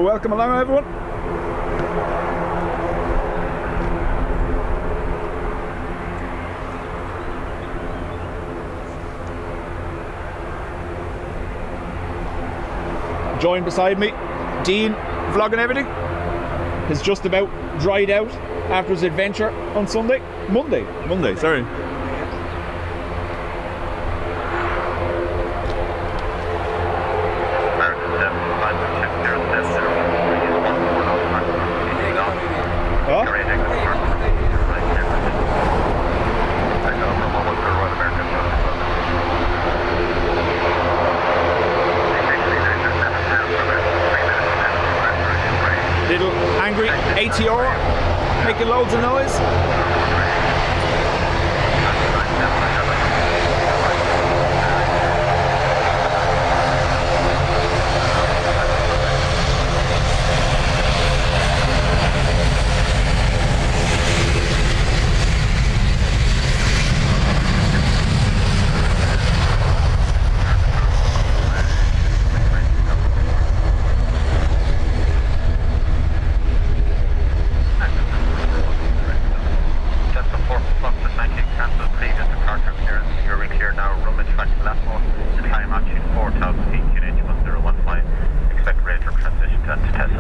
Welcome along, everyone. Joined beside me, Dean, vlogging everything. Has just about dried out after his adventure on Monday, sorry. Little angry ATR making loads of noise.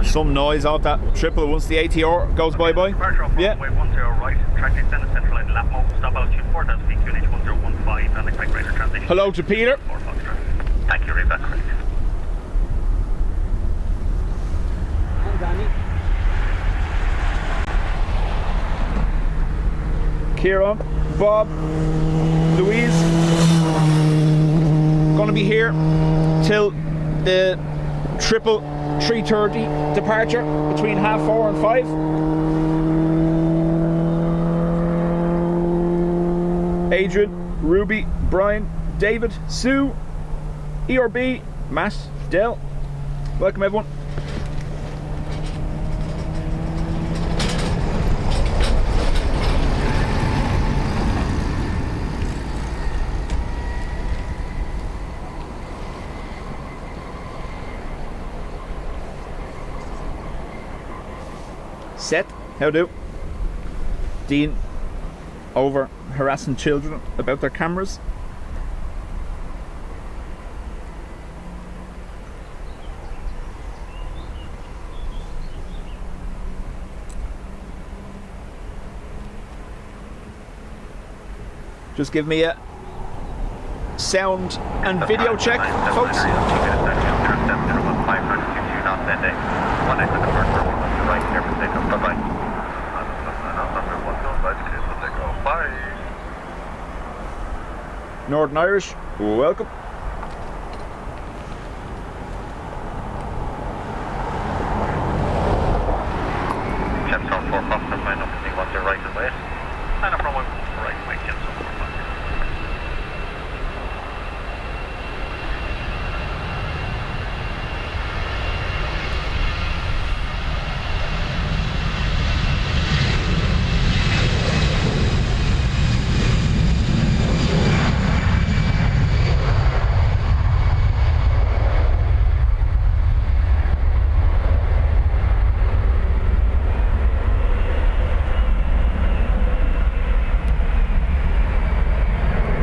Some noise off that triple once the ATR goes bye-bye. Yeah. Runway 10 right, track extended central line Latmo, stop altitude 4000 feet, QNH 1015 and expect radar transition. Hello to Peter. Thank you, read that correct. And Danny. Kieran, Bob, Louise. Gonna be here till the triple 3:30 departure between 4:30 and 5. Adrian, Ruby, Brian, David, Sue, ERB, Matt, Dell. Welcome everyone. Seth, how do? Dean, over harassing children about their cameras. Just give me a sound and video check, folks. Northern Irish, welcome. Chepstow 4 Fox, line up and what's your right and west. Line up runway 1 right and west, Chepstow 4 Fox.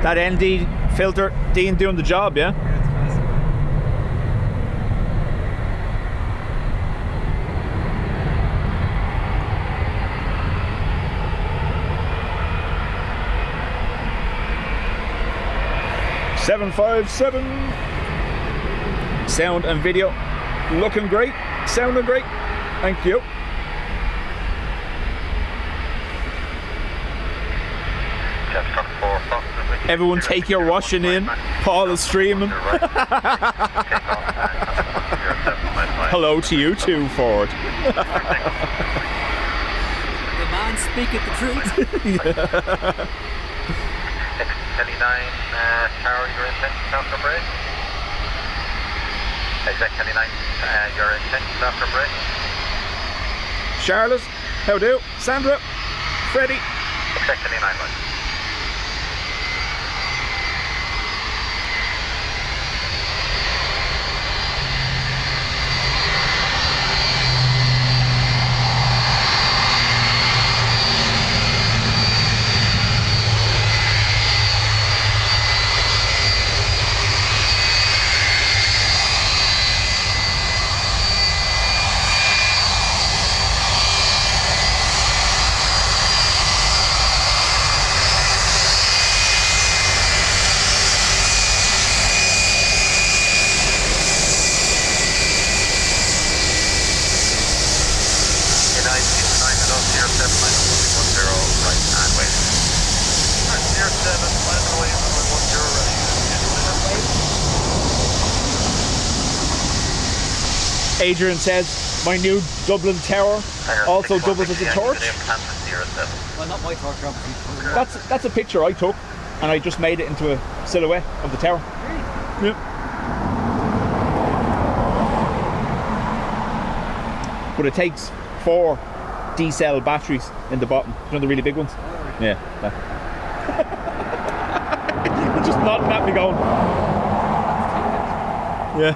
That ND filter, Dean doing the job, yeah? .757. Sound and video looking great, sounding great. Thank you. Everyone take your washing in. Paul is streaming. Hello to you too, Ford. The man speaketh the truth. X29, Tower, your intentions after break. X29, your intentions after break. Charlotte, how do? Sandra, Freddie. X29, right. Adrian says my new Dublin tower also doubles as a torch. Well, not my torch, obviously. That's a picture I took, and I just made it into a silhouette of the tower. Really? Yeah. But it takes 4 D-cell batteries in the bottom. You know, the really big ones? Yeah. You're just nodding at me going. Yeah.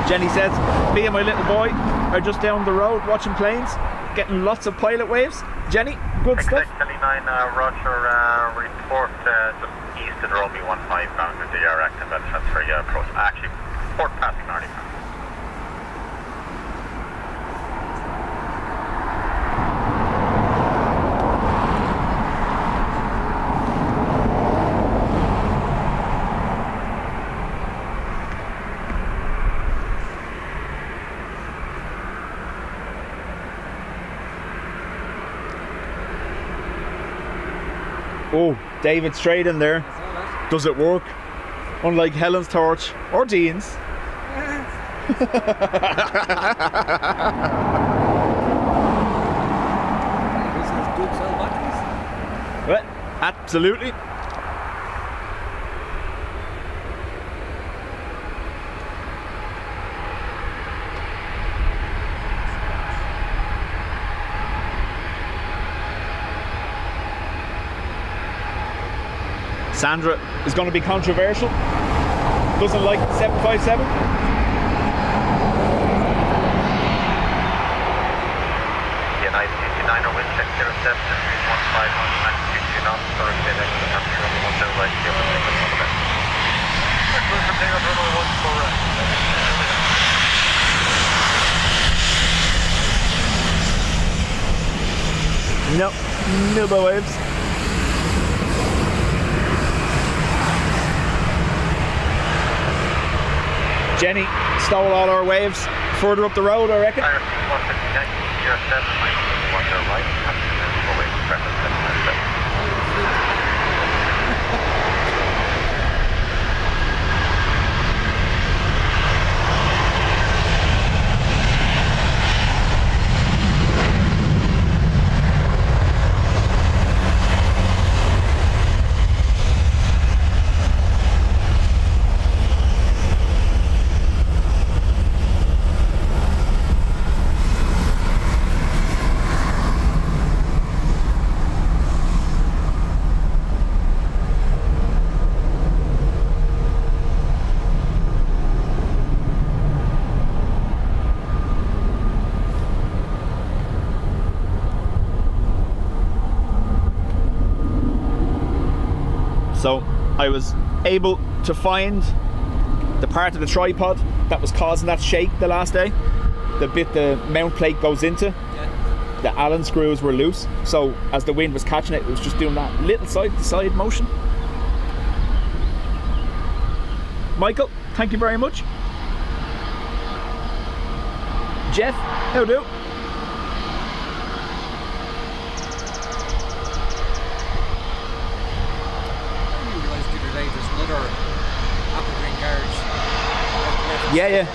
Jenny says, me and my little boy are just down the road watching planes, getting lots of pilot waves. Jenny, good stuff. Exactly 9, Roger, report just east of the Romeo 15 boundary direct and then transfer approach. Actually, port passing already. Oh, David straight in there. Does it work? Unlike Helen's torch or Dean's. Well, absolutely. Sandra is going to be controversial. Doesn't like 757. United 59 or wind check 07, 15 max 2 knots, current bid extra temperature only 1 0 right here, but take it on the best. Clear from there, runway 1 correct. No, no bow waves. Jenny stole all our waves further up the road, I reckon. IRC 159, 07, minus 1 0 right, and away from preference 797. So I was able to find the part of the tripod that was causing that shake the last day. The bit the mount plate goes into, the Allen screws were loose. So as the wind was catching it, it was just doing that little side-to-side motion. Michael, thank you very much. Jeff, how do? Yeah, yeah.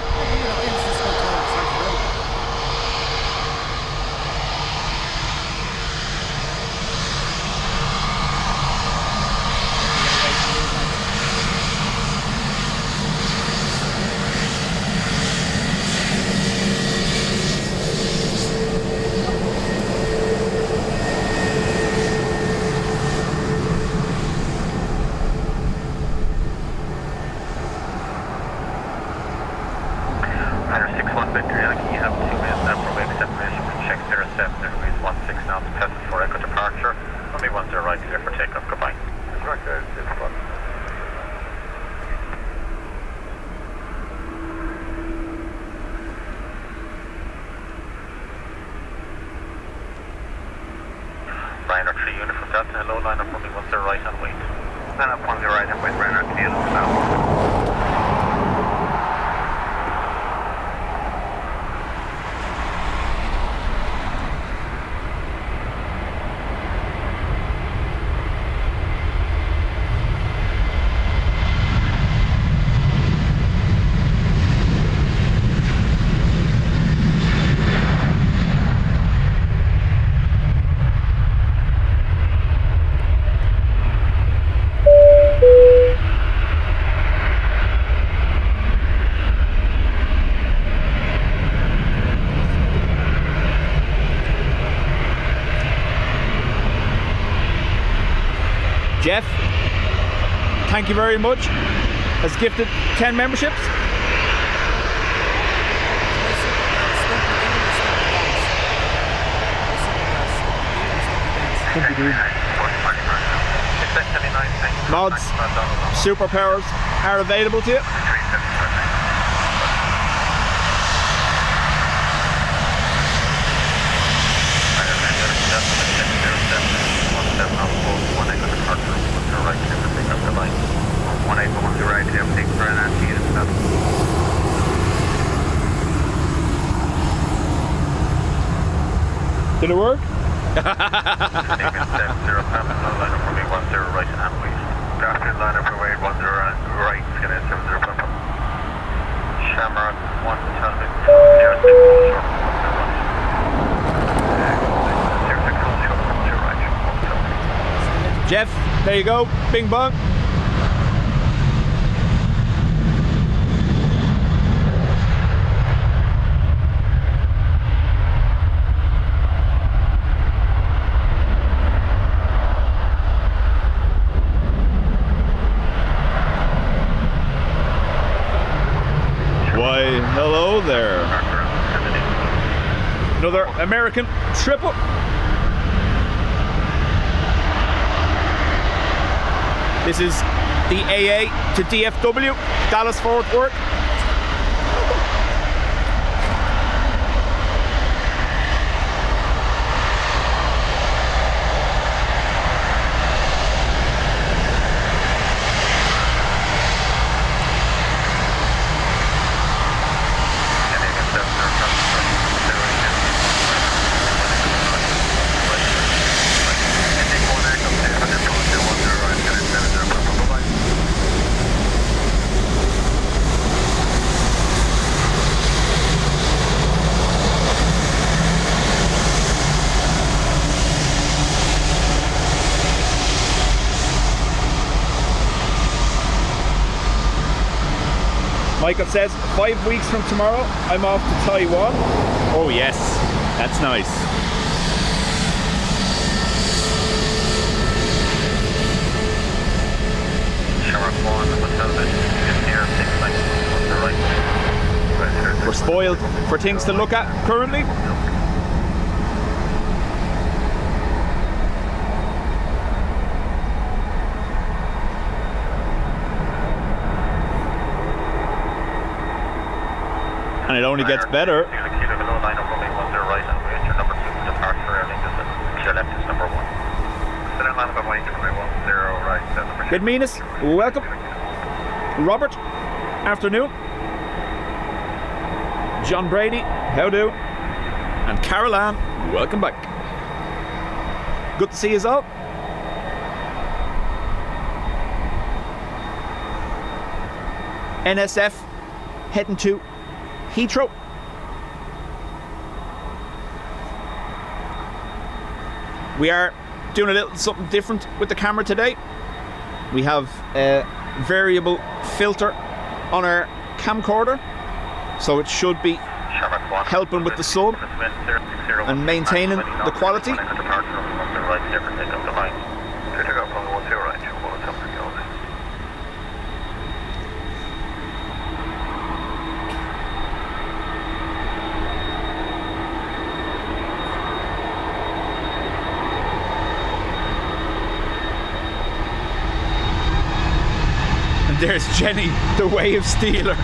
Jeff, thank you very much. Has gifted 10 memberships. Mods, superpowers are available to you. Did it work? Jeff, there you go. Bing bong. Why, hello there. Another American triple. This is the AA to DFW, Dallas Fort Worth. Michael says, 5 weeks from tomorrow, I'm off to Taiwan. Oh yes, that's nice. We're spoiled for things to look at currently. And it only gets better. Good Minas, welcome. Robert, afternoon. John Brady, how do? And Carol Ann, welcome back. Good to see you all. NSF heading to Heathrow. We are doing a little something different with the camera today. We have a variable filter on our camcorder, so it should be helping with the sun and maintaining the quality. There's Jenny, the wave stealer.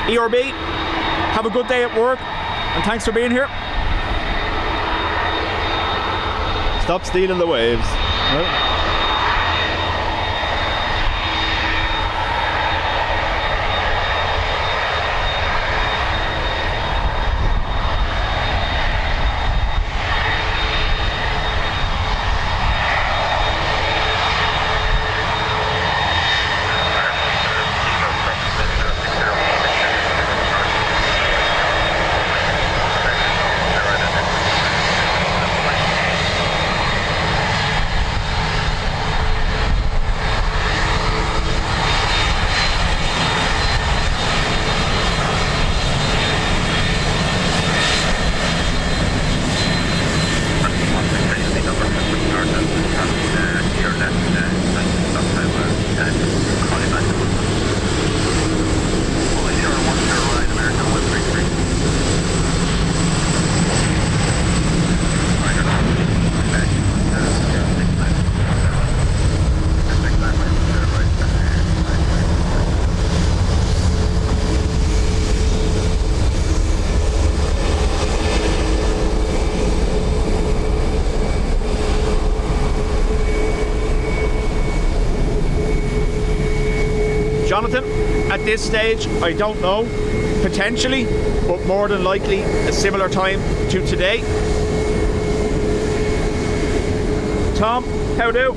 ERB, have a good day at work, and thanks for being here. Stop stealing the waves. Well, Jonathan, at this stage, I don't know. Potentially, but more than likely a similar time to today. Tom, how do?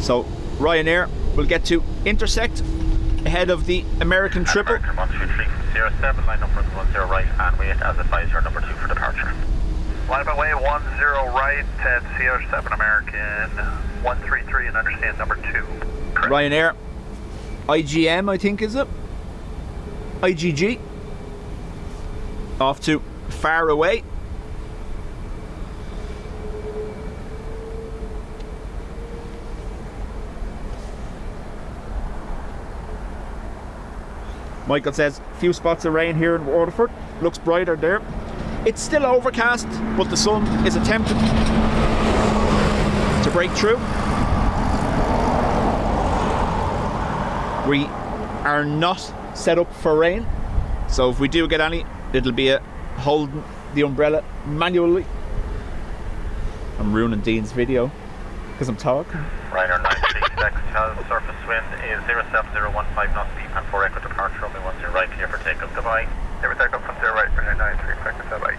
So Ryanair will get to intersect ahead of the American triple. American 123 07, line number 10 right, and wait as advisor number 2 for departure. Line by way 10 right at CR7 American 133 and understand number 2. Correct. Ryanair, IGM I think is it? IGG. Off to far away. Michael says, few spots of rain here in Waterford. Looks brighter there. It's still overcast, but the sun is attempting to break through. We are not set up for rain, so if we do get any, it'll be a holding the umbrella manually. I'm ruining Dean's video because I'm talking. Ryanair 936 has surface wind is 07015 knots deep and 4 echo departure, runway 10 right, clear for takeoff, goodbye. Clear for takeoff from 0 right, Ryanair 936, goodbye.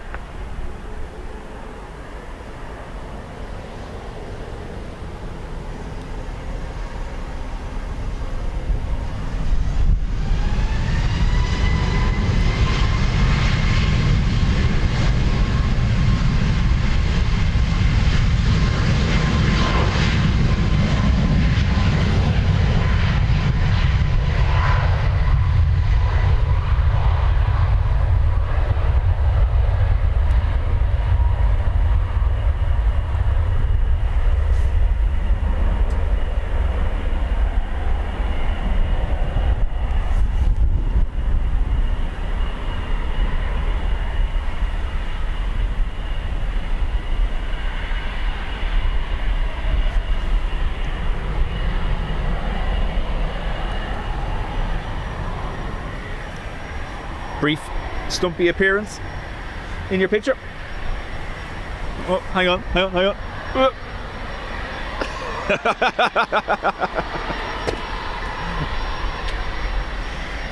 Brief, stumpy appearance in your picture. Oh, hang on.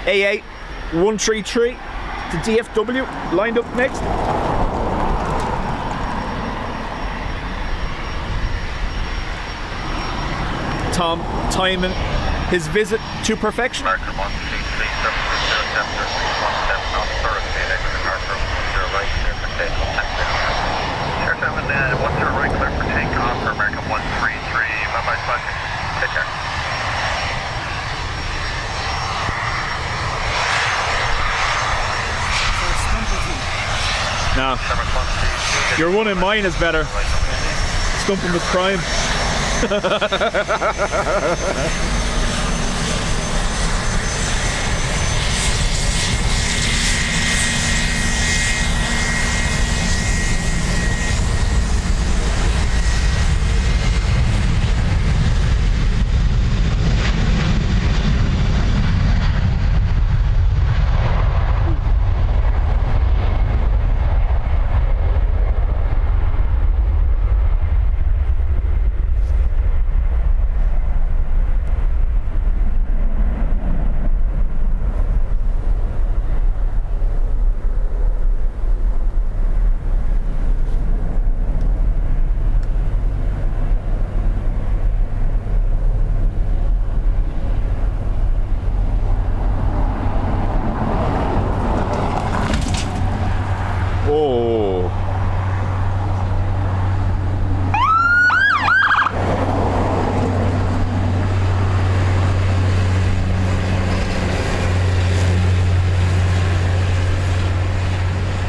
AA 133 to DFW lined up next. Tom timing his visit to perfection. American 123 knots, Thursday, next departure, 10 right, clear for takeoff, Sure 7, 10 right, clear for takeoff for American 133, bye-bye, Speciality. Take care. No, your one in mine is better. Stumping with prime.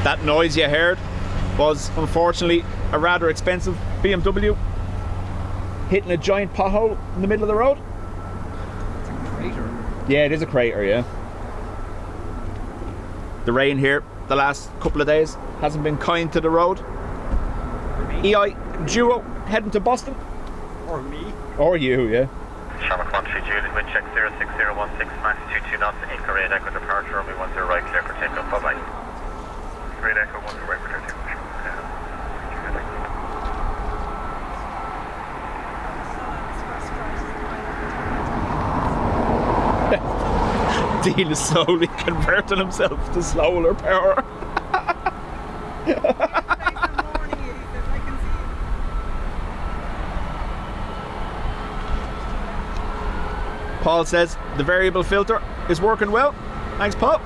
That noise you heard was unfortunately a rather expensive BMW hitting a giant pothole in the middle of the road. It's a crater. Yeah, it is a crater, yeah. The rain here the last couple of days hasn't been kind to the road. For me. EI Duo heading to Boston. Or me. Or you, yeah. Shamrock 13 Juliet, wind check 06016, max 22 knots, anchor 8 echo departure, runway 10 right, clear for takeoff, bye bye. 8 echo 10 right for takeoff. Dean is slowly converting himself to solar power. Paul says the variable filter is working well. Thanks, Paul.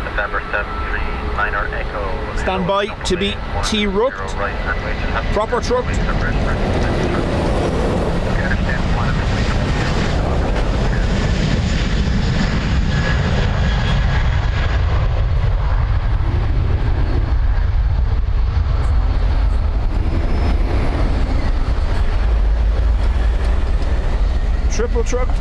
November 739 Echo. Stand by to be T-rucked. Proper trucked. Triple trucked.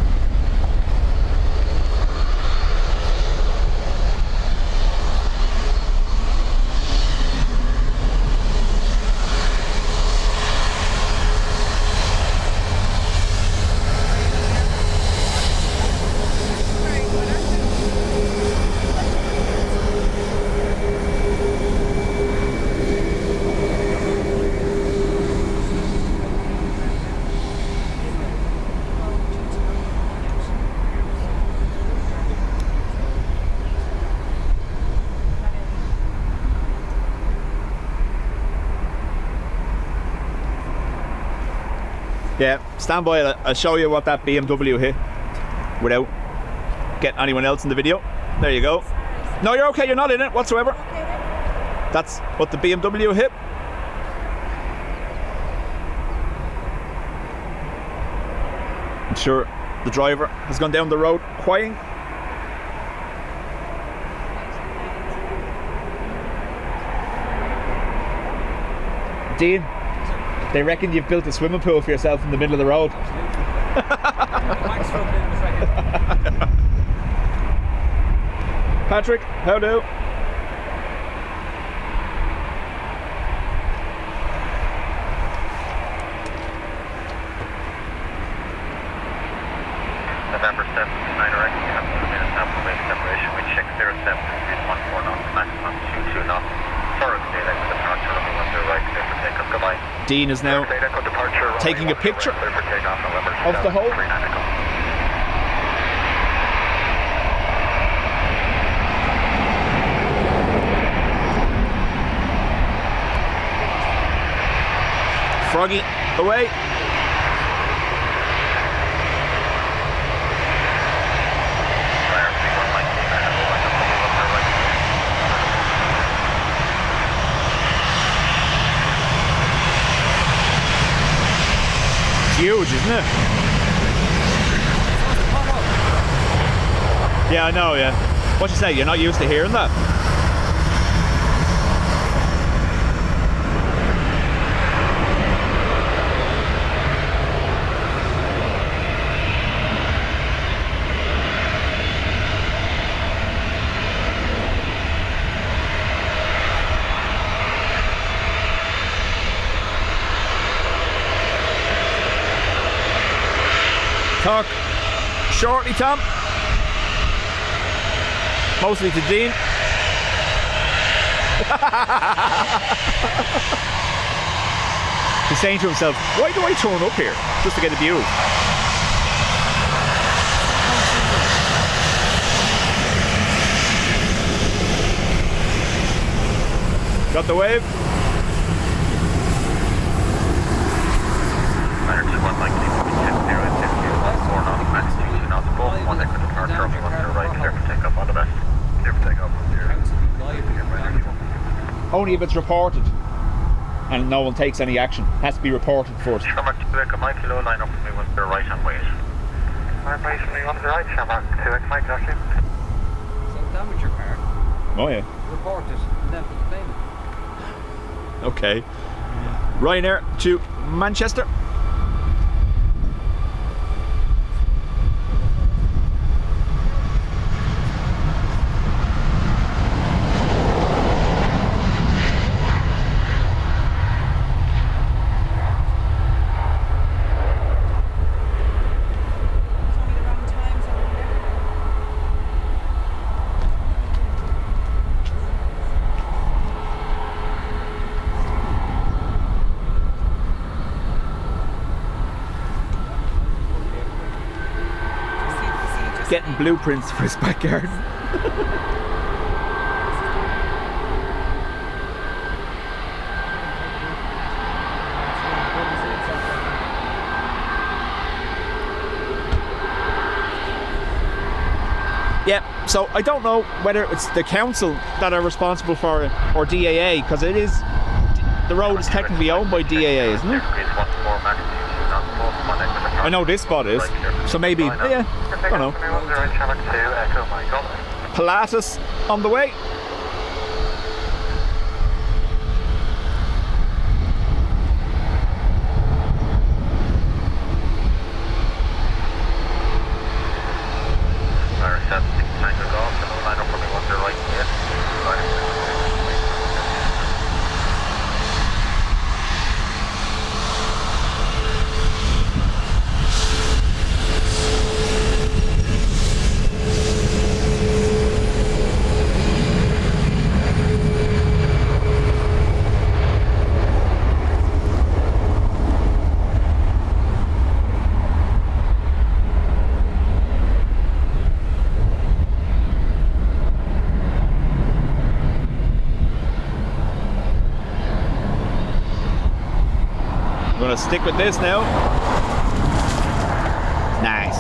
Yeah, stand by, I'll show you what that BMW hit without getting anyone else in the video. There you go. No, you're okay, you're not in it whatsoever. That's what the BMW hit. I'm sure the driver has gone down the road crying. Dean, they reckon you've built a swimming pool for yourself in the middle of the road. Patrick, how do? November 7th, 9 right, you have 2 minutes after wake separation, wind check 07, 14 knots, maximum 22 knots. Forward state echo departure, runway 10 right, clear for takeoff, goodbye. Dean is now taking a picture of the hole. Froggy away. Huge, isn't it? Yeah, I know, yeah. What you say, you're not used to hearing that? Talk shortly, Tom. Mostly to Dean. He's saying to himself, why do I turn up here? Just to get abused. Got the wave? Only if it's reported and no one takes any action. It has to be reported first. Shamrock 2 Echo Mike, line up for me once they're right and wait. Right for me once they're right, Shamrock 2 Echo Mike, that's it. So damage your car, Oh yeah. report it, and then put the payment. Okay. Ryanair to Manchester. getting blueprints for his backyard. Yeah, so I don't know whether it's the council that are responsible for it or DAA, because it is, the road is technically owned by DAA, isn't it? I know this spot is, so maybe, yeah, I don't know. Pilatus on the way. I'm gonna stick with this now. Nice.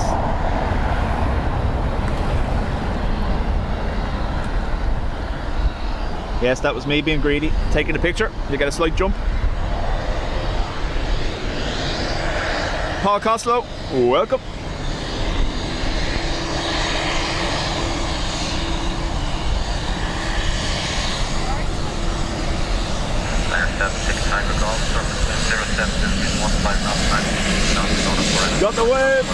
Yes, that was me being greedy. Taking a picture. You get a slight jump. Paul Costello, welcome. Got the wave.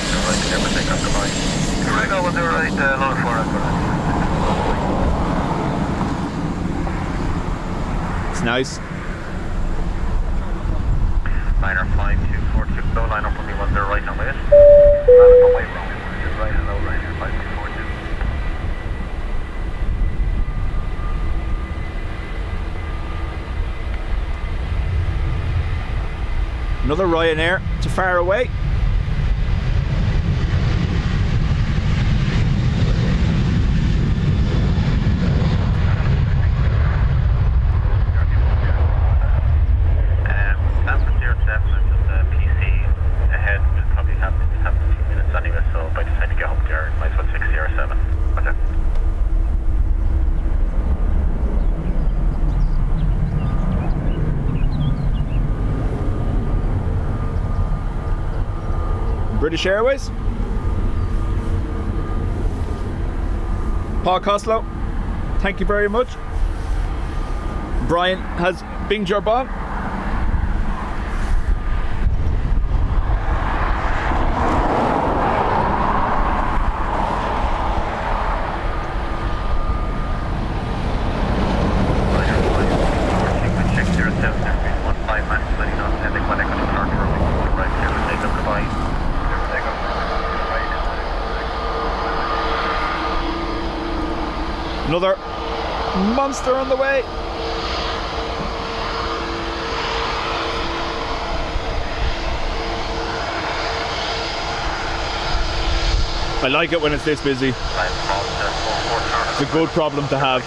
It's nice. Liner 5242, no line up for me, 10 right on it. Line up away from me, just right, hello, right here, 5242. Another Ryanair to far away. British Airways. Paul Costello, thank you very much. Brian has binged your bomb. Another monster on the way. I like it when it's this busy. It's a good problem to have.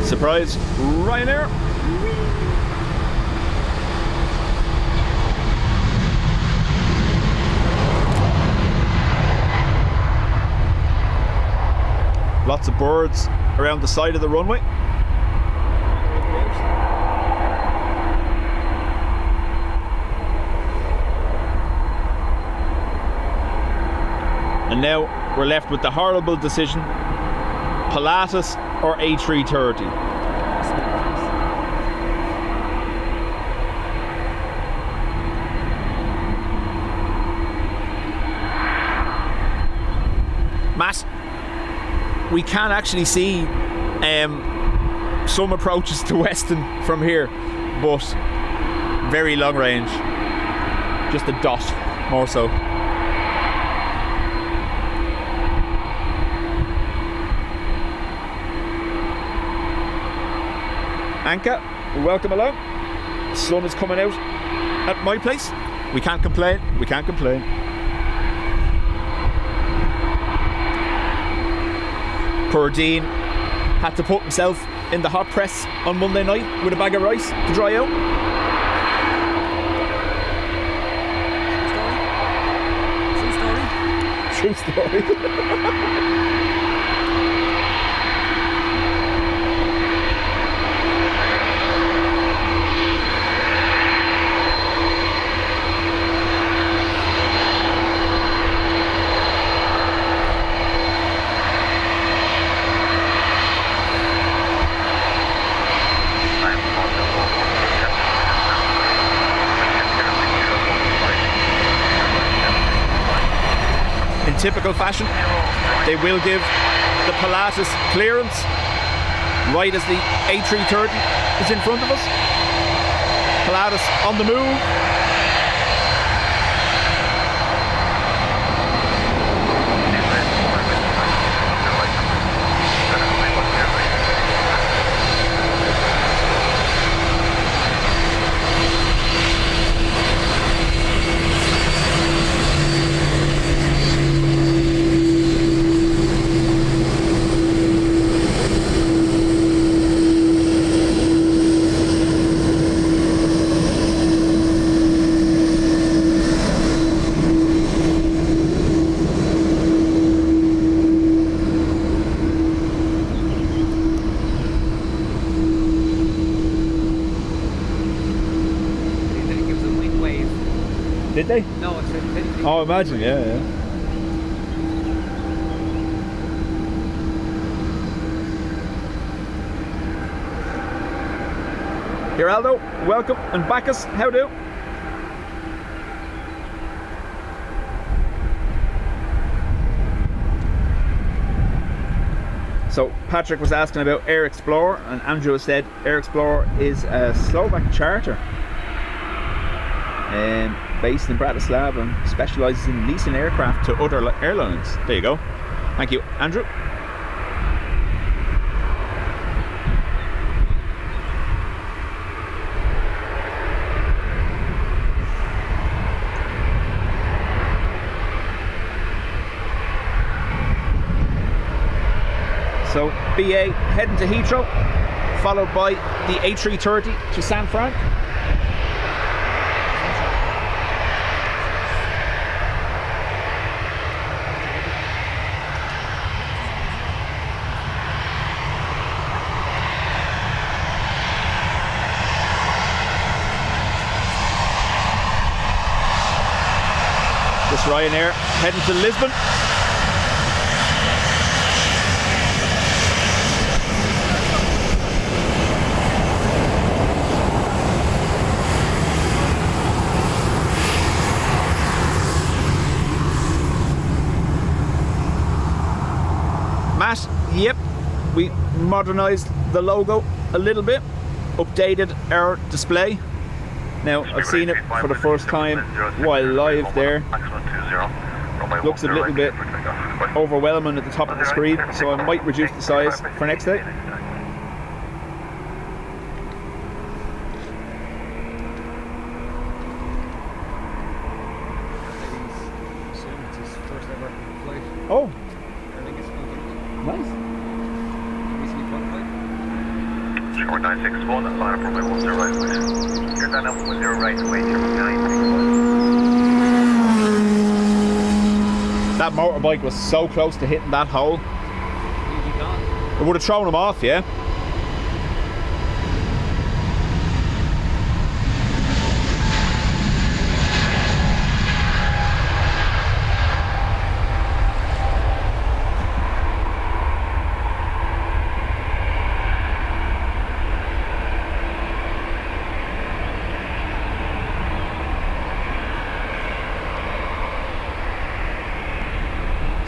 Surprise, Ryanair. Lots of birds around the side of the runway. And now we're left with the horrible decision: Pilatus or A330. Matt, we can actually see some approaches to Weston from here, but very long range. Just a dot, more so. Anka, welcome along. The sun is coming out at my place. We can't complain. We can't complain. Poor Dean had to put himself in the hot press on Monday night with a bag of rice to dry out. True story. Typical fashion, they will give the Pilatus clearance right as the A330 is in front of us. Pilatus on the move. Did they? No, it's a Oh, imagine, yeah. Geraldo, welcome, and Bacchus, how do? So Patrick was asking about Air Explorer, and Andrew has said Air Explorer is a Slovak charter. Based in Bratislava and specialises in leasing aircraft to other airlines. There you go. Thank you, Andrew. So BA heading to Heathrow, followed by the A330 to San Fran. Ryanair heading to Lisbon. Matt, yep, we modernised the logo a little bit, updated our display. Now, I've seen it for the first time while live there. Looks a little bit overwhelming at the top of the screen, so I might reduce the size for next day. Oh, nice. 961, that's line up runway 10 right away. You're done up with 0 right away, 9. That motorbike was so close to hitting that hole. It would have thrown him off, yeah.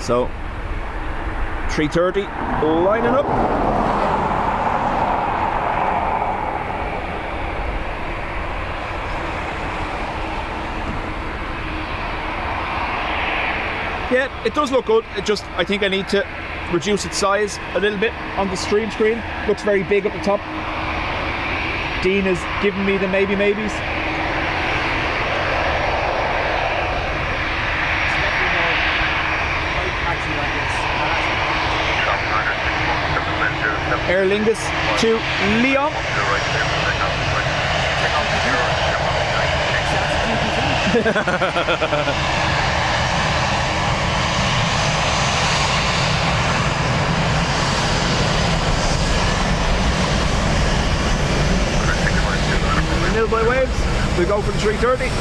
So 330 lining up. Yeah, it does look good. It just, I think I need to reduce its size a little bit on the stream screen. Looks very big at the top. Dean is giving me the maybes. Aer Lingus to Lyon. Nil by waves. We go for the 330.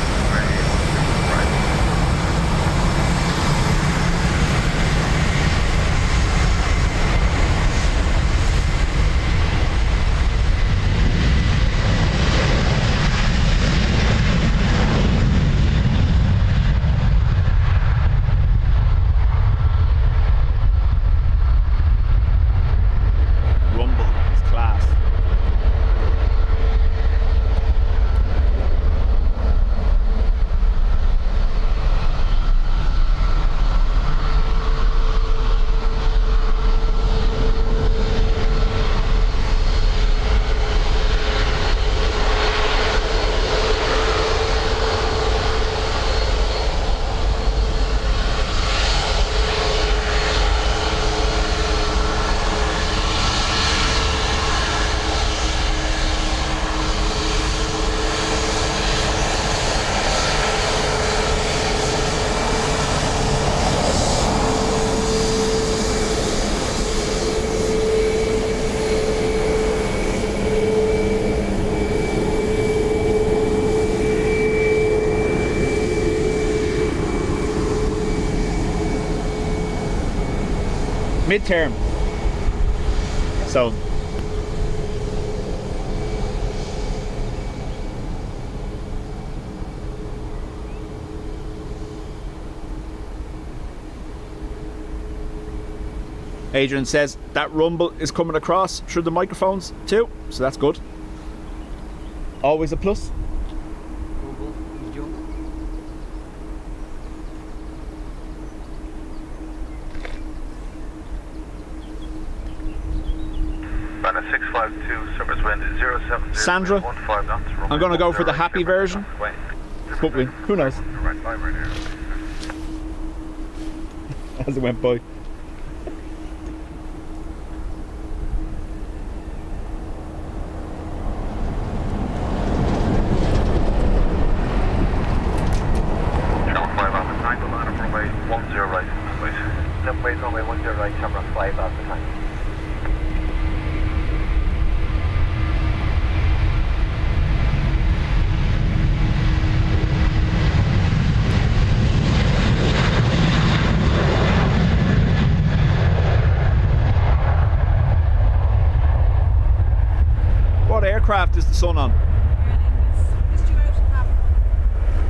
Midterm. So Adrian says that rumble is coming across through the microphones too, so that's good. Always a plus. Sandra, I'm going to go for the happy version. But who knows? As it went by. What aircraft is the sun on?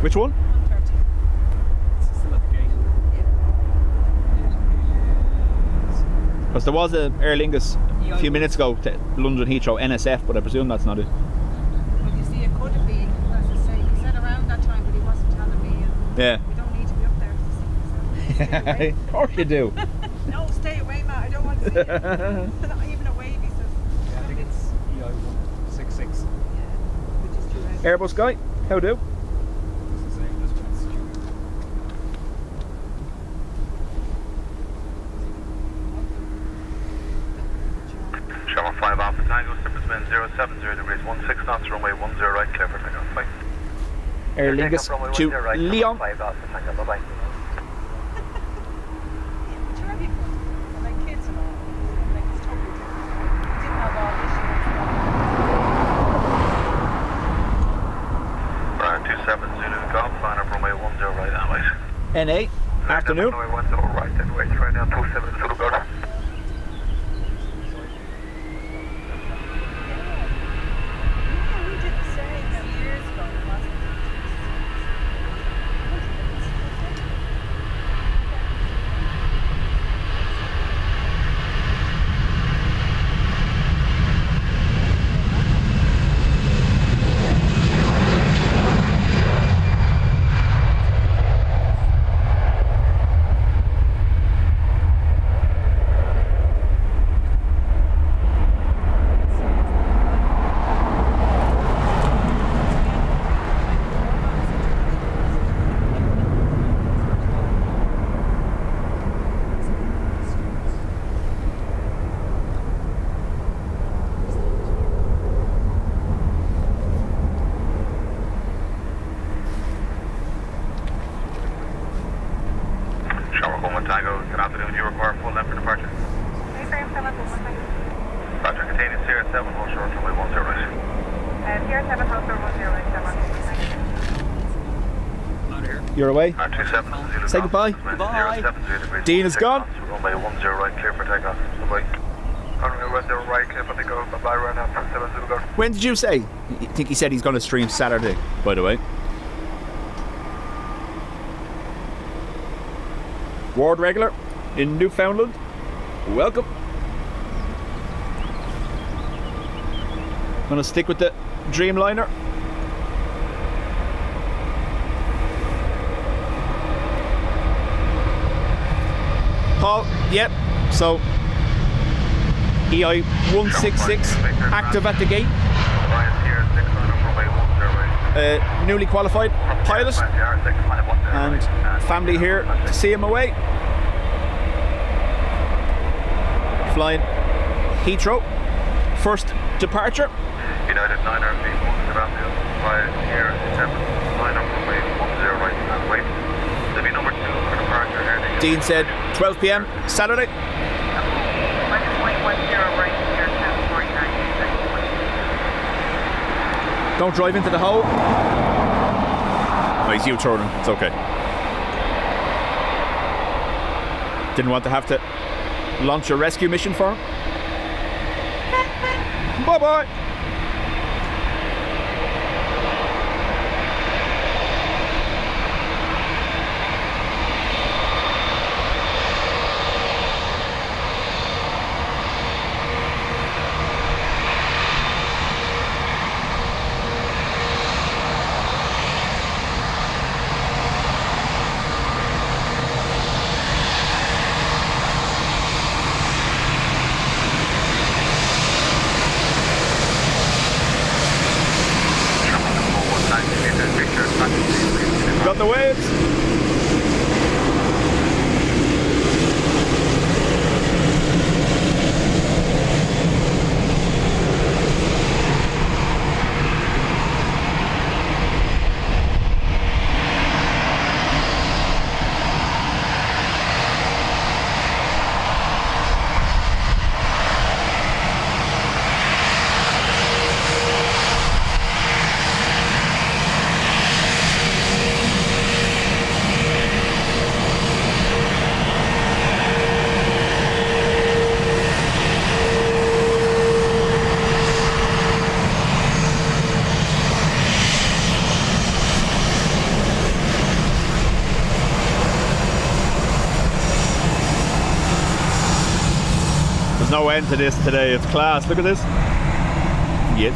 Which one? 130. Because there was a Aer Lingus a few minutes ago to London Heathrow NSF, but I presume that's not it. Well, you see, it could have been, as I say, he said around that time, but he wasn't telling me. Yeah. We don't need to be up there to see. Of course you do. No, stay away, Matt. I don't want to see it. Not even a wave, he says. Yeah, I think it's EI166. Which is too loud. Airbus guy, how do? It's the same, this one's stupid. Channel 5 Alpha Tango, Wind 070 degrees, 16 knots, runway 10 right, clear for takeoff. Bye. Aer Lingus to Lyon. 5 Alpha Tango, bye-bye. Like kids and all. Like it's totally different. We didn't have all this shit. 27 Zulu Golf, line up runway 10 right, that way. NA, afternoon. Runway 10 right, that way, right now, 27 Zulu Golf. We did the same years ago, wasn't it? 1 Tango, good afternoon. You require full length for departure. Mainframe 711, thank you. Roger, containing CR7, hold short, runway 10 right. CR7, hold short 10 right, 7 thank you. Out of here. You're away. R27, Zulu. Say goodbye. Goodbye. 070 degrees. Dean is gone. Runway 10 right, clear for takeoff. Goodbye. Runway 10 right, clear for takeoff. Bye-bye, right now. 7 Zulu, go. When did you say? I think he said he's going to stream Saturday, by the way. Ward regular in Newfoundland. Welcome. Gonna stick with the Dreamliner. Paul, yep. So EI 166 active at the gate. Ryan here, 6 on runway 10 right. Newly qualified pilot and family here to see him away. Flying Heathrow. First departure. United 9 RV, 1 Sebastian. Ryan here, 7 line up runway 10 right and wait. There'll be number 2 for departure here. Dean said 12 p.m. Saturday. Minus 110 right, CR7 49. Don't drive into the hole. Oh, he's U-turning. It's okay. Didn't want to have to launch a rescue mission for him. Bye-bye. Got the waves. There's no end to this today. It's class. Look at this. Yes.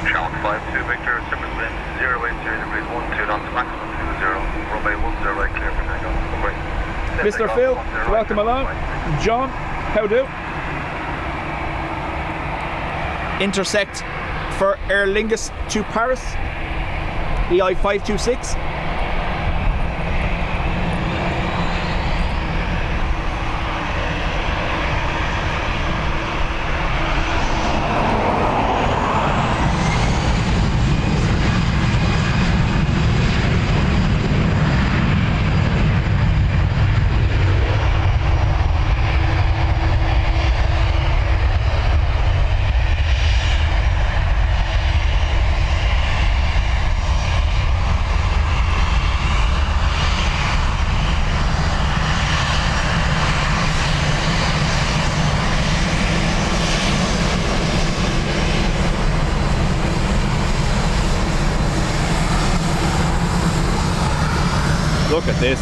Channel 52 Victor, Super Slim, 080 degrees 12 knots, maximum 20, runway 10 right, clear for takeoff. Goodbye. Mr. Phil, welcome along. John, how do? Intersect for Aer Lingus to Paris. EI 526. Look at this.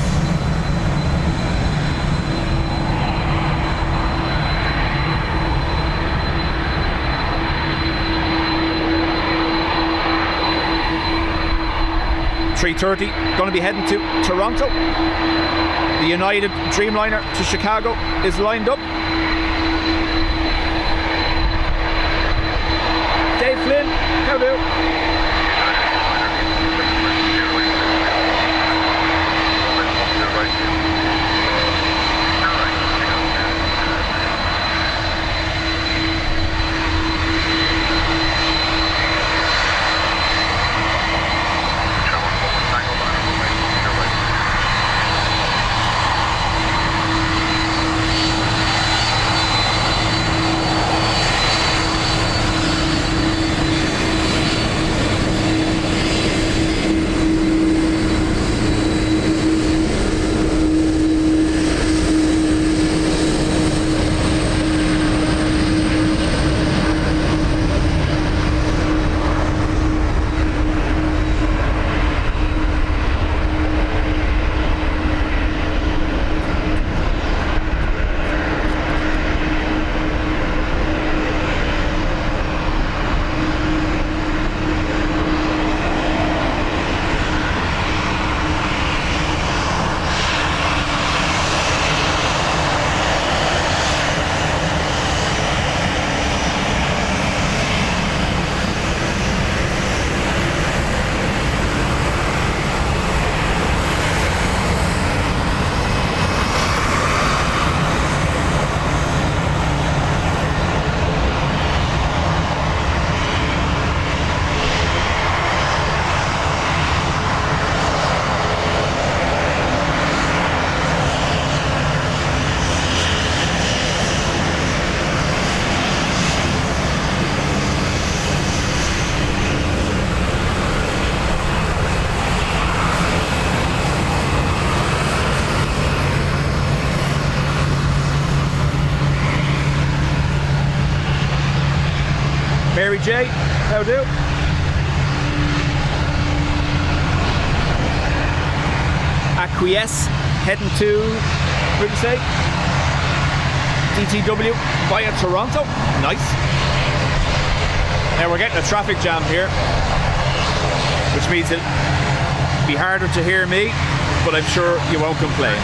.330, going to be heading to Toronto. The United Dreamliner to Chicago is lined up. Dave Flynn, how do? Mary J, how do? Acquiesce, heading to, what did you say? DTW via Toronto. Nice. Now we're getting a traffic jam here, which means it'll be harder to hear me, but I'm sure you won't complain.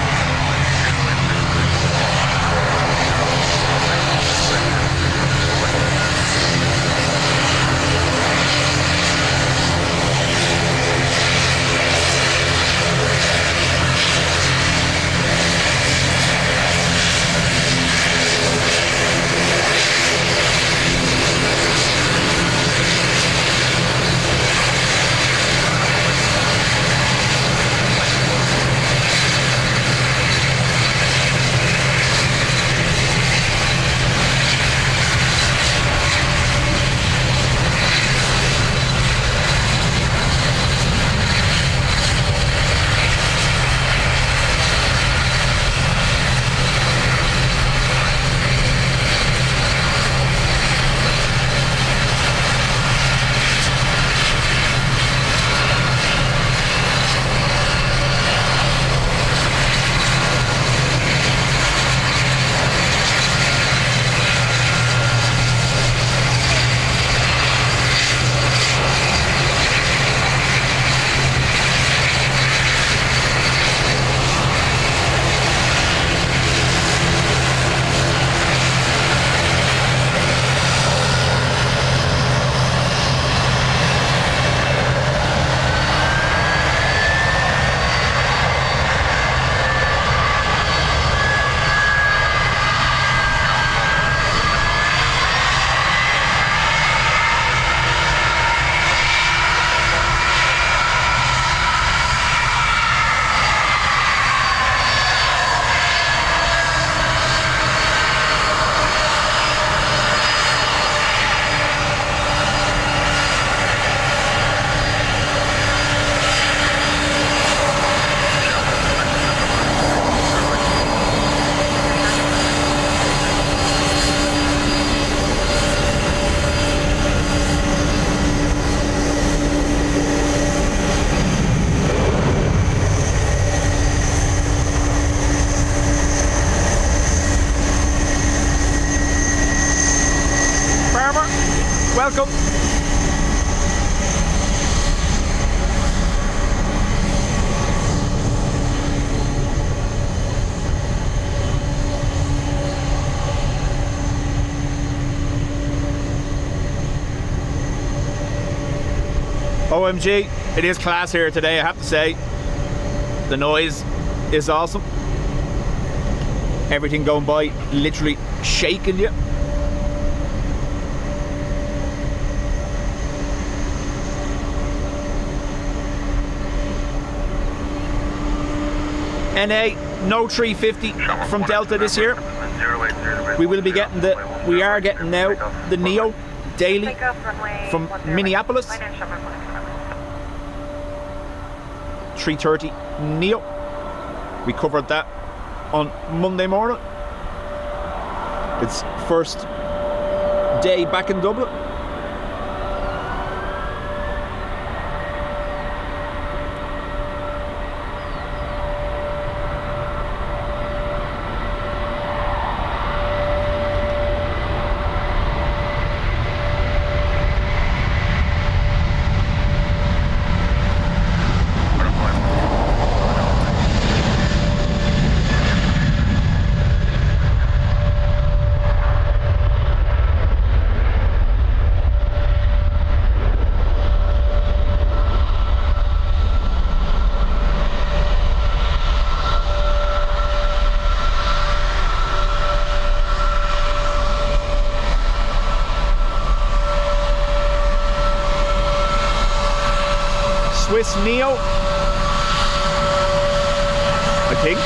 Welcome. OMG, it is class here today, I have to say. The noise is awesome. Everything going by, literally shaking you. NA, no 350 from Delta this year. We will be getting we are getting now the Neo daily from Minneapolis. 3:30 Neo. We covered that on Monday morning. It's first day back in Dublin. Swiss Neo, I think.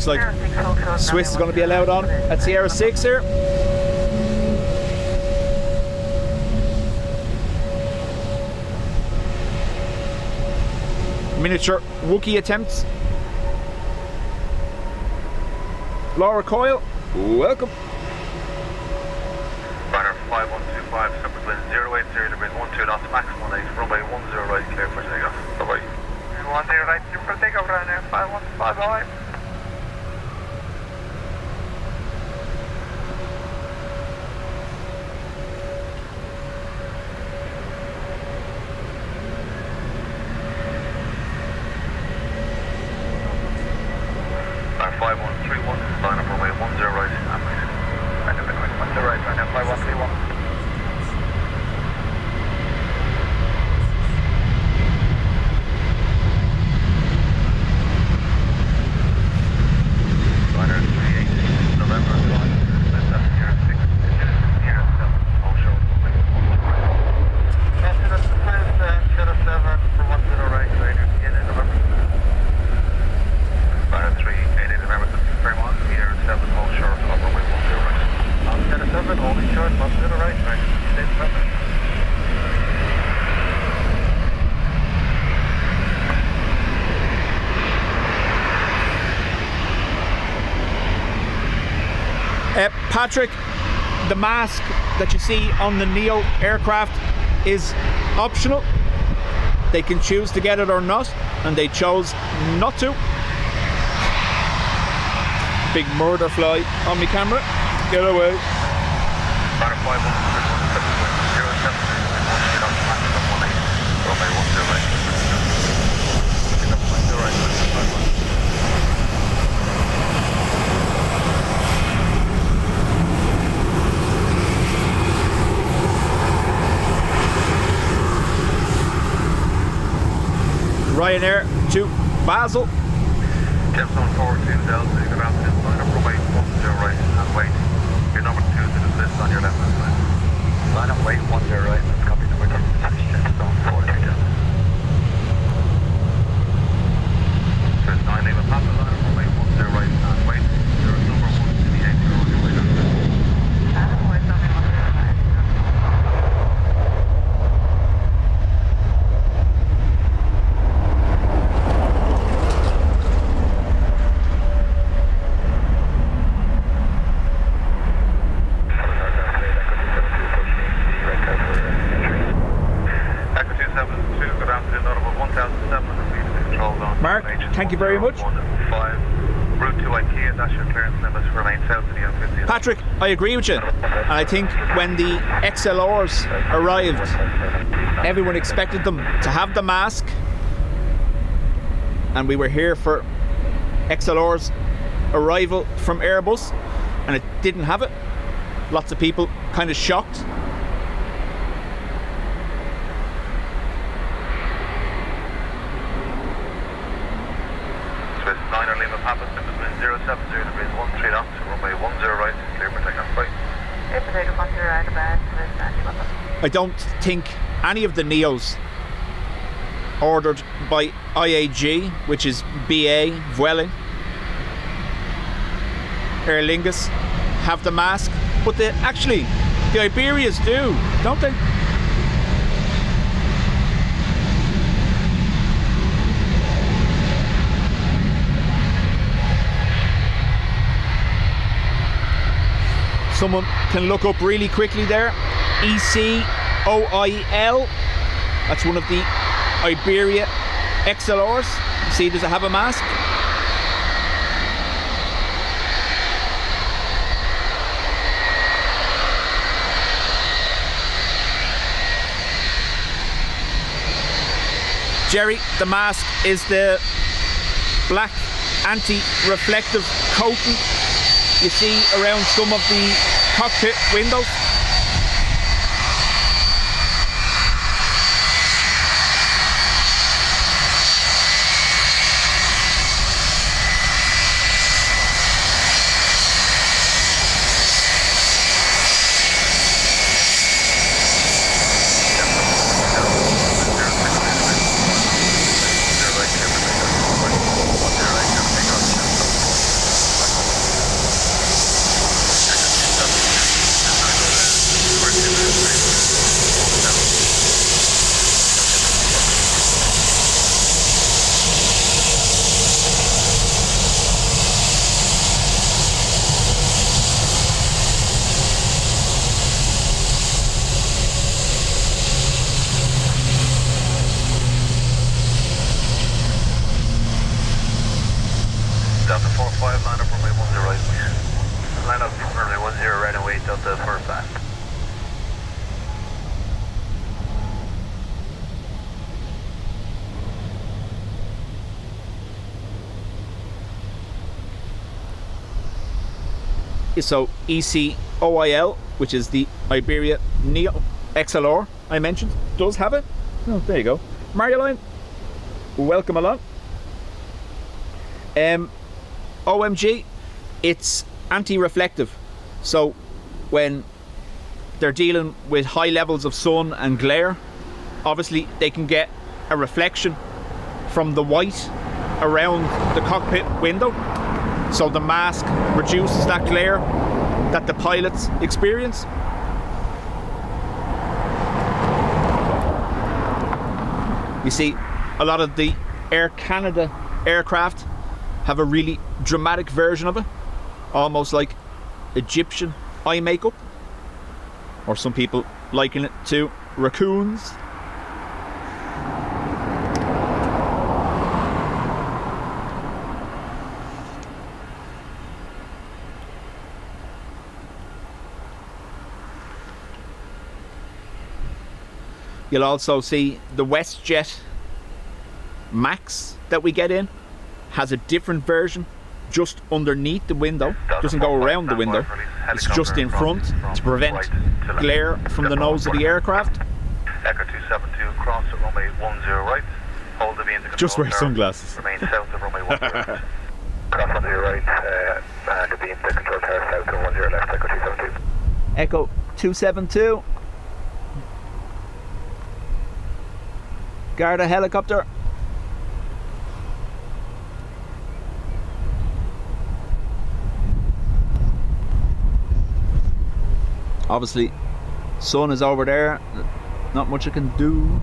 looks like Swiss is going to be allowed on at Sierra 6 here. Miniature Wookiee attempts. Laura Coyle, welcome. Runner 5125, subsequent 080 degrees 12 knots, max 18, runway 10 right, clear for takeoff. Bye-bye. 10 right, clear for takeoff, Ryanair 515, bye-bye. Runner 5131, line up runway 10 right, and wait. Right up the quick, 10 right, Ryanair 5131. Patrick, the mask that you see on the Neo aircraft is optional. They can choose to get it or not, and they chose not to. Big murder fly on my camera. Get away. Ryanair to Basel. Gemstone 42 Delta, you can have this line up runway 10 right and wait. Your number 2 to the list on your left hand side. Line up wait 10 right, let's copy the window. Gemstone 42 Delta. There's 9 Lima Papa, line up runway 10 right and wait. Your number 1 to the 80 on your way down. Mark, thank you very much. Route to IKEA, that's your clearance limits, remain south of the M50. Patrick, I agree with you. And I think when the XLRs arrived, everyone expected them to have the mask. And we were here for XLR's arrival from Airbus, and it didn't have it. Lots of people kind of shocked. Swiss 9 Lima Papa, wind 070 degrees 13 knots, runway 10 right, clear for takeoff, bye. Clear for takeoff, 10 right, bad, Swiss 9 Lima. I don't think any of the Neos ordered by IAG, which is BA, Vueling, Aer Lingus, have the mask, but the Iberias do, don't they? Someone can look up really quickly there. ECOIL. That's one of the Iberia XLRs. See, does it have a mask? Jerry, the mask is the black anti-reflective coating you see around some of the cockpit windows. So ECOIL, which is the Iberia Neo XLR I mentioned, does have it. Oh, there you go. Marioline, welcome along. OMG, it's anti-reflective. So when they're dealing with high levels of sun and glare, obviously they can get a reflection from the white around the cockpit window. So the mask reduces that glare that the pilots experience. You see, a lot of the Air Canada aircraft have a really dramatic version of it, almost like Egyptian eye makeup, or some people liken it to raccoons. You'll also see the WestJet Max that we get in has a different version just underneath the window. Doesn't go around the window, it's just in front to prevent glare from the nose of the aircraft. Echo 272, cross at runway 10 right. Hold the V into control. Just wear sunglasses. Remain south of runway 10 right. Cross 10 right, and the V into control tower south of 10 left, Echo 272. Echo 272. Garda helicopter. Obviously, sun is over there. Not much I can do.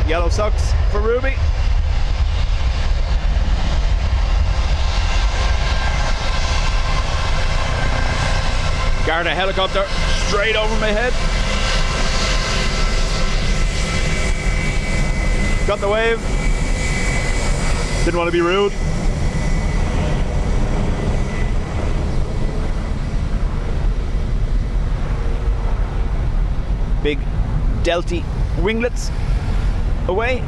Yellow socks for Ruby. Garda helicopter straight over my head. Got the wave. Didn't want to be rude. Big Delty winglets away.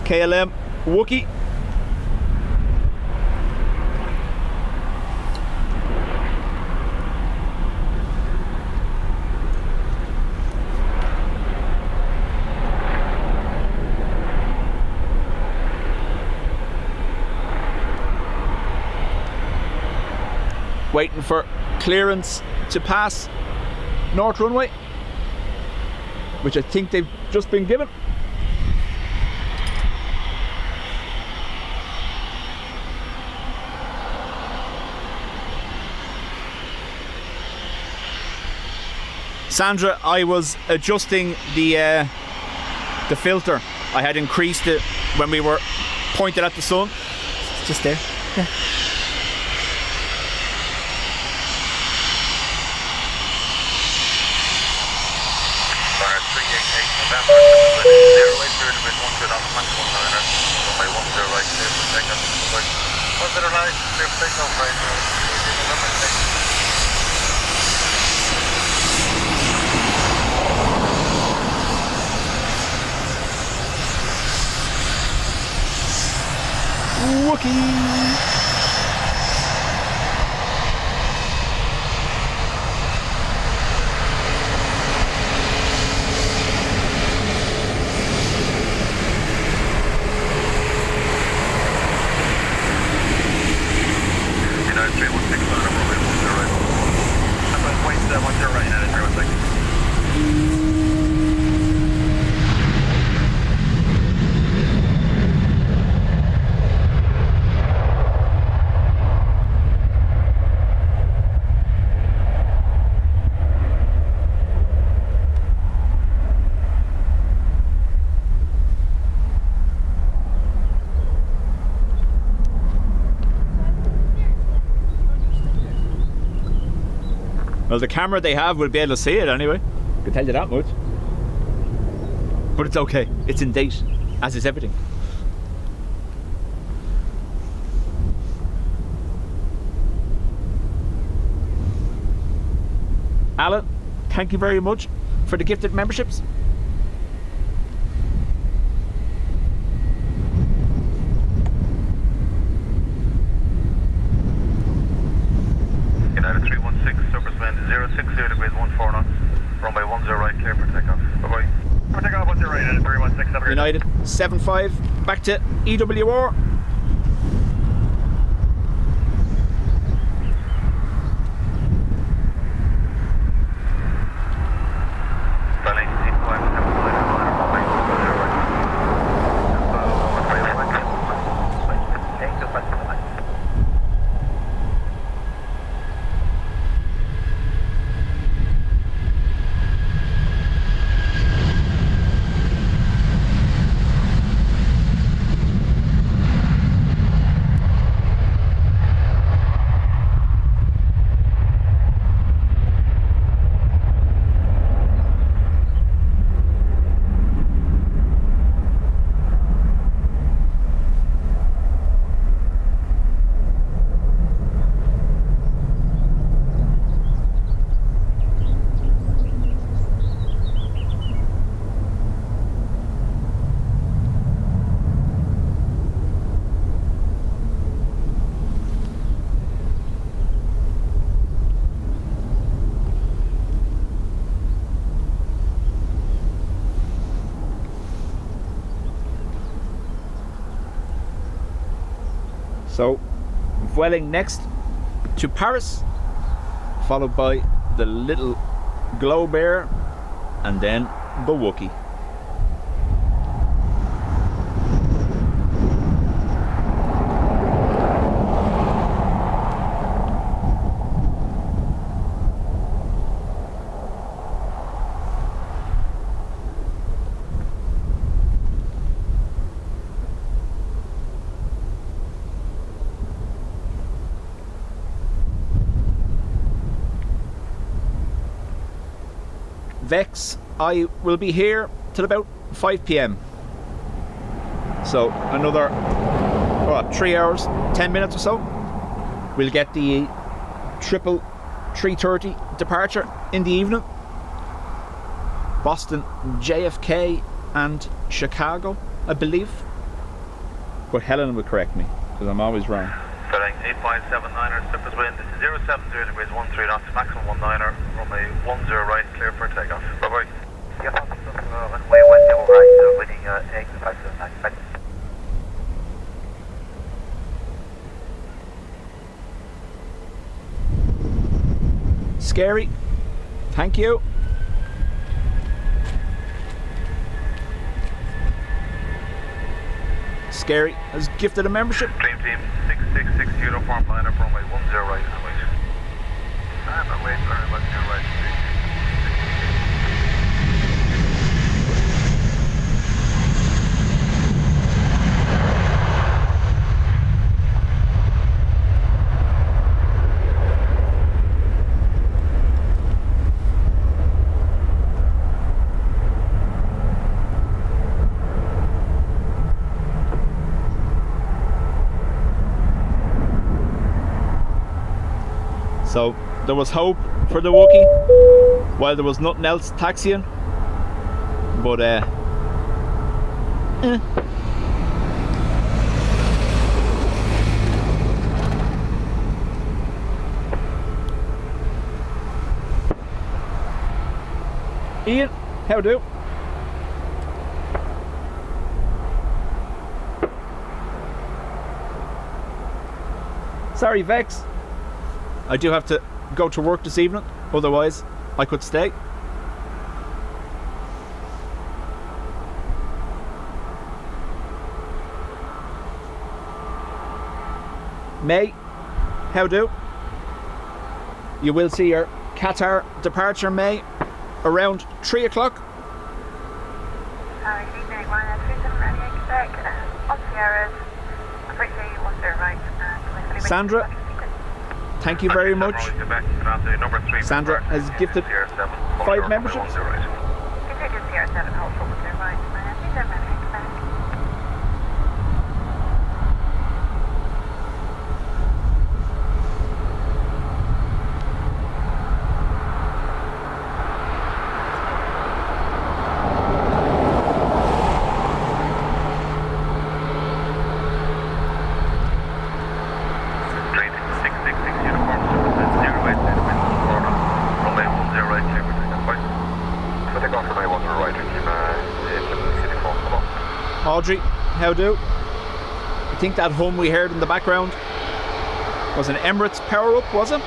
KLM Wookie. Waiting for clearance to pass North Runway, which I think they've just been given. Sandra, I was adjusting the filter. I had increased it when we were pointed at the sun. It's just there. Yeah. Wookie. United 316 on the runway 10 right. I'm going to point 10 right, United 316. Well, the camera they have will be able to see it anyway. I can tell you that much. But it's okay. It's in date, as is everything. Alan, thank you very much for the gifted memberships. United 316, superspin 060 degrees 14 knots. Runway 10 right, clear for takeoff. Bye-bye. For takeoff 10 right, United 316, have a great day. United 75, back to EWR. Spelling 8579, runway 10 right. So, Vueling next to Paris, followed by the little Globe Air, and then the Wookie. Vex, I will be here till about 5 p.m. So another 3 hours, 10 minutes or so. We'll get the triple 3:30 departure in the evening. Boston, JFK and Chicago, I believe. But Helen will correct me, because I'm always wrong. Spelling 8579er, superswind 070 degrees 13 knots, maximum 19er, runway 10 right, clear for takeoff. Bye-bye. Get on runway 10 right, winning 8579. Scary, thank you. Scary has gifted a membership. Dream Team 666 uniform liner, runway 10 right, and wait. And wait very much to right. So there was hope for the Wookie while there was nothing else taxiing, but Ian, how do? Sorry, Vex. I do have to go to work this evening, otherwise I could stay. May, how do? You will see your Qatar departure, May, around 3 o'clock. Good evening, Ryanair 3798 Quebec. On Sierras, appreciate you want to right. Sandra, thank you very much. Sandra has gifted 5 memberships. Continue Sierra 7, hold forward to right. Ryanair 3798 Quebec. Audrey, how do? I think that hum we heard in the background was an Emirates power up, was it?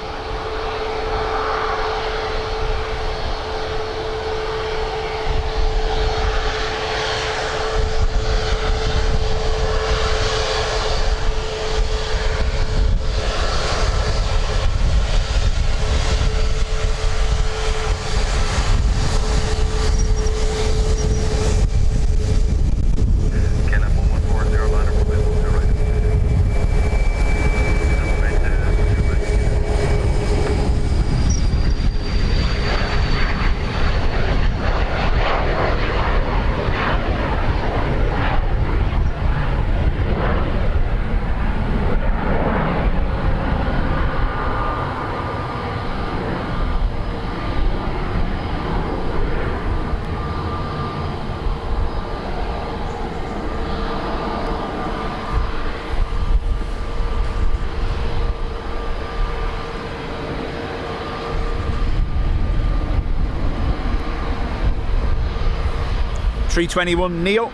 A321 Neo.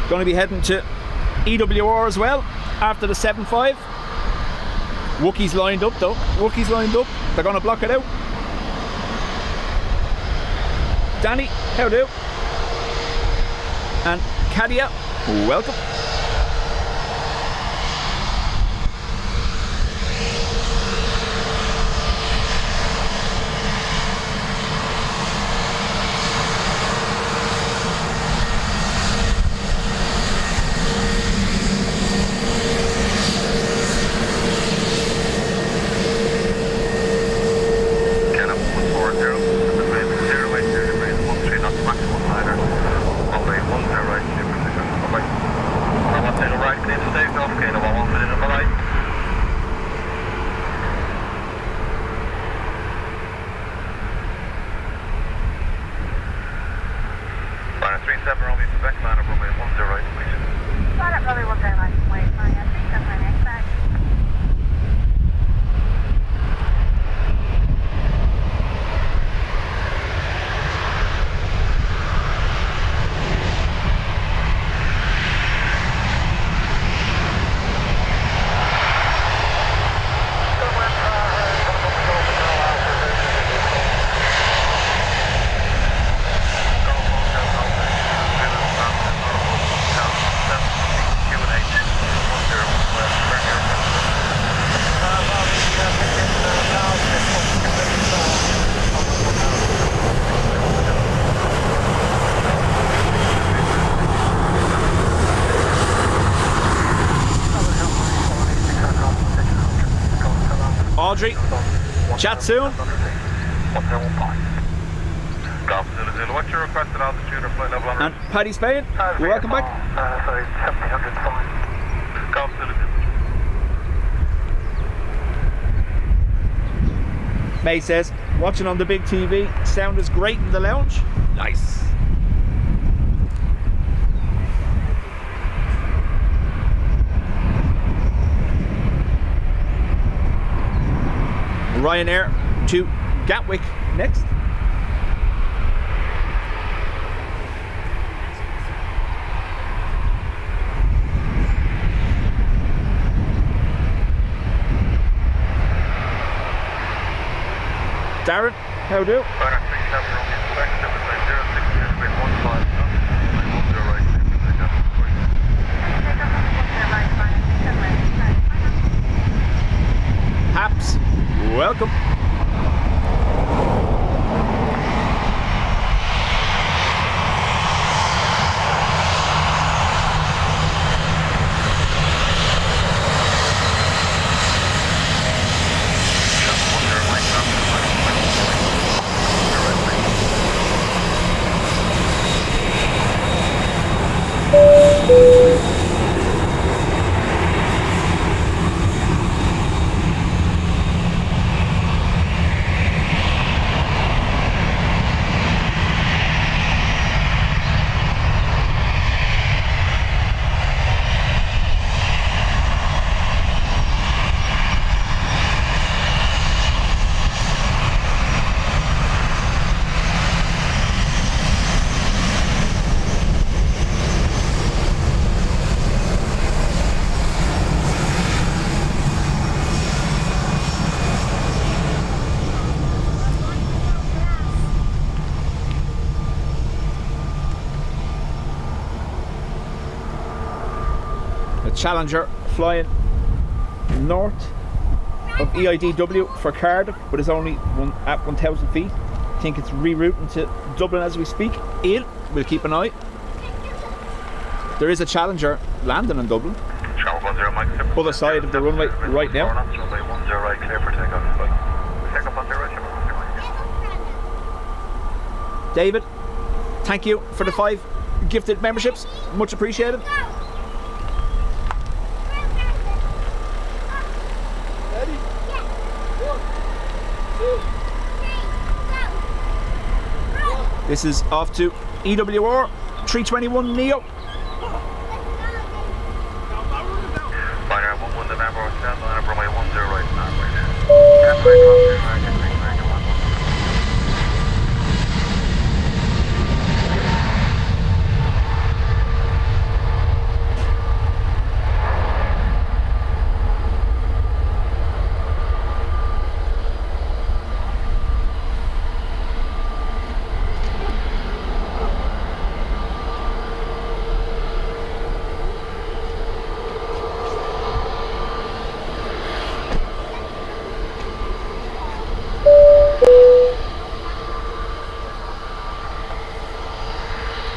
Going to be heading to EWR as well after the 7.5. Wookiees lined up though. Wookiees lined up. They're going to block it out. Danny, how do? And Kadia, welcome. Audrey, chat soon. What's your requested altitude or flight level? And Paddy Spain, you're welcome back. Sorry, 7000 fine. May says, watching on the big TV, sound is great in the lounge. Nice. Ryanair to Gatwick next. Darren, how do? Runner 37 Romeo Quebec, 790 06 15 knots, 10 right, Haps, welcome. Challenger flying north of EIDW for Cardiff, but is only at 1,000 feet. I think it's rerouting to Dublin as we speak. Ian, we'll keep an eye. There is a Challenger landing in Dublin. Other side of the runway right now. David, thank you for the 5 gifted memberships. Much appreciated. This is off to EWR 321 Neo.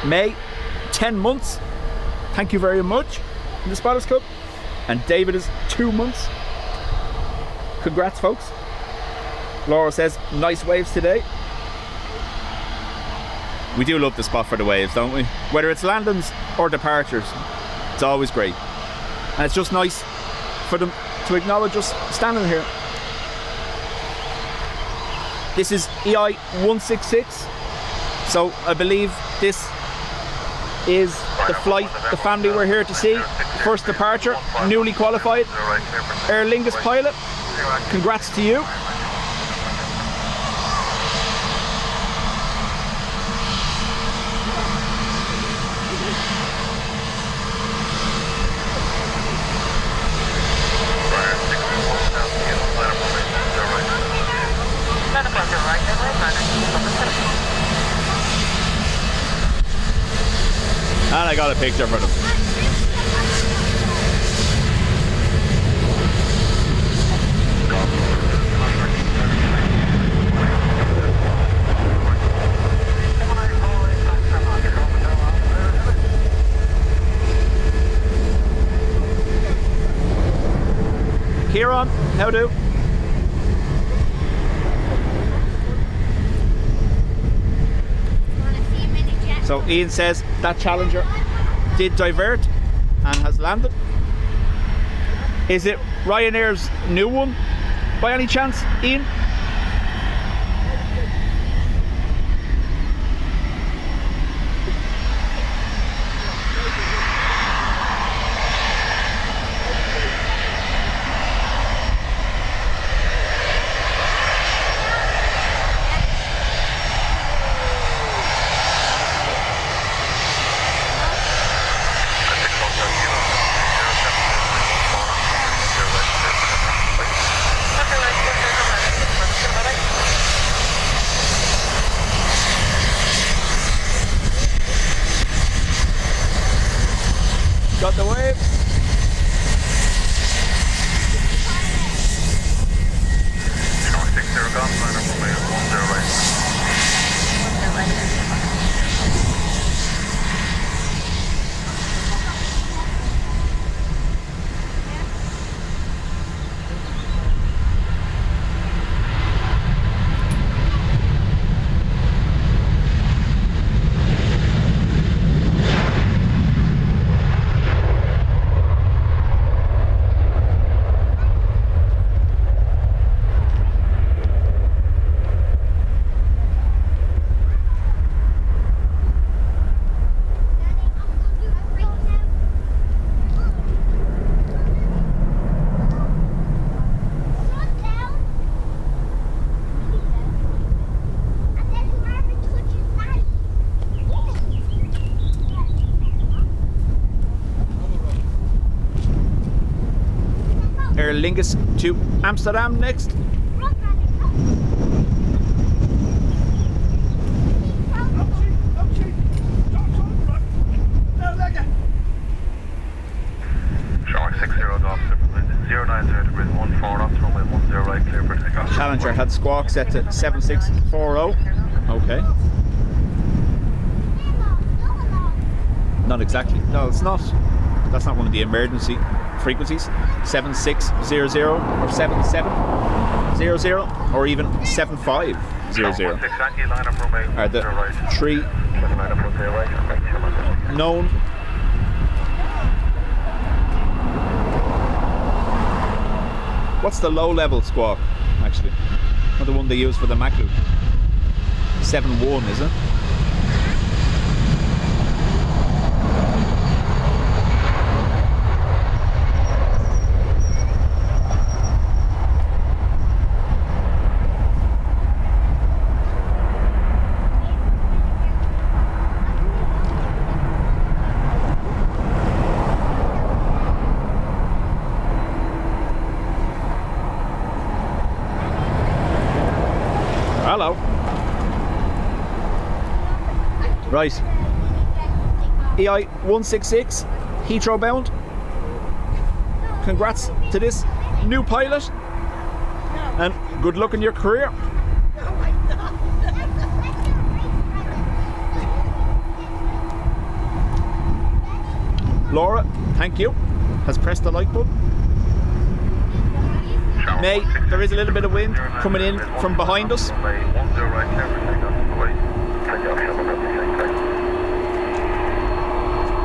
May, 10 months. Thank you very much in the Spotters Club. And David is 2 months. Congrats, folks. Laura says, nice waves today. We do love the spot for the waves, don't we? Whether it's landings or departures, it's always great. And it's just nice for them to acknowledge us standing here. This is EI 166. So I believe this is the flight the family we're here to see. First departure, newly qualified Aer Lingus pilot. Congrats to you. And I got a picture for them. Kieran, how do? So Ian says that Challenger did divert and has landed. Is it Ryanair's new one by any chance, Ian? Aer Lingus to Amsterdam next. Showing 60 off, 090 degrees 14 off, runway 10 right, clear for takeoff. Challenger had squawk set to 7640. Okay. Not exactly. No, it's not. That's not one of the emergency frequencies. 7600 or 7700 or even 7500 are the three known. What's the low level squawk actually? Not the one they use for the Maclu. 71, is it? Hello. Right. EI 166, Heathrow bound. Congrats to this new pilot. And good luck in your career. Laura, thank you, has pressed the like button. May, there is a little bit of wind coming in from behind us.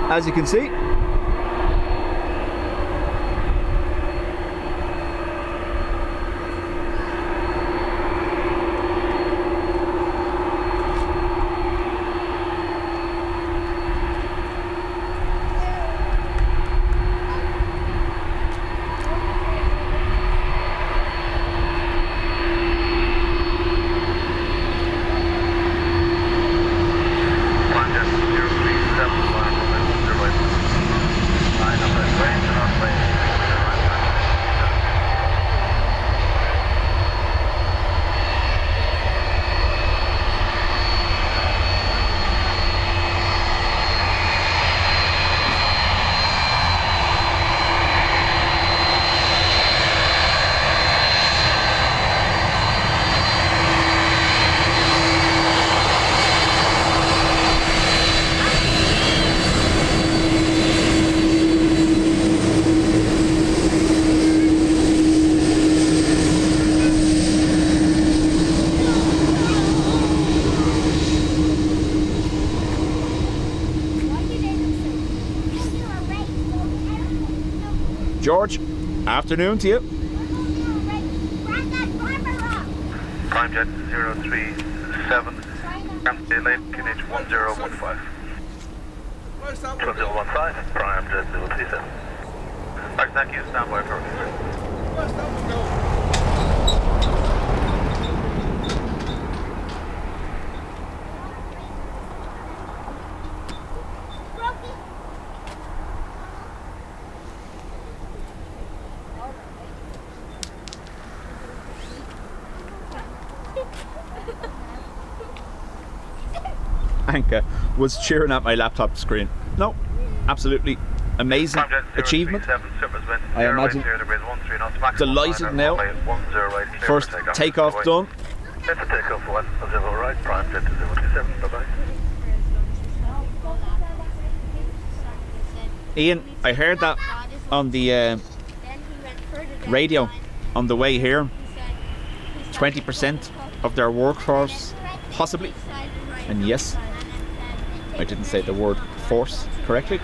As you can see. George, afternoon to you. Prime Jet 037, late QNH 1015. 1015, Prime Jet 037. Alright, thank you, stand by for Anka was cheering at my laptop screen. No, absolutely amazing achievement. I imagine delighted now. First takeoff done. Takeoff 10 right, Prime Jet 027, bye-bye. Ian, I heard that on the radio on the way here. 20% of their workforce, possibly. And yes, I didn't say the word force correctly.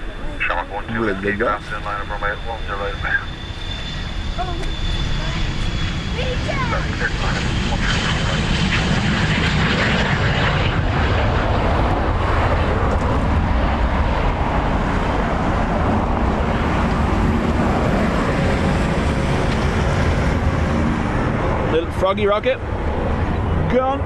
Little froggy rocket. Gone.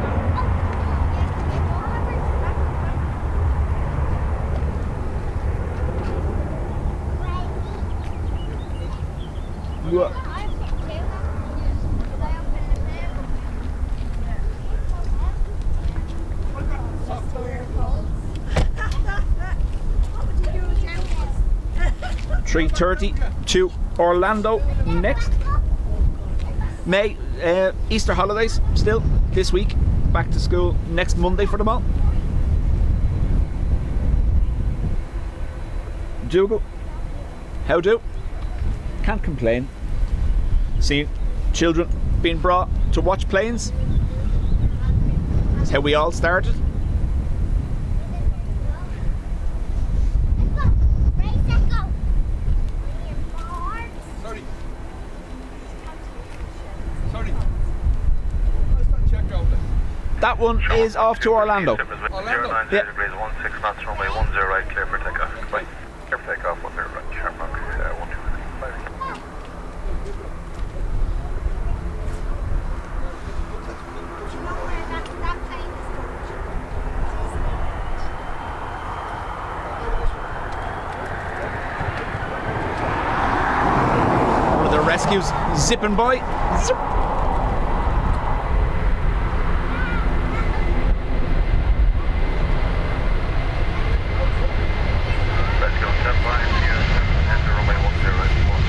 3:30 to Orlando next. May Easter holidays still this week. Back to school next Monday for them all. Dougal, how do? Can't complain. Seeing children being brought to watch planes. That's how we all started. That one is off to Orlando. Airlines, Yeah. degrees 16 knots, runway 10 right, clear for takeoff. Right, clear for takeoff, 10 right, sharp mark, 125. One of the rescues zipping by. Zip. Rescue on 10 by, enter runway 10 right, 1.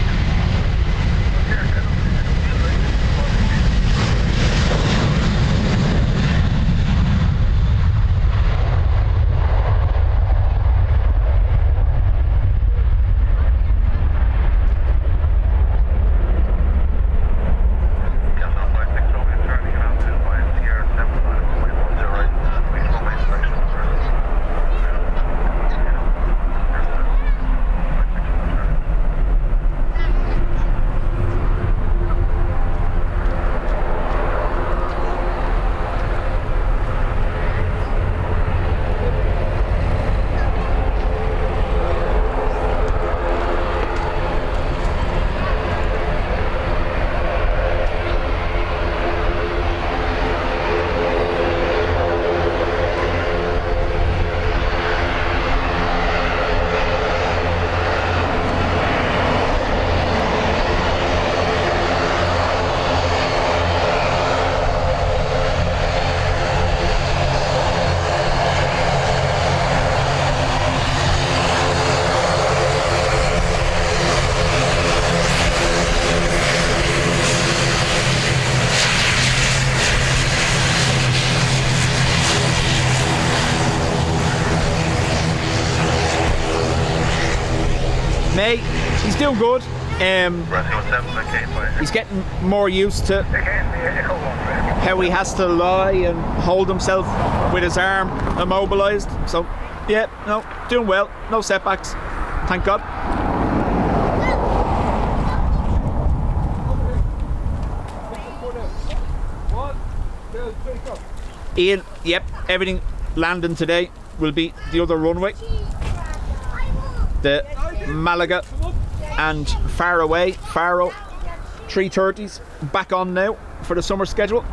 Captain 56 runway, turning around to Boeing, Sierra 7 line, runway 10 right, please runway inspection first. May, he's doing good. Rescue on 7 by Cape Boy. He's getting more used to how he has to lie and hold himself with his arm immobilised. So, yeah, no, doing well. No setbacks. Thank God. Ian, yep, everything landing today will be the other runway. The Malaga and Faro 3:30s back on now for the summer schedule.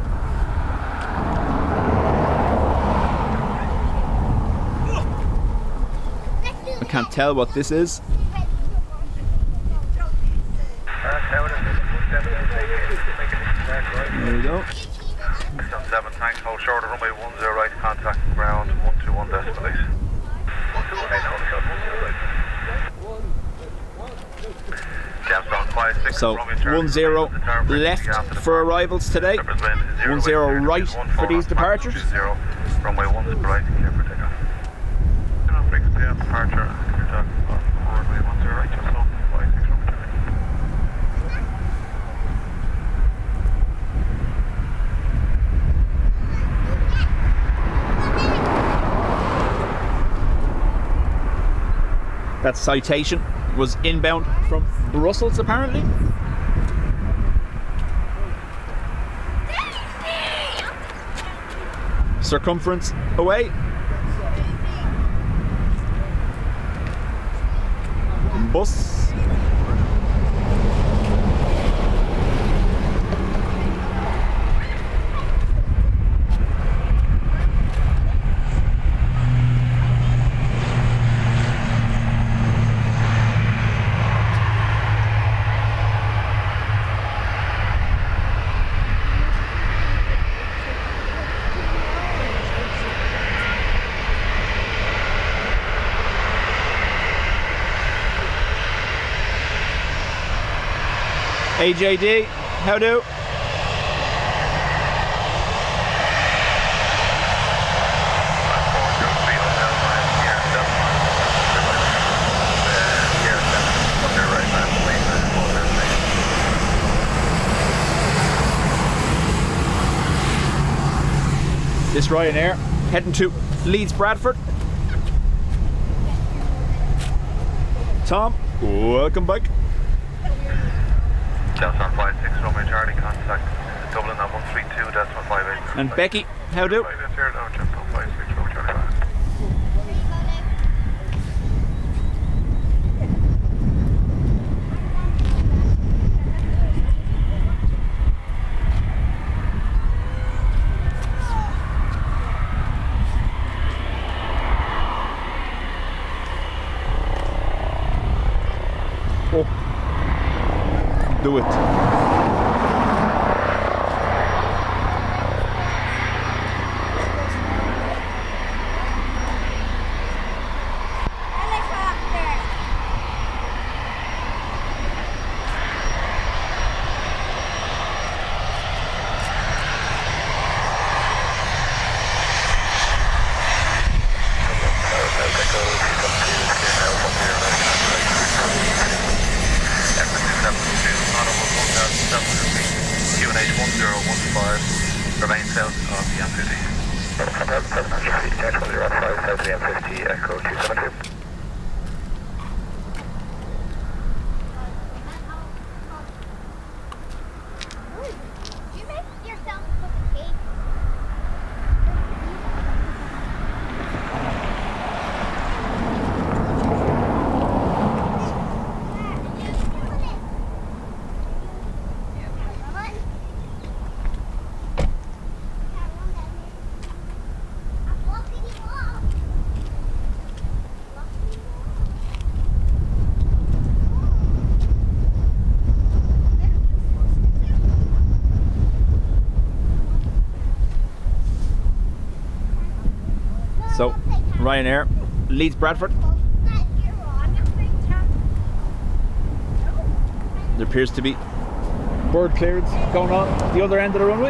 I can't tell what this is. There we go. Rescue on 7, thanks, hold short of runway 10 right, contact ground 121 decimal 8. 121 8, hold short 10 right. So 10 left for arrivals today. 10 right for these departures. Runway 10 right, clear for takeoff. Departure, runway 10 right, just so 56 runway. That citation was inbound from Brussels apparently. Circumference away. Bus. AJD, how do? This Ryanair heading to Leeds Bradford. Tom, welcome back. Delta 56 Romeo Charlie, contact Dublin at 132.58. And Becky, how do? Oh, do it. Remain south of the M50. South of the M50, Echo 272. You make yourself look big. So, Ryanair, Leeds Bradford. There appears to be bird clearance going on at the other end of the runway.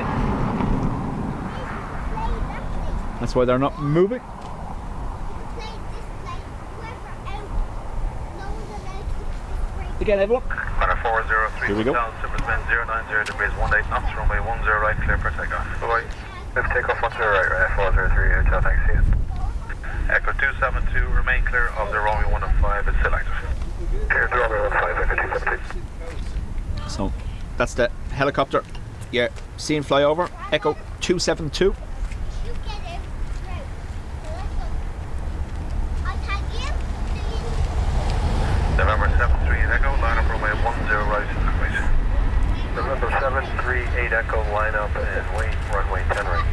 That's why they're not moving. Again, everyone. Runner 403, Here we go. Superspin 090 degrees 18 knots, runway 10 right, clear for takeoff. Bye-bye. Lift takeoff 10 right, 403, hotel, thanks, see you. Echo 272, remain clear of the runway 105, it's still active. Clear to runway 15, Echo 272. So, that's the helicopter you're seeing fly over. Echo 272. November 73 Echo, line up runway 10 right, wait. November 738 Echo, line up and wait, runway 10 right.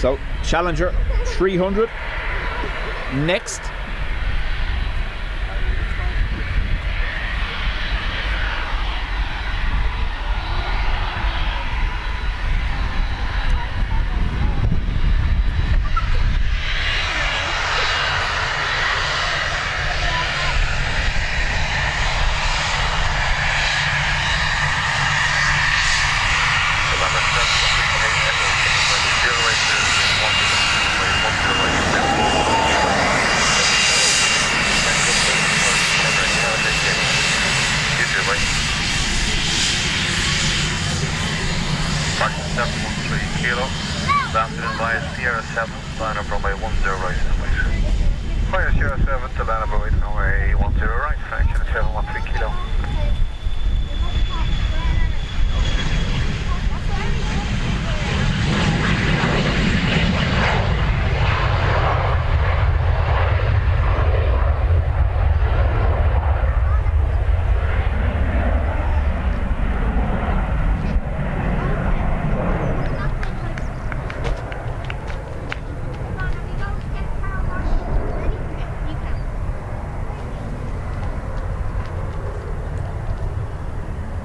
So, Challenger 300 next. right, please. Fire 07 to land about runway 10 right, fraction 713 kilo.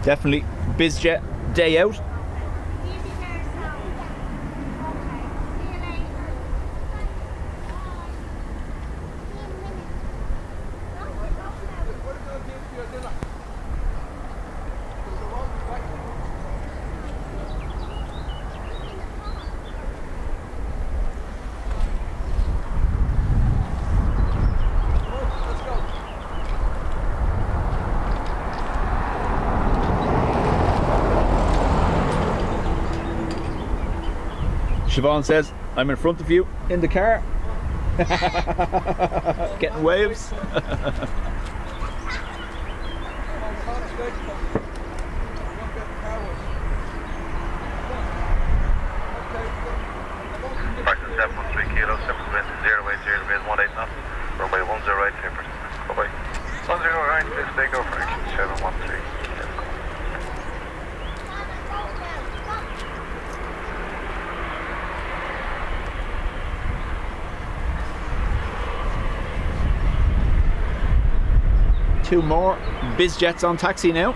Definitely BizJet day out. Siobhan says, I'm in front of you in the car. Getting waves. Fraction 713 kilo, 720, 080 base 18 knots. Runway 10 right, 10%. Bye-bye. 10 right, please take over, fraction 713. Two more BizJets on taxi now.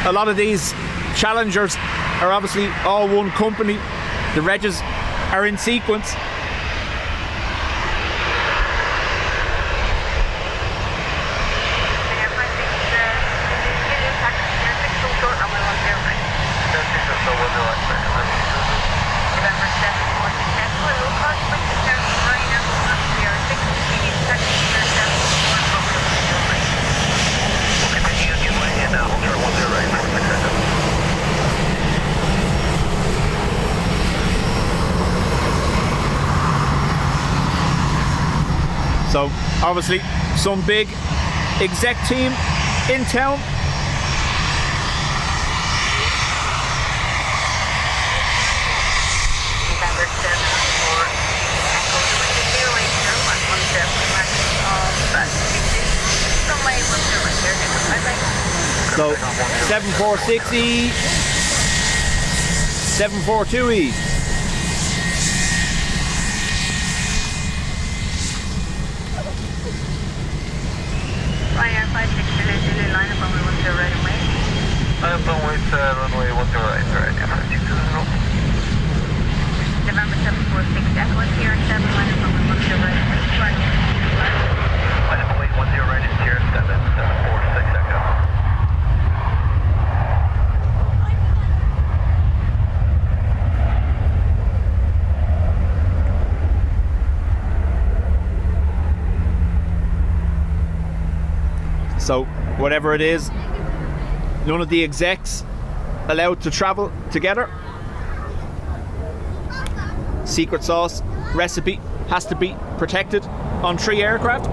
A lot of these Challengers are obviously all one company. The regs are in sequence. So obviously some big exec team in town. So 7460, 742E. Runway 10 right, November 746, Echo is here, 7 line of runway 10 right, Runway 10 right is here, 7746 Echo. So whatever it is, none of the execs allowed to travel together. Secret sauce recipe has to be protected on 3 aircraft.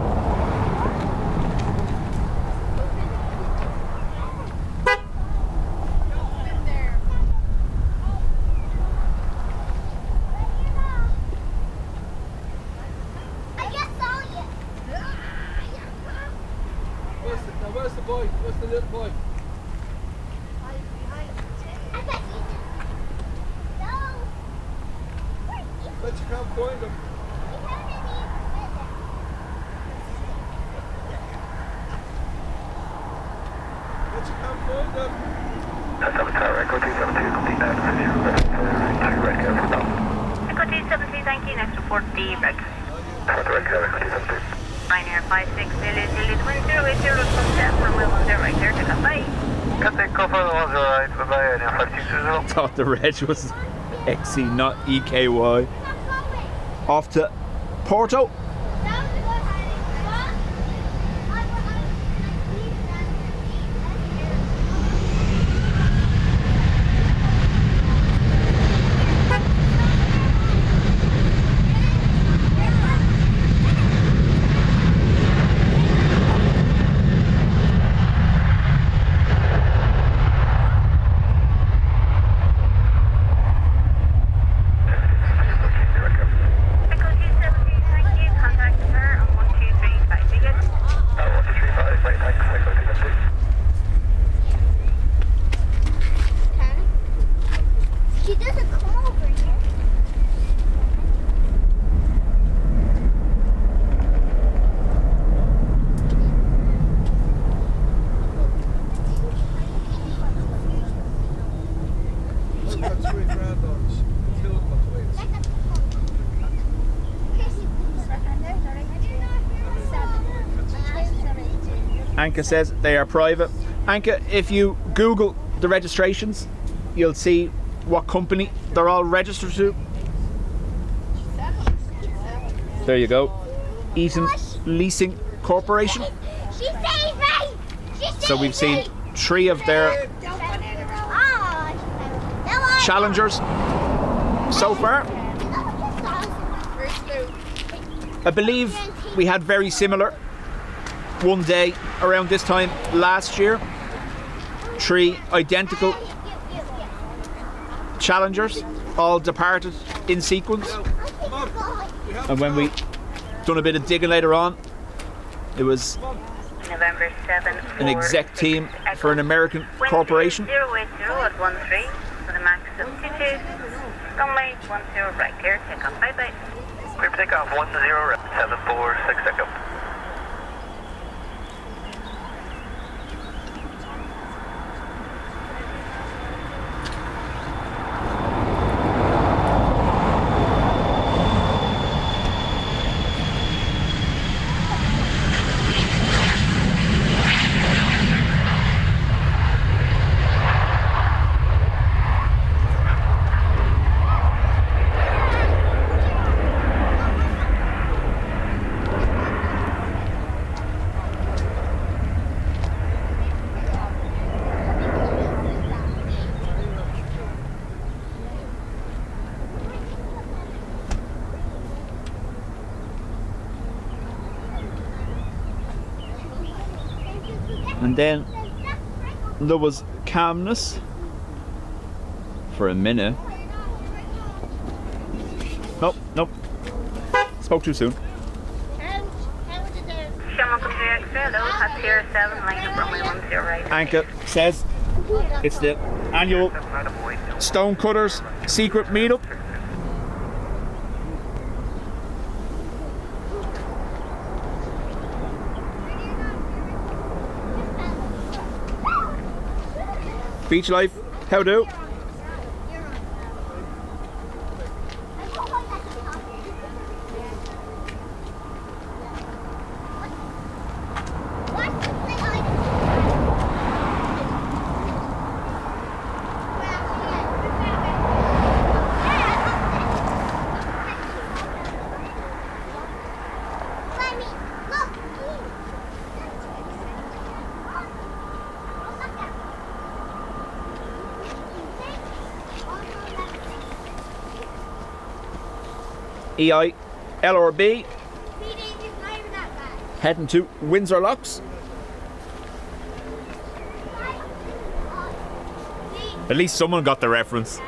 Where's the boy? Where's the little boy? But you can't find them. But you can't find them. That's up to Echo 272, complete that for you. Two right here for now. Echo 272, thank you. Next report, D reg. For the right here, Echo 272. Ryanair 56, Lily, wind 080 from Step, runway 10 right there, take off, bye. Can take off on the ones right, bye-bye, and 5220. Thought the reg was XE, not EKY. Off to Porto. She doesn't come over here. I've got 3 grand on us. Killed my twins. Anka says they are private. Anka, if you Google the registrations, you'll see what company they're all registered to. There you go. Eaton Leasing Corporation. She saved me! She saved So we've seen 3 of their Challengers so far. I believe we had very similar one day around this time last year. 3 identical Challengers, all departed in sequence. And when we done a bit of digging later on, it was November 7, an exec team for an American corporation. 080 at 13 with a max of 22. Runway 10 right here, take off, bye bye. Clear for takeoff 10, 746, echo. And then there was calmness for a minute. Nope. Spoke too soon. Shamrock extra, low, at 07, line up runway 10 right. Anka says it's the annual Stonecutters secret meetup. Beach life, how do? EIDW heading to Windsor Locks. At least someone got the reference.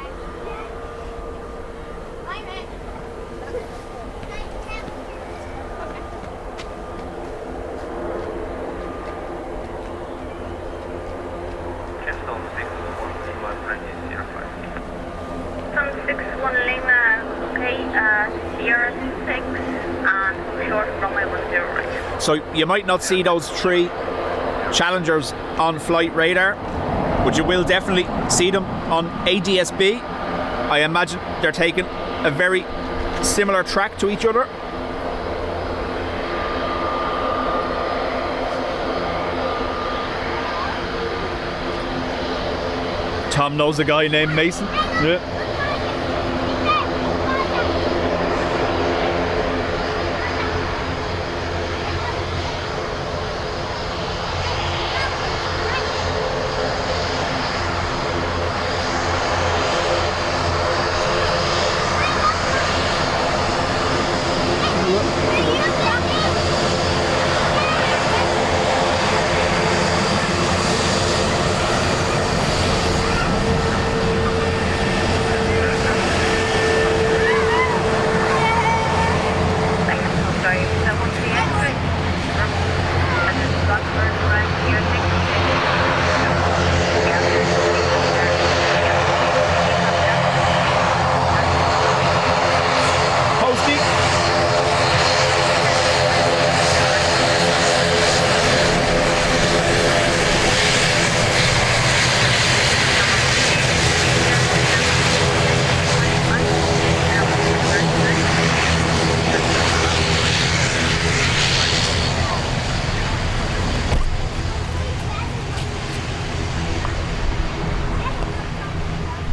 Sierra 6 and short runway 10 right. So you might not see those 3 Challengers on flight radar, but you will definitely see them on ADS-B. I imagine they're taking a very similar track to each other. Tom knows a guy named Mason. Yeah.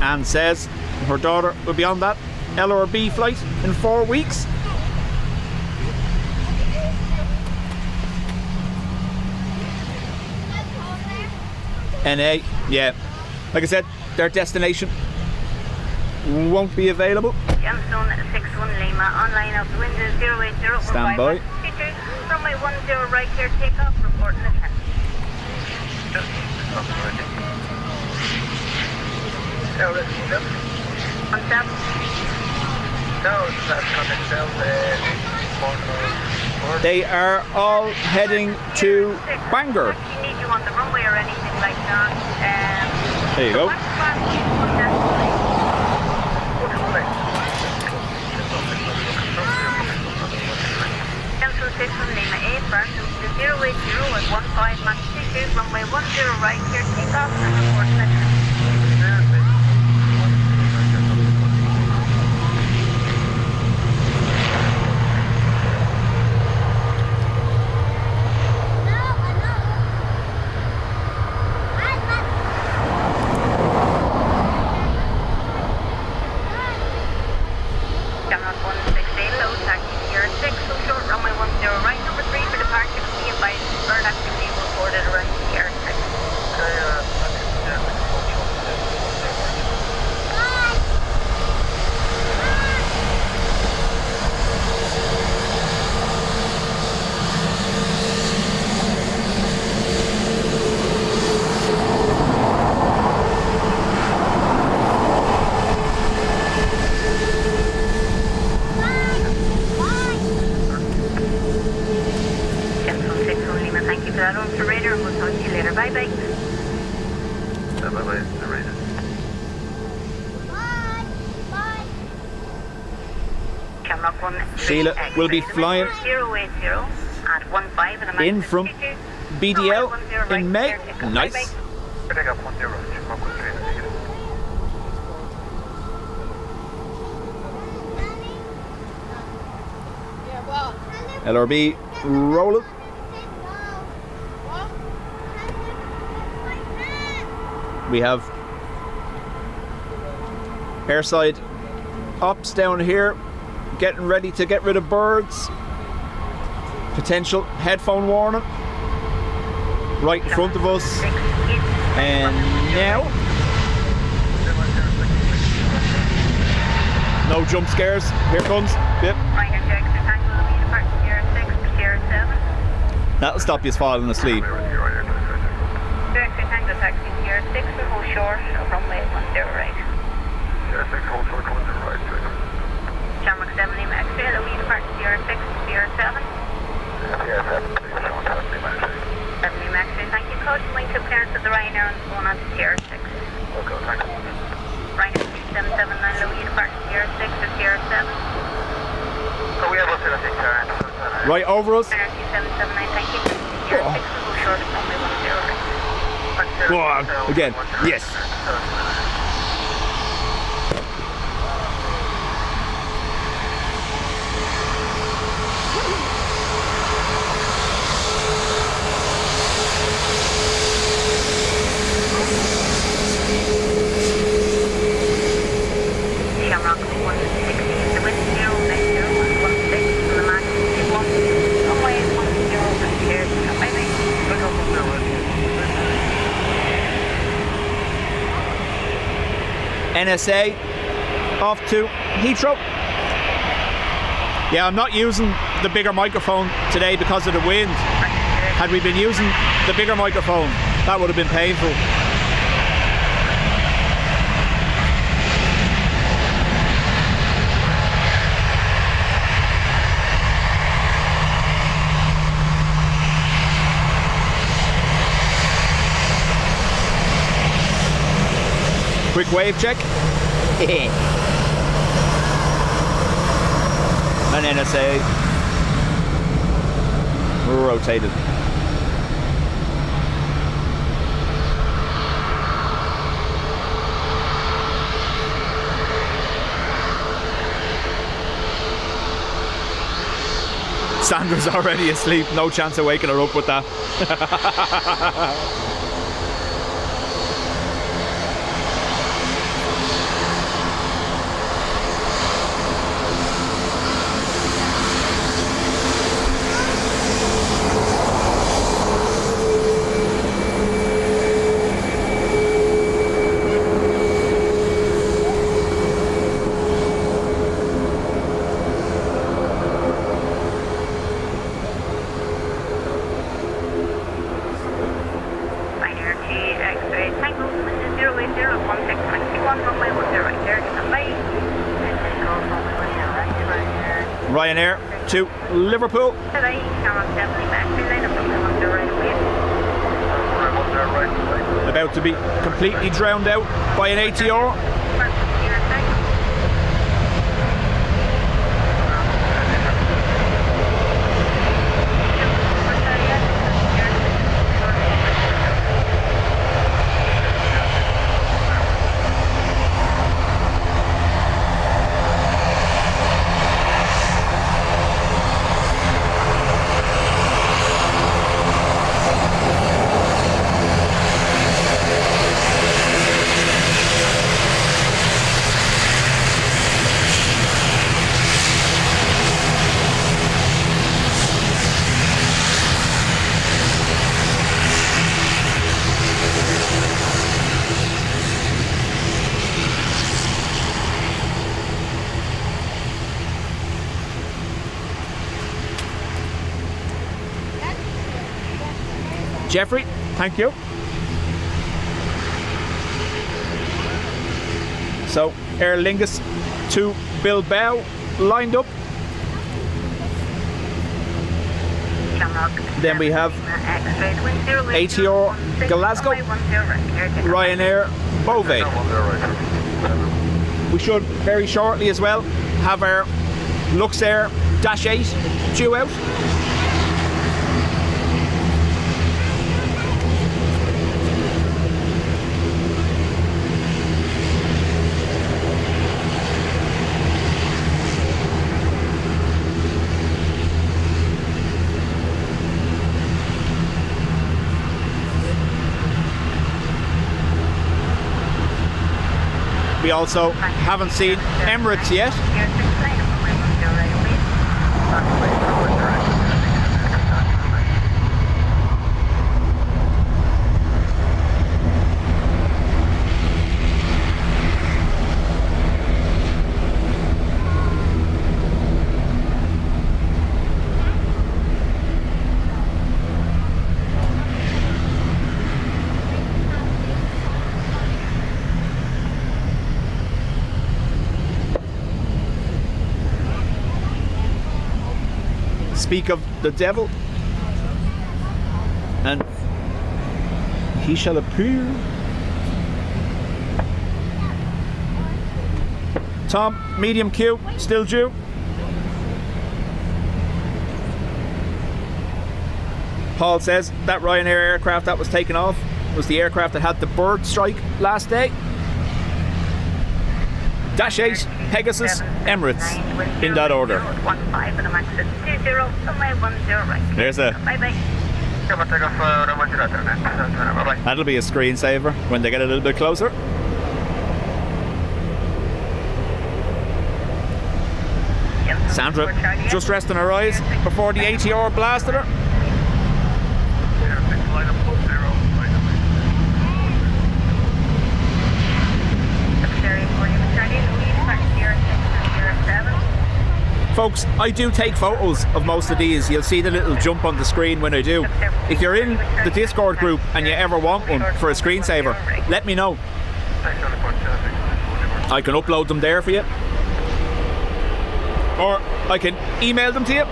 Anne says her daughter will be on that L or B flight in 4 weeks. NA, yeah. Like I said, their destination won't be available. Gemstone 61 Lima, online of the window 080. Stand by. Runway 10 right here, takeoff, reporting the 10. They are all heading to Bangor. You need you on the runway or anything like that. There you go. Cancel 6 on Lima 8, burn to 080 and 15 Max 22, runway 10 right here, takeoff and report mission. Sheila will be flying in from BDL in May. Nice. LRB rolling. We have airside ops down here, getting ready to get rid of birds. Potential headphone warning right in front of us. And now, no jump scares. Here comes. Yep. That'll stop you falling asleep. Taxi here 6 and hold short of runway 10 right. Yeah, 6 hold short, 10 right. Shamrock 7 Lima X-ray, the lead part 06, 07. Yeah, 7 Lima X-ray, thank you. Code wing to clearance of the Ryanair and going on to Sierra 6. Okay, thank you. Ryanair 3779, the lead part 06 or 07. Right over us. 779, thank you. You're 6 short of runway 10 right. Go on. Again. Yes. Shamrock 160, the wind 090, 16, the max 1, runway 10 right here, bye-bye. NSA off to Heathrow. Yeah, I'm not using the bigger microphone today because of the wind. Had we been using the bigger microphone, that would have been painful. Quick wave check. And NSA rotated. Sandra's already asleep. No chance of waking her up with that. Ryanair to Liverpool. About to be completely drowned out by an ATR. Jeffrey, thank you. So, Aer Lingus to Bilbao lined up. Then we have ATR Glasgow, Ryanair Beauvais. We should very shortly as well have our Luxair Dash 8 due out. We also haven't seen Emirates yet. Speak of the devil, and he shall appear. Tom, medium queue, still due. Paul says that Ryanair aircraft that was taken off was the aircraft that had the bird strike last day. Dash 8, Pegasus, Emirates, in that order. 15 and a max at 20, runway 10 right. There's a... Bye-bye. Bye-bye. That'll be a screensaver when they get a little bit closer. Sandra just resting her eyes before the ATR blasted her. Folks, I do take photos of most of these. You'll see the little jump on the screen when I do. If you're in the Discord group and you ever want one for a screensaver, let me know. I can upload them there for you. Or I can email them to you.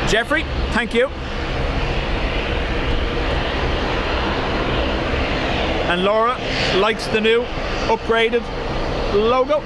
Jeffrey, thank you. And Laura likes the new upgraded logo.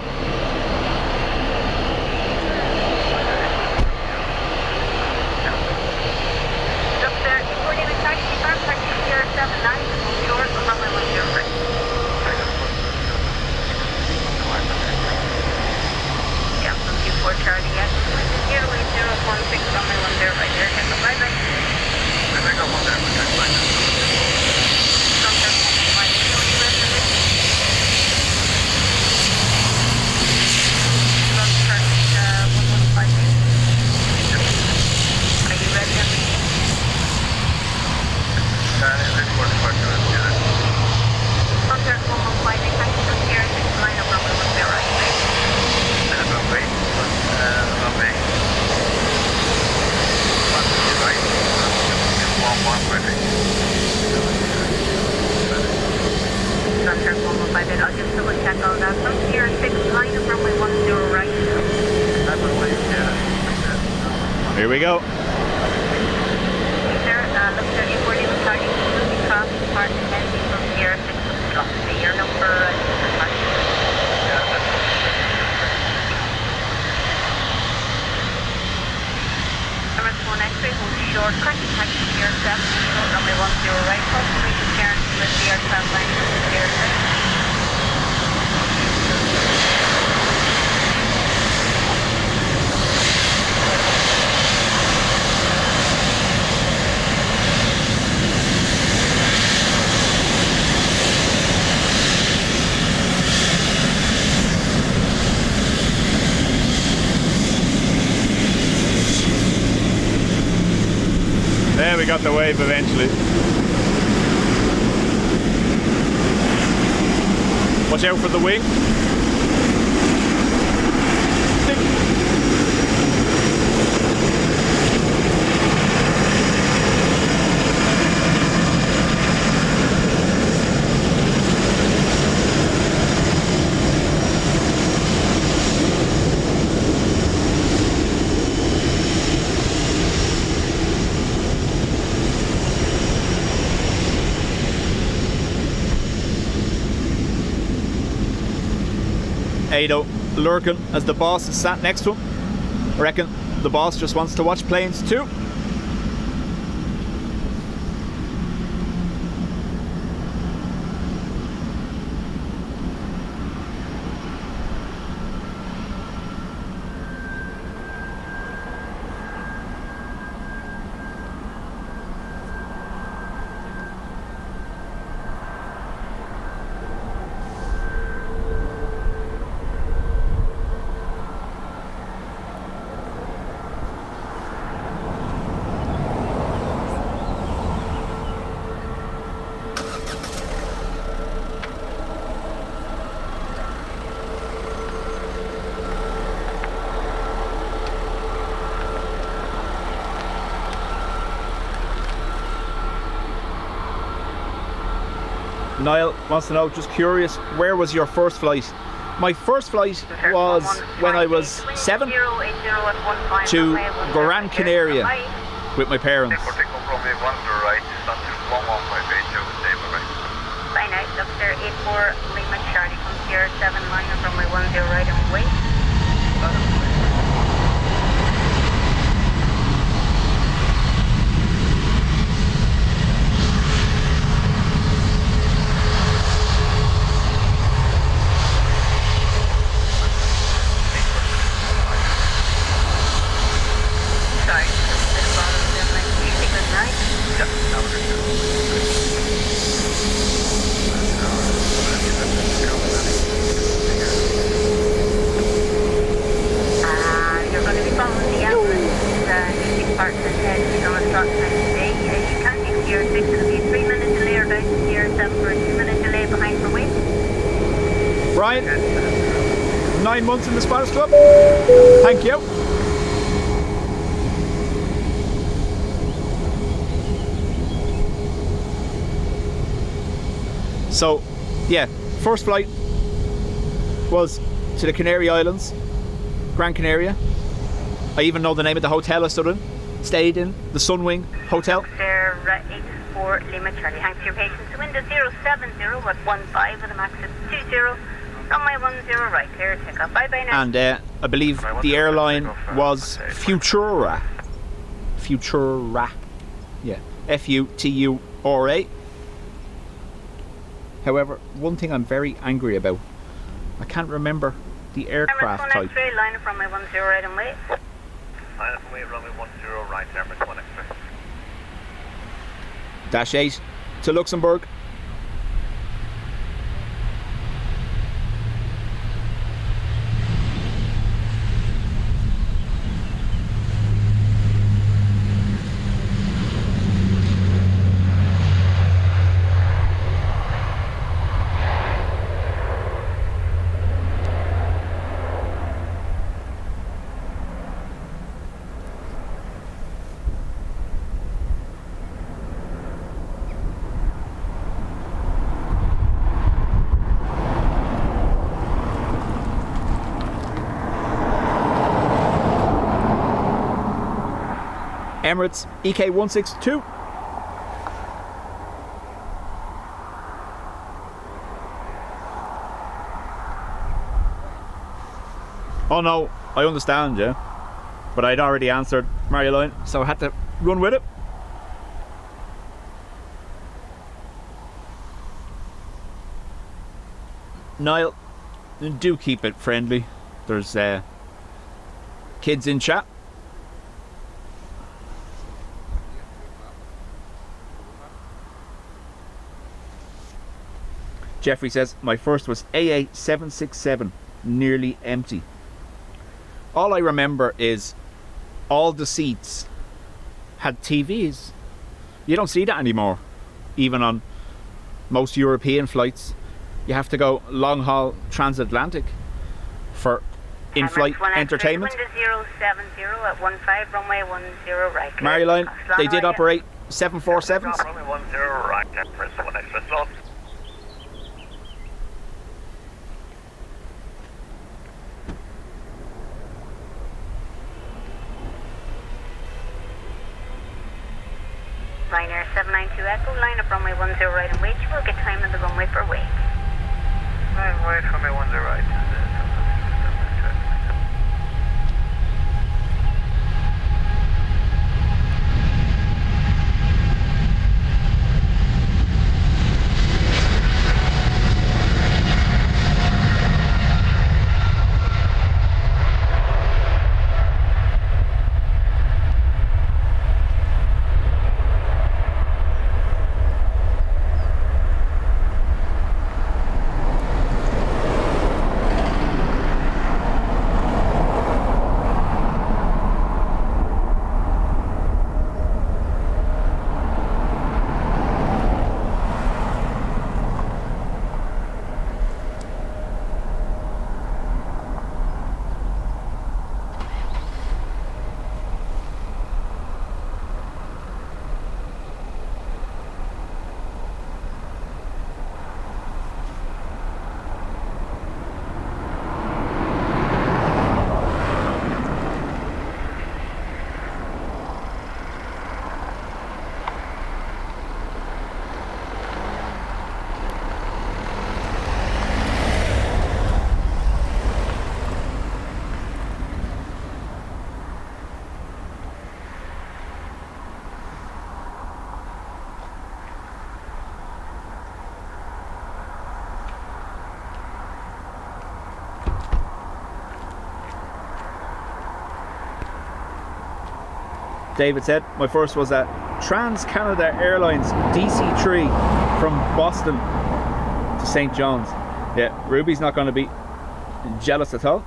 I'll just double check all that. From here, 6 line of runway 10 right. Here we go. Sir, look sir, if we're even starting to be crossed, part ending from here, 6 o'clock. The year number Emirates 1 X-ray, hold short, correct, taxi here, 7, runway 10 right, possibly clearance with the aircraft line from the airside. There we got the wave eventually. Watch out for the wing. Ado lurking as the boss is sat next to him. I reckon the boss just wants to watch planes too. Niall wants to know, just curious, where was your first flight My first flight was when I was 7 to Gran Canaria with my parents. Take runway 10 right, that's 11582, stable right. Fine out, Dubjet 84 Lima Charlie from Sierra 7 line from runway 10 right and wait. Sorry, bit of bottom of them, like, you take good night. Yeah, now we're good. You're going to be following the Airlines, music parts ahead, you know, it's not time today. You can't take Sierra 6, it'll be a 3-minute delay or down to Sierra 7 for a 2-minute delay behind for wait. Brian, 9 months in the Spotters Club. Thank you. So, yeah, first flight was to the Canary Islands, Gran Canaria. I even know the name of the hotel I stayed in, the Sunwing Hotel. Sierra 84 Lima Charlie, thanks for your patience. Window 070 at 15 with a max of 20. Runway 10 right, clear to take off. Bye bye now. And I believe the airline was Futura. Yeah, Futura. However, one thing I'm very angry about, I can't remember the aircraft type. X-ray, line up runway 10 right and wait. Line up away, runway 10 right, Airbus 1 extra. Dash 8 to Luxembourg. Emirates EK162. Oh no, I understand, yeah. But I'd already answered Maryline, so I had to run with it. Niall, do keep it friendly. There's kids in chat. Jeffrey says, my first was AA767, nearly empty. All I remember is all the seats had TVs. You don't see that anymore. Even on most European flights, you have to go long haul transatlantic for in-flight entertainment. Window 070 at 15, runway 10 right. Maryline, they did operate 747s. Runway 10 right, Emirates 1 extra slot. Ryanair 792 Echo, line up runway 10 right and wait. You will get time on the runway for wait. Wait, runway 10 right. David said, my first was a Trans-Canada Airlines DC-3 from Boston to St. John's. Yeah, Ruby's not going to be jealous at all.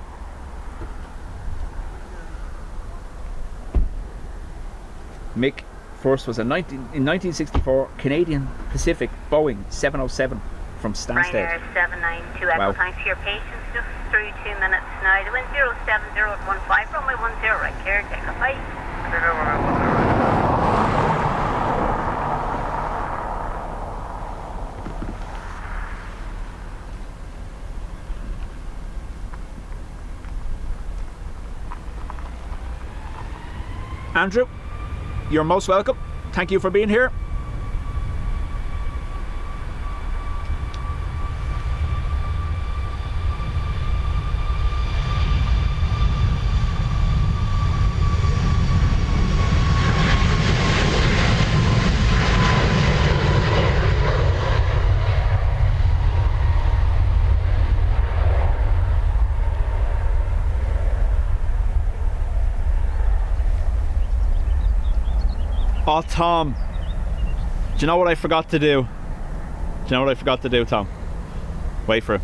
Mick first was in 1964 Canadian Pacific Boeing 707 from Stansted. Ryanair 792, echo. Wow. Thanks for your patience. Just through 2 minutes now. The wind 07015, runway 10, right here, take a bite. Andrew, you're most welcome. Thank you for being here. Oh, Tom, do you know what I forgot to do? Do you know what I forgot to do, Tom? Wait for it.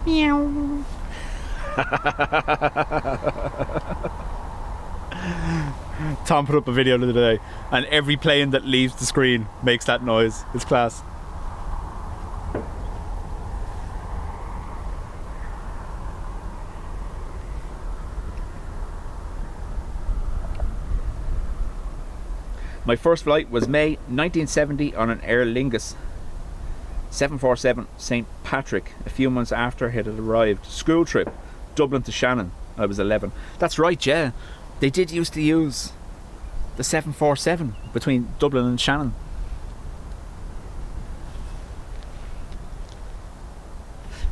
Meow. Tom put up a video the other day, and every plane that leaves the screen makes that noise. It's class. My first flight was May 1970 on an Aer Lingus 747 St. Patrick. A few months after it had arrived. School trip, Dublin to Shannon. I was 11. That's right, yeah. They did used to use the 747 between Dublin and Shannon.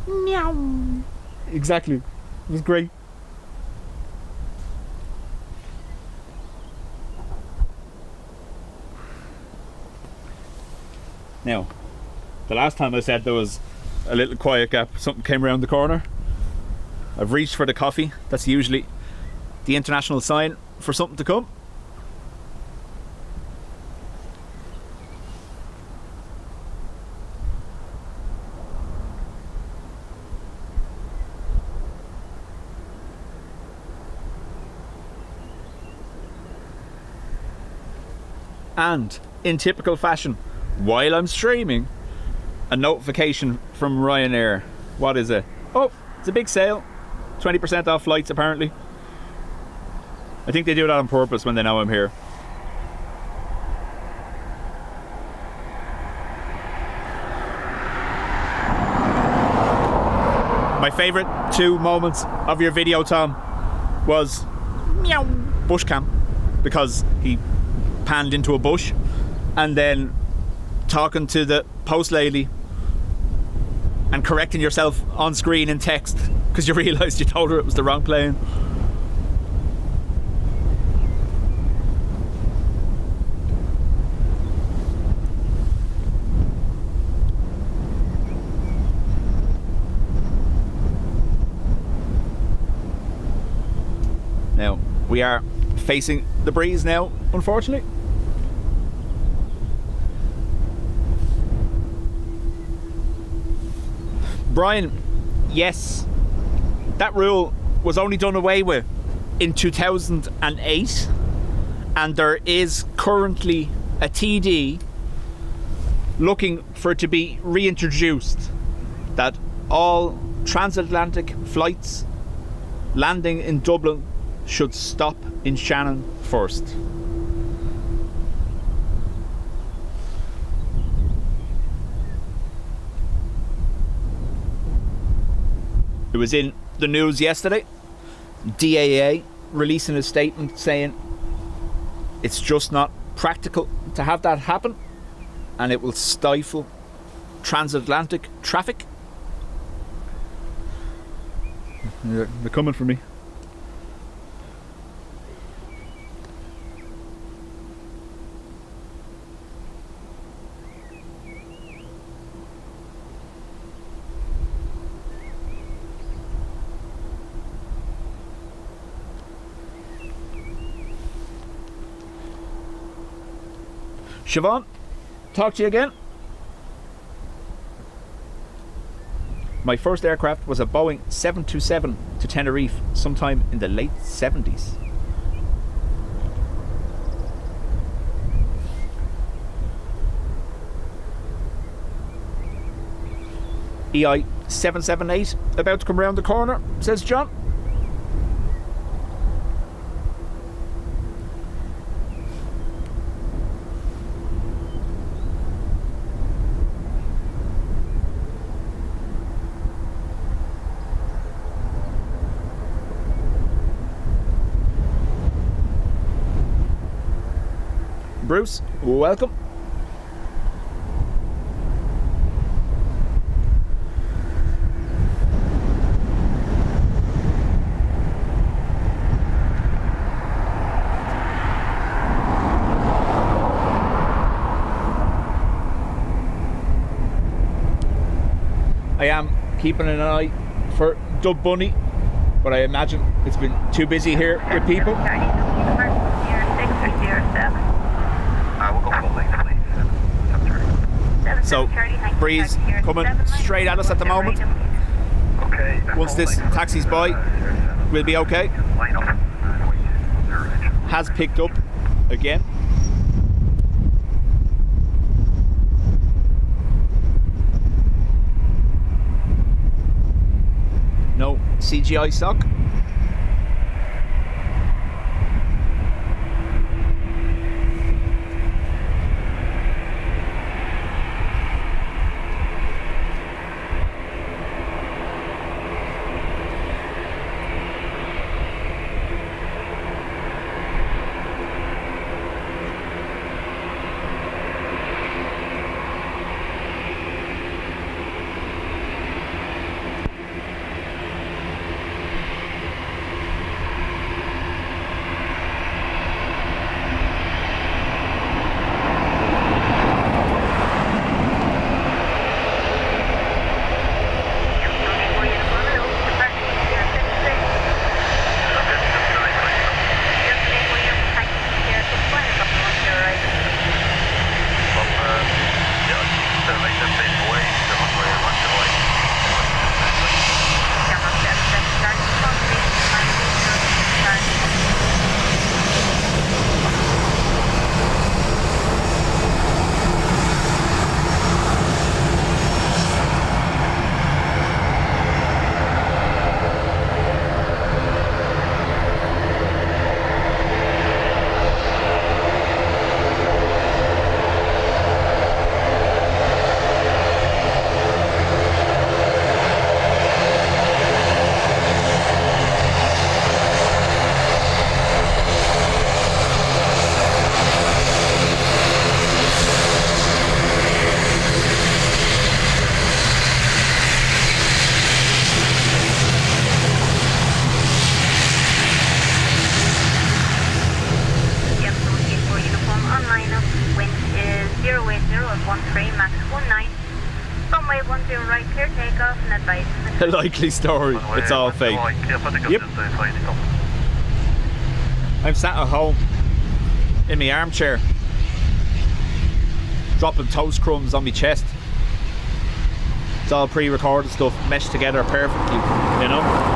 Meow. Exactly. It was great. Now, the last time I said there was a little quiet gap, something came around the corner. I've reached for the coffee. That's usually the international sign for something to come. And in typical fashion, while I'm streaming, a notification from Ryanair. What is it? Oh, it's a big sale. 20% off flights apparently. I think they do that on purpose when they know I'm here. My favourite 2 moments of your video, Tom, was meow bush cam, because he panned into a bush, and then talking to the post lady and correcting yourself on screen in text because you realised you told her it was the wrong plane. Now, we are facing the breeze now, unfortunately. Brian, yes, that rule was only done away with in 2008, and there is currently a TD looking for it to be reintroduced, that all transatlantic flights landing in Dublin should stop in Shannon first. It was in the news yesterday. DAA releasing a statement saying it's just not practical to have that happen, and it will stifle transatlantic traffic. They're coming for me. Siobhan, talk to you again. My first aircraft was a Boeing 727 to Tenerife sometime in the late 70s. EI 778 about to come round the corner, says John. Bruce, welcome. I am keeping an eye for Dub Bunny, but I imagine it's been too busy here with people. We'll go full length, please. So, breeze coming straight at us at the moment. Okay. Once this taxi's by, we'll be okay. Line up. Has picked up again. No CGI stock. A likely story. It's all fake. Yep. I'm sat at home in my armchair, dropping toast crumbs on my chest. It's all pre-recorded stuff, meshed together perfectly, you know.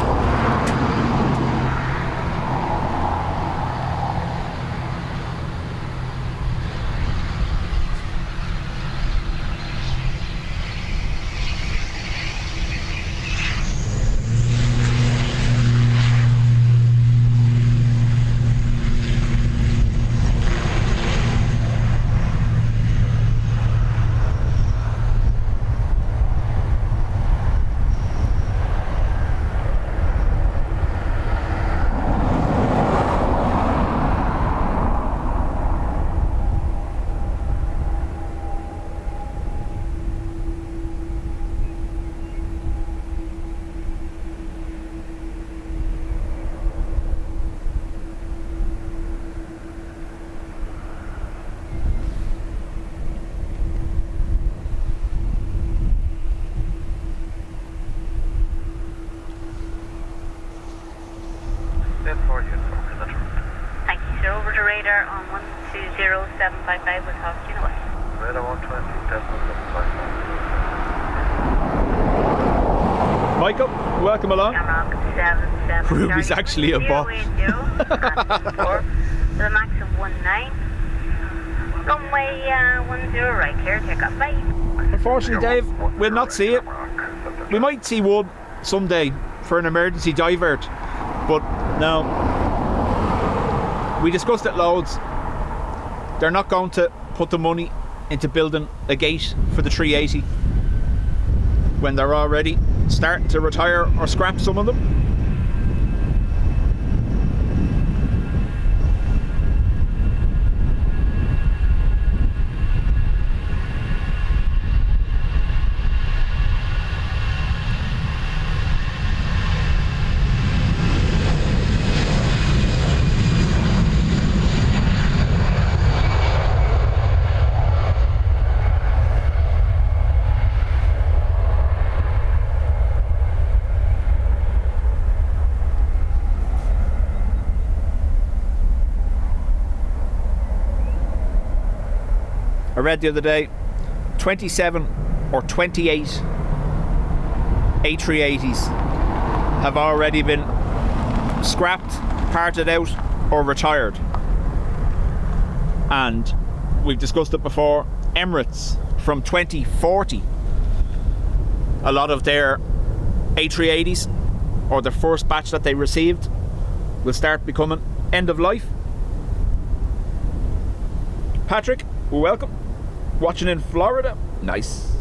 Thank you, over the radar on 120755. We'll talk to you in a while. Radar 120, decimal 755. Michael, welcome along. Shamrock 77. Ruby's actually a bot. With a max of 19. Runway 10 right, clear, take off. Bye. Unfortunately, Dave, we'll not see it. We might see one someday for an emergency divert, but no. We discussed it loads. They're not going to put the money into building a gate for the 380 when they're already starting to retire or scrap some of them. I read the other day 27 or 28 A380s have already been scrapped, parted out or retired. And we've discussed it before, Emirates from 2040, a lot of their A380s or the first batch that they received will start becoming end of life. Patrick, welcome. Watching in Florida. Nice.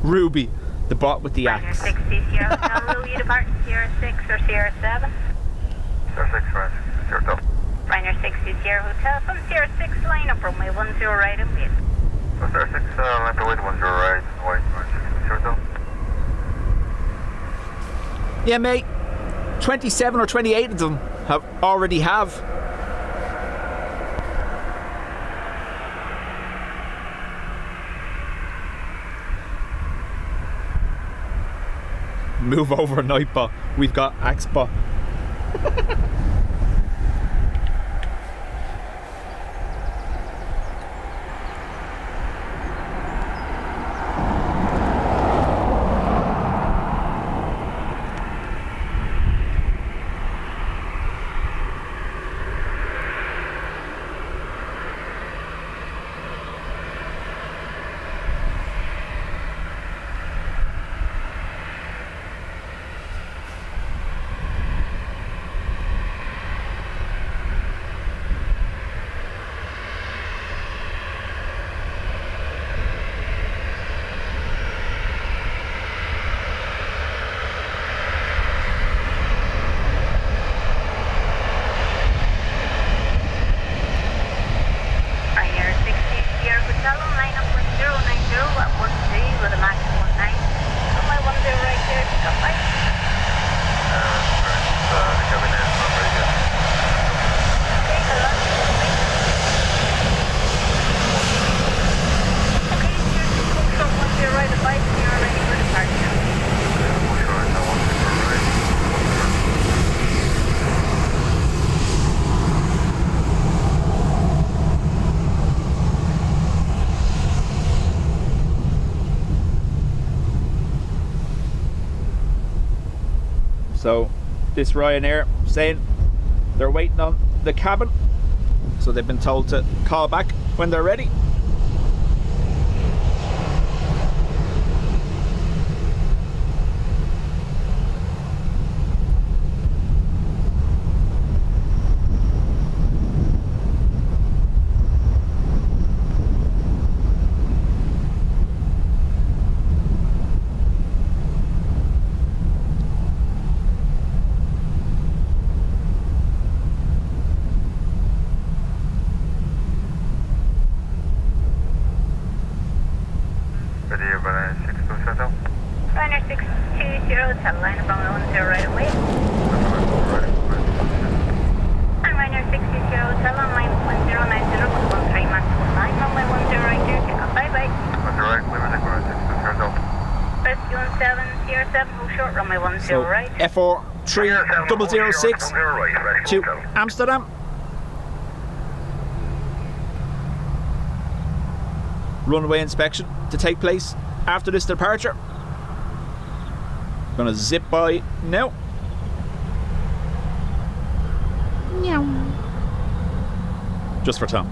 Ruby, the bot with the axe. 60 Sierra Hotel, will you depart Sierra 6 or Sierra 7? Sierra 6, right. Sierra 2. Ryanair 60 Sierra Hotel from Sierra 6, line up runway 10 right and wait. Sierra 6, line up wait 10 right, white, Sierra 2. Yeah, mate. 27 or 28 of them already have. Move over, Nightbot. We've got Axebot. So this Ryanair saying they're waiting on the cabin, so they've been told to call back when they're ready. Ryanair 620, line up on 10 right away. And Ryanair 620, on line 1090, 13 max 19, runway 10 right here, take off, bye bye. 10 right, Limerick, 620. Rescue 17, Sierra 7, move short, runway 10 So right. FR 3006 to Amsterdam. runway inspection to take place after this departure. Gonna zip by now. Just for Tom.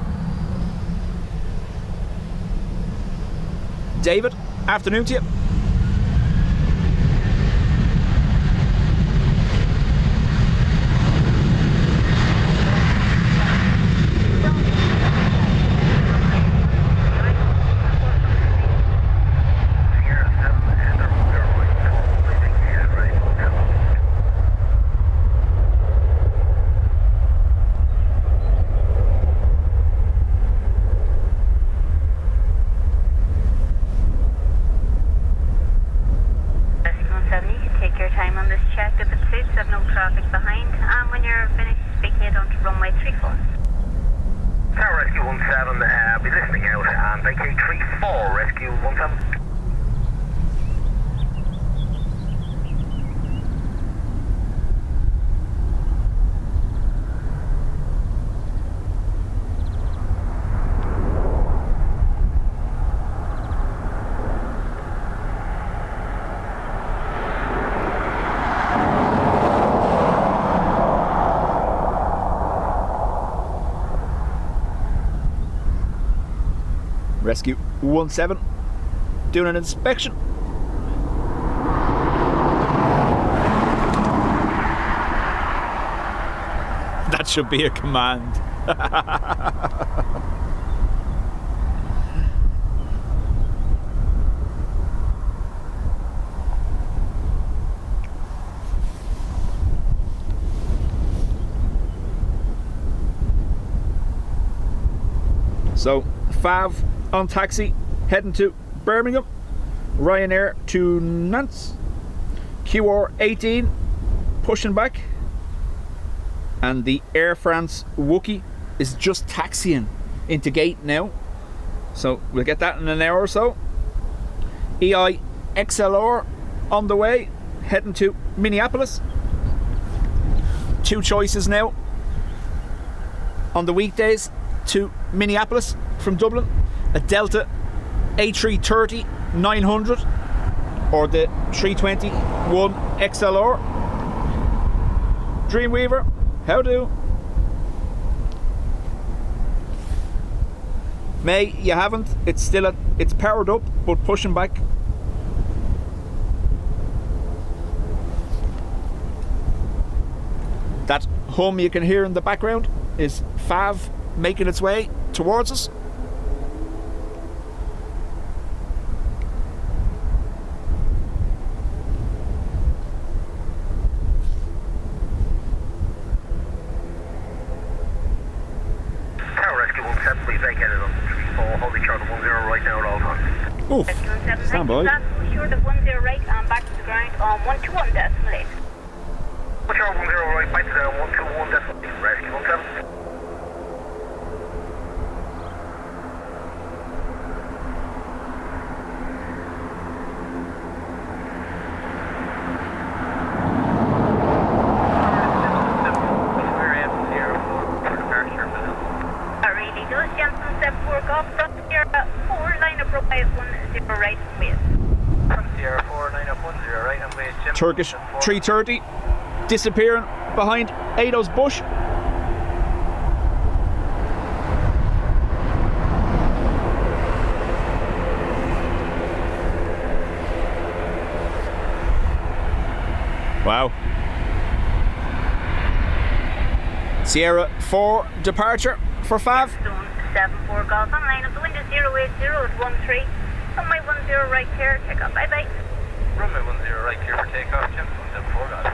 David, afternoon to you. Rescue 17 doing an inspection. That should be a command. So, Fav on taxi, heading to Birmingham. Ryanair to Nantes. QR 18 pushing back. And the Air France Wookie is just taxiing into gate now. So we'll get that in an hour or so. EI XLR on the way, heading to Minneapolis. Two choices now on the weekdays to Minneapolis from Dublin. A Delta A330 900 or the 321 XLR. Dreamweaver, how do? May, you haven't. It's still it's powered up but pushing back. That hum you can hear in the background is Fav making its way towards us. Oof. Stand by. Sure, the 10 right and back to the ground on 121 decimal 8. What's your 10 right, back to the 121 decimal 8, rescue 17. Turkish 330 disappearing behind Ado's bush. Wow. Sierra 4 departure for Fav. 74 Golf on line of the window 080 at 13. Runway 10 right here, take off, bye bye. Runway 10 right here for takeoff, Jim, 174 Golf.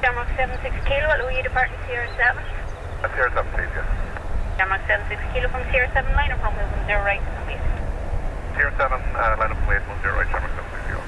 Jamrock 76 kilo, at Louis departing Sierra 7. That's Sierra 7, please, yes. Jamrock 76 kilo from Sierra 7, line of runway 10 right, please. Sierra 7, line up weight 10 right, Jamrock 76 kilo.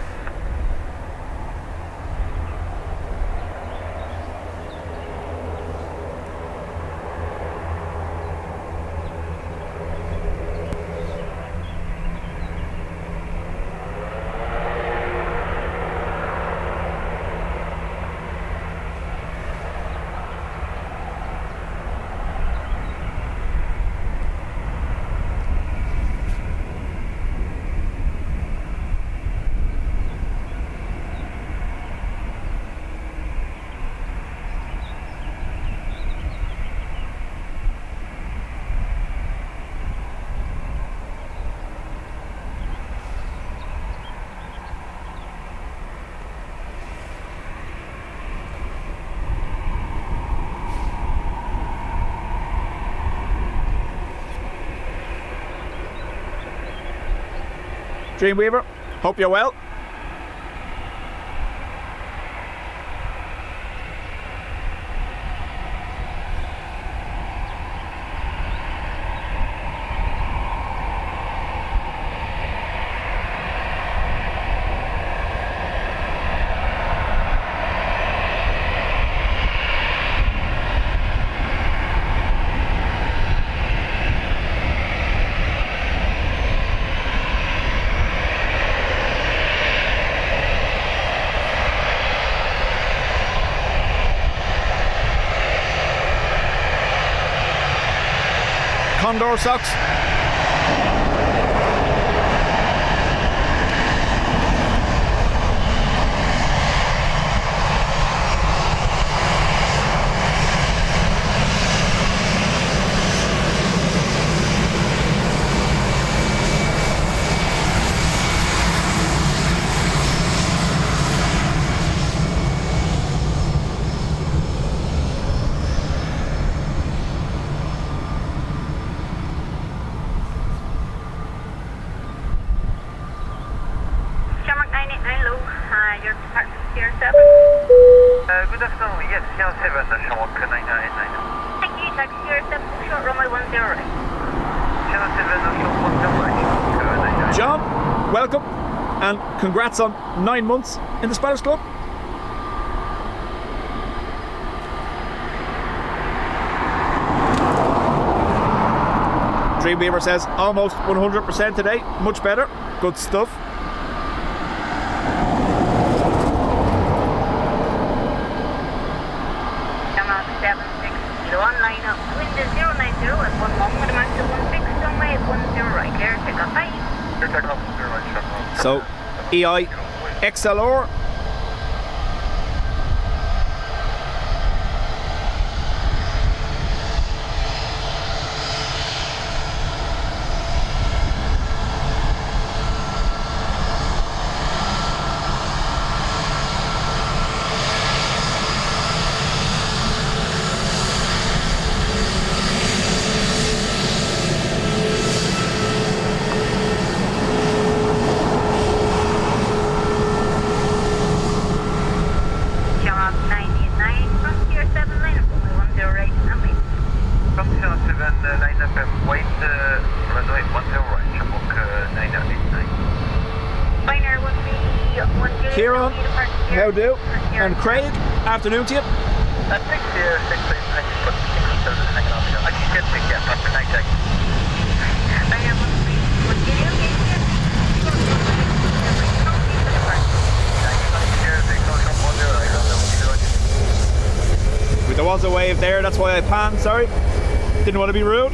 Dreamweaver, hope you're well. Condor socks. Good afternoon, yes, 07, Shamrock 9989. Thank you, taxi here, 7 short runway 10 right. 07, Shamrock 10 right. John, welcome and congrats on 9 months in the Spanish Club. Dreamweaver says almost 100% today, much better, good stuff. Online up, wind is 090 at 11 with a max of 16, runway at 10 right, clear, take off 5. Clear, take off 0 right, Shamrock. So, EI XLR. Kieran, how do? And Craig, afternoon to you. 6 here, 6 please, I just put 6 hanging off here. I can get big gap after 9 seconds. There was a wave there, that's why I panned, sorry. Didn't want to be rude.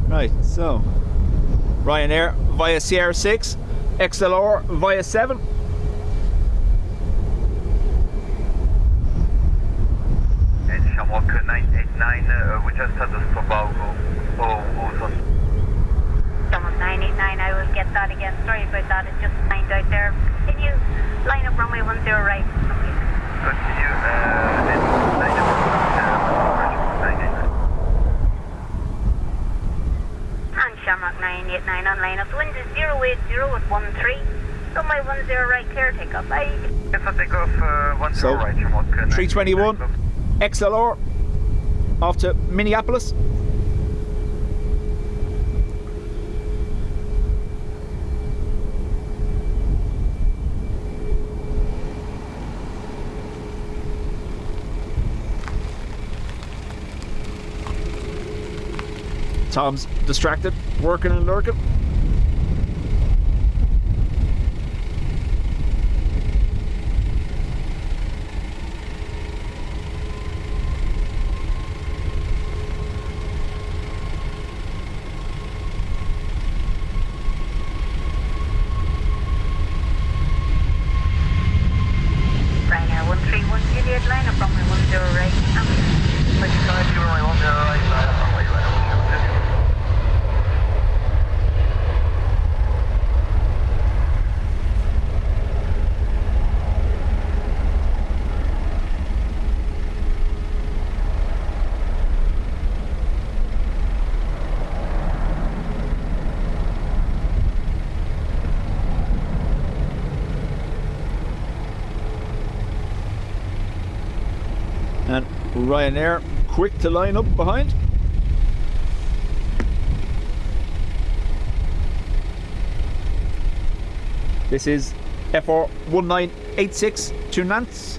Right, so Ryanair via Sierra 6, XLR via 7. And Shamrock 989, we just had a stop out. Shamrock 989, I will get that again. Sorry about that, it just lined out there. Continue, line up runway 10 right. Continue, then line up 989. And Shamrock 989 on line up. The wind is 080 at 13. Runway 10 right, clear, take off 5. Yes, I'll take off 10 So, right, Shamrock 321, XLR, off to Minneapolis. Tom's distracted, working and lurking. Ryanair 131 Juliet, line up runway 10 right. Thank you, guys. You were my 10 right, line up runway right. And Ryanair quick to line up behind. This is FR 1986 to Nantes.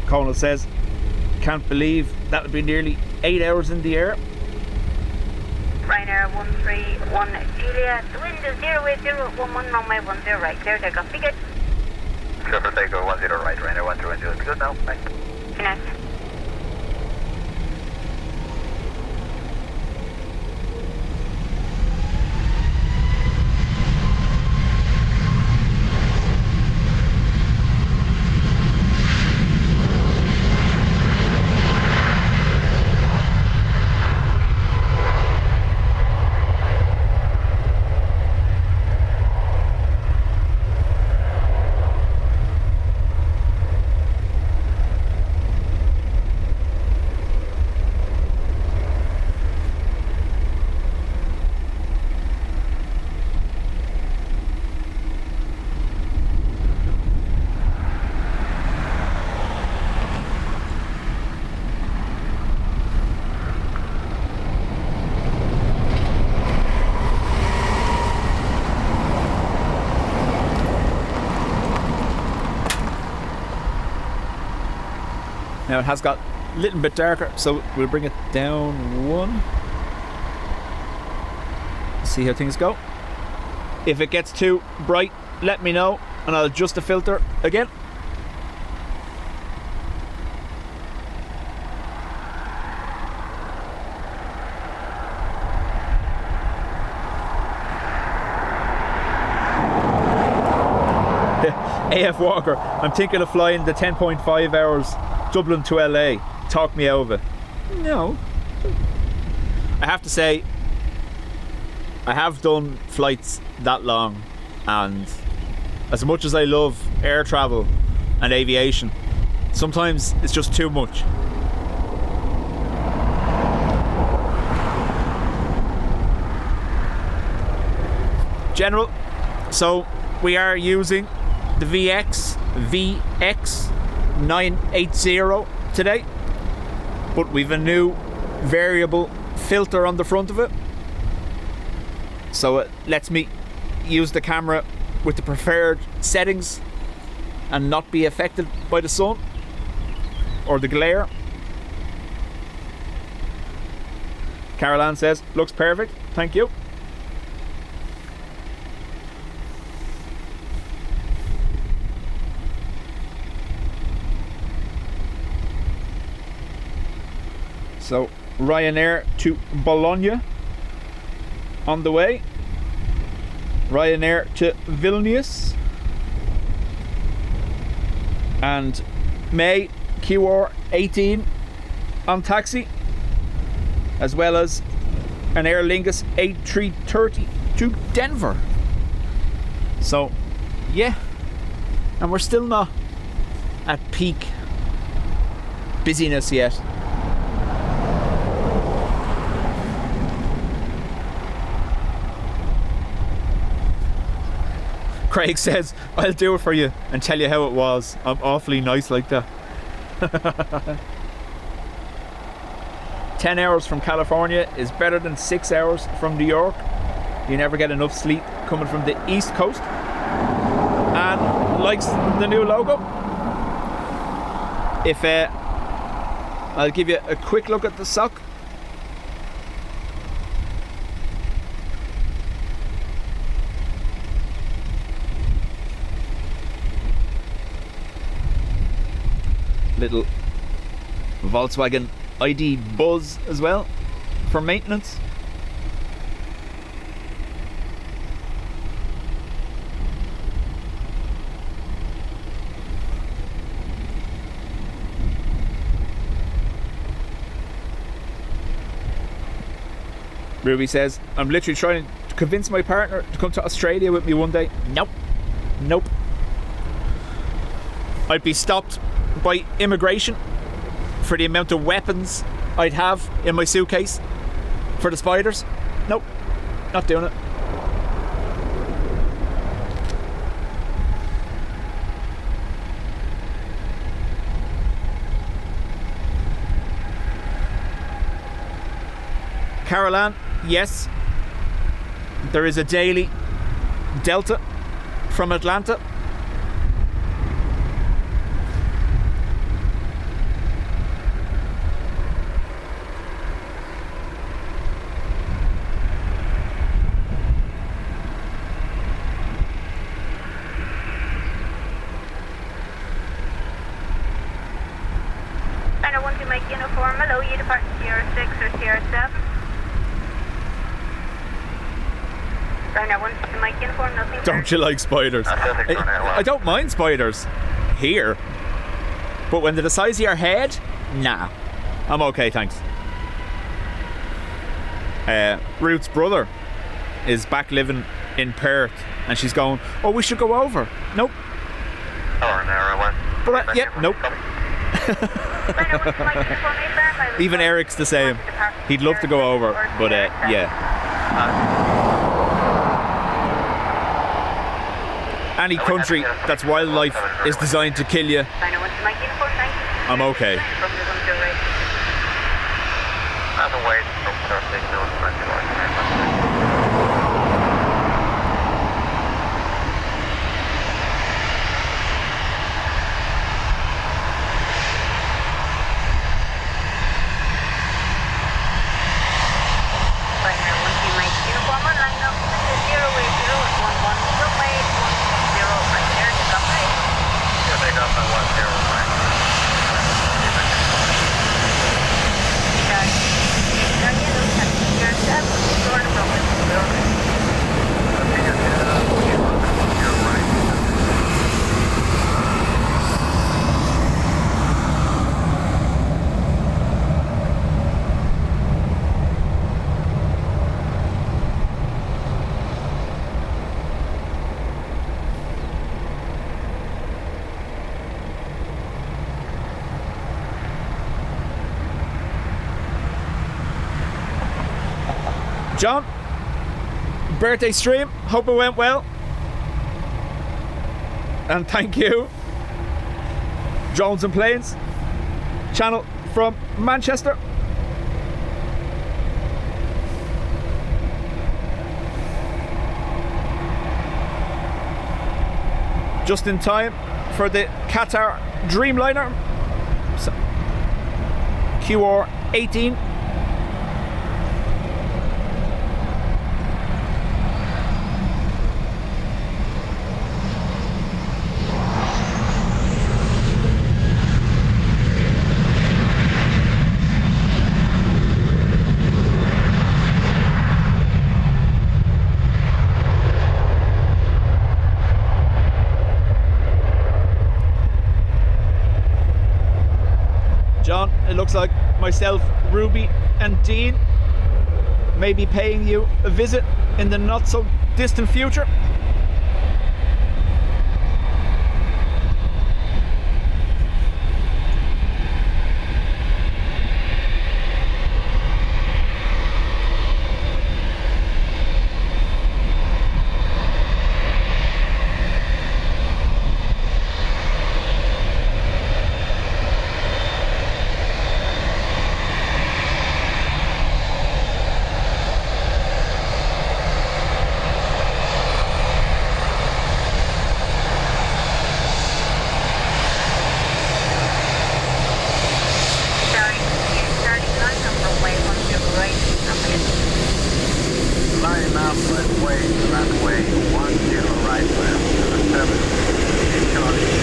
Conal says, can't believe that would be nearly 8 hours in the air. Ryanair 131 Julia, the wind is 08011 runway 10 right, clear takeoff, be good. Clear for takeoff 10 right, Ryanair 131 Julia, be good now, bye. Good night. Now it has got a little bit darker, so we'll bring it down one. See how things go. If it gets too bright, let me know and I'll adjust the filter again. AF Walker, I'm thinking of flying the 10.5 hours Dublin to LA. Talk me over. No. I have to say, I have done flights that long, and as much as I love air travel and aviation, sometimes it's just too much. General, so we are using the VX 980 today, but we've a new variable filter on the front of it, so it lets me use the camera with the preferred settings and not be affected by the sun or the glare. Caroline says, looks perfect, thank you. So Ryanair to Bologna on the way. Ryanair to Vilnius. And May QR 18 on taxi. As well as an Aer Lingus 8330 to Denver. So yeah. And we're still not at peak busyness yet. Craig says, I'll do it for you and tell you how it was. I'm awfully nice like that. 10 hours from California is better than 6 hours from New York. You never get enough sleep coming from the East Coast. And likes the new logo. If I'll give you a quick look at the sock. Little Volkswagen ID Buzz as well for maintenance. Ruby says, I'm literally trying to convince my partner to come to Australia with me one day. Nope. I'd be stopped by immigration for the amount of weapons I'd have in my suitcase for the spiders. Nope, not doing it. Caroline, yes, there is a daily Delta from Atlanta. And I want to make uniform. Hello, you depart Sierra 6 or Sierra 7. I want to make uniform, nothing. Don't you like spiders? I don't mind spiders here, but when they're the size of your head, nah, I'm okay, thanks. Ruth's brother is back living in Perth, and she's going, oh, we should go over. Nope. Or an airline. But yep, nope. Even Eric's the same. He'd love to go over, but yeah. Any country that's wildlife is designed to kill you, I'm okay. Otherwise, from Thursday, no, John, birthday stream, hope it went well. And thank you, Drones and Planes channel from Manchester. Just in time for the Qatar Dreamliner QR18. John, it looks like myself, Ruby and Dean may be paying you a visit in the not so distant future. Runway 10 right left, 7, Charlie.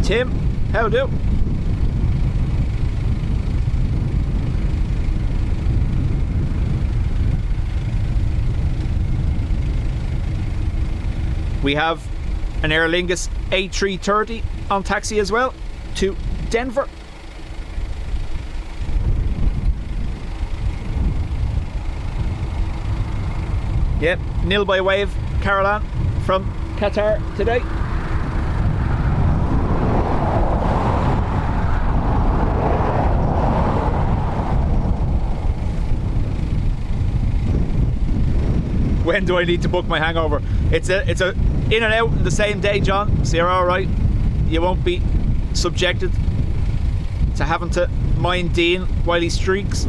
Tim, how do? We have an Aer Lingus A330 on taxi as well to Denver. Yep, nil by wave, Caroline from Qatar today. When do I need to book my hangover? It's a in and out in the same day, John, so you're alright. You won't be subjected to having to mind Dean while he streaks.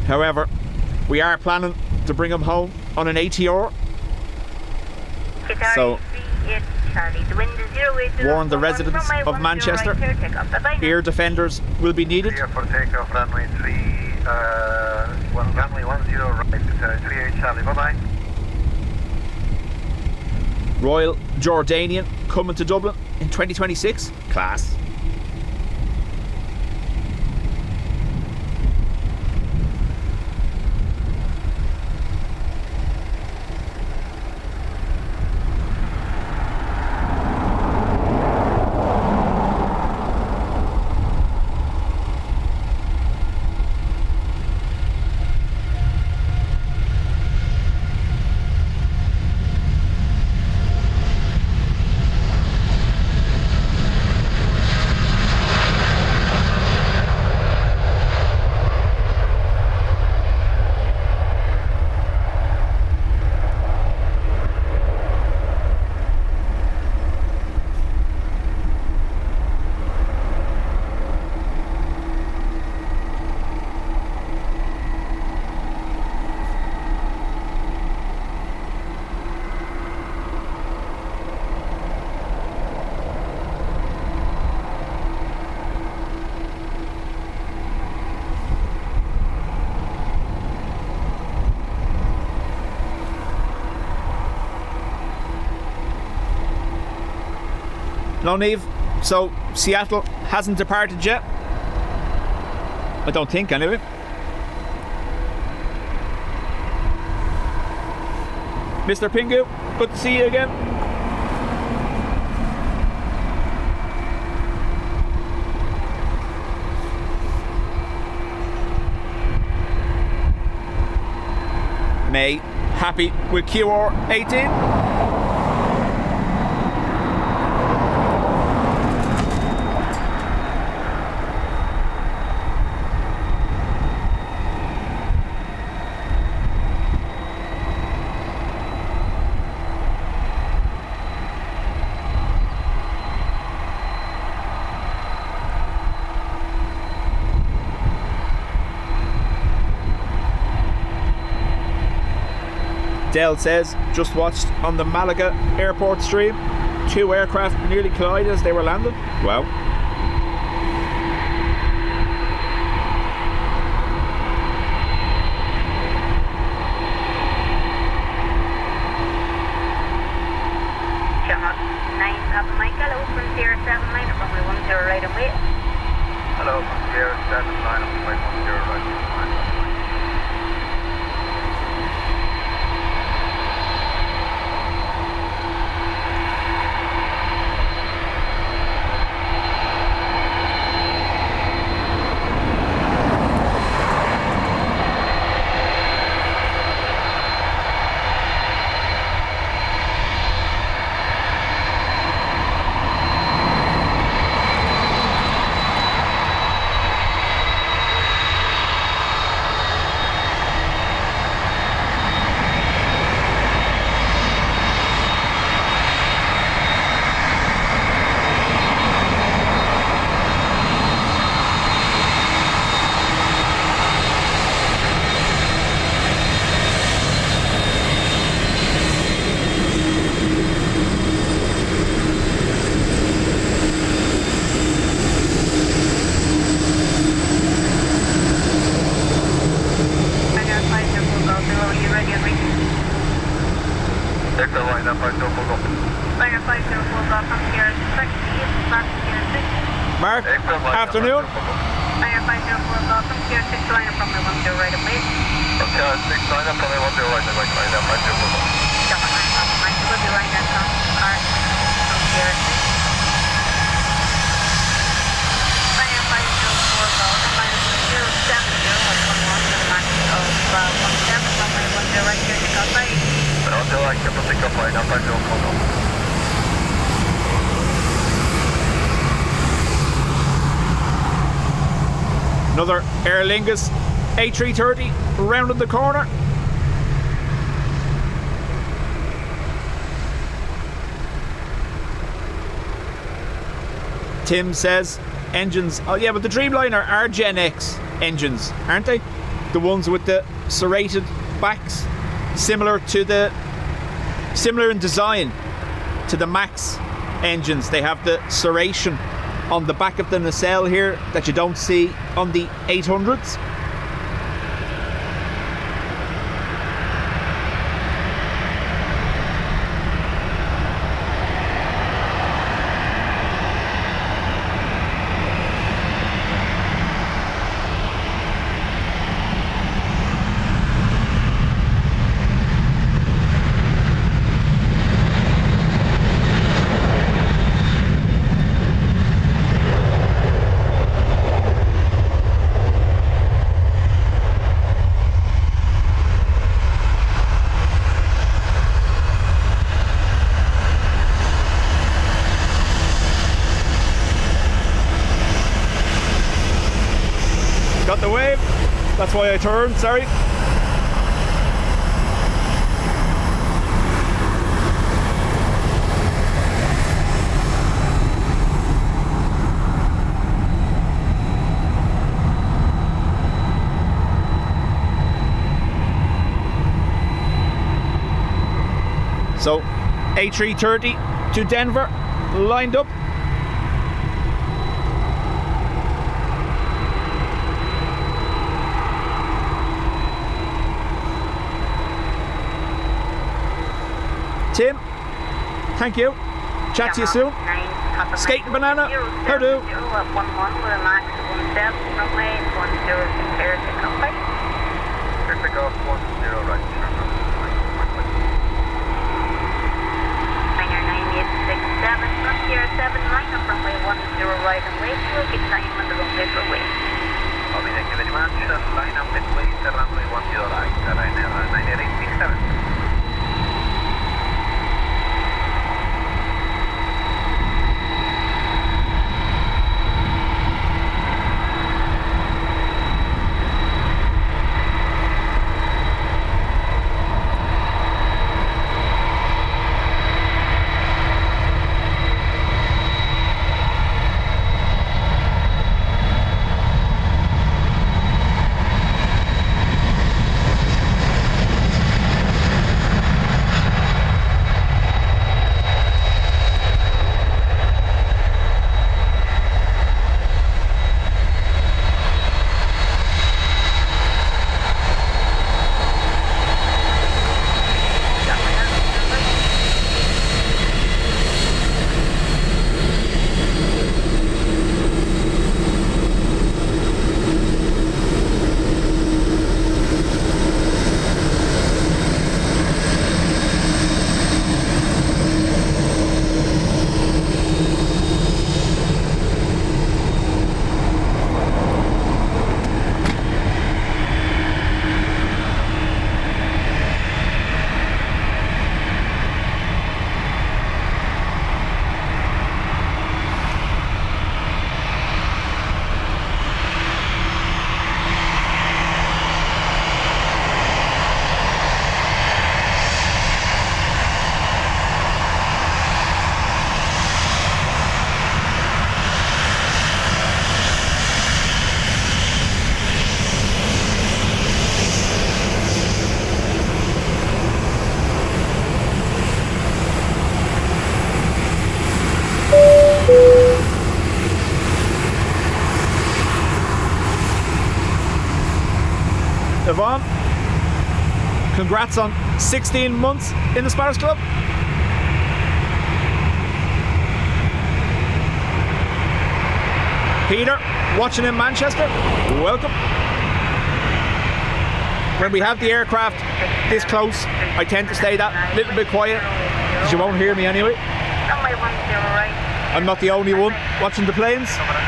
However, we are planning to bring him home on an ATR. So, warn the residents of Manchester, ear defenders will be needed. Clear for takeoff, runway runway 10 right, 38 Charlie, bye-bye. Royal Jordanian coming to Dublin in 2026. Class. No, Niamh. So Seattle hasn't departed yet. I don't think, anyway. Mr. Pingu, good to see you again. May, happy with QR18. Dell says, just watched on the Malaga airport stream. 2 aircraft nearly collided as they were landing. Wow. Shot 9 Papa Michael, open 079, runway 10 right away. Hello, 079, runway 10 right away. Mark, afternoon. Fire 504 Golf from Pier 6 liner from the 10 right away. Okay, 6 line up, runway 10 right, and right line up, 5 0 4. Double line up, Mike, will be right at top. Alright, from here. Line up 504, go, and line up 070, 111, and max of 17, runway 10 right here, take off right. 10 right, keep on take off line up, 5 0 4, go. Another Aer Lingus A330 rounded the corner. Tim says engines. Oh yeah, but the Dreamliner are Gen X engines, aren't they? The ones with the serrated backs, similar in design to the Max engines. They have the serration on the back of the nacelle here that you don't see on the 800s. Got the wave, that's why I turned, sorry. So, A330 to Denver, lined up. Tim, thank you. Chat to you soon. Skating Banana, how do? 11 with a max of 17, runway 10, clear to come by. Clear to go, 10 right, Niner 9867, from here 7, line up runway 10 right and wait, we'll get time on the runway for wait. Copy, thank you very much. Line up and wait, runway 10 right, Ryanair 9867. Yvonne, congrats on 16 months in the Sparrows Club. Peter, watching in Manchester, welcome. when we have the aircraft this close, I tend to stay that little bit quiet, because you won't hear me anyway. Runway 10 right. I'm not the only one watching the planes. Bye-bye.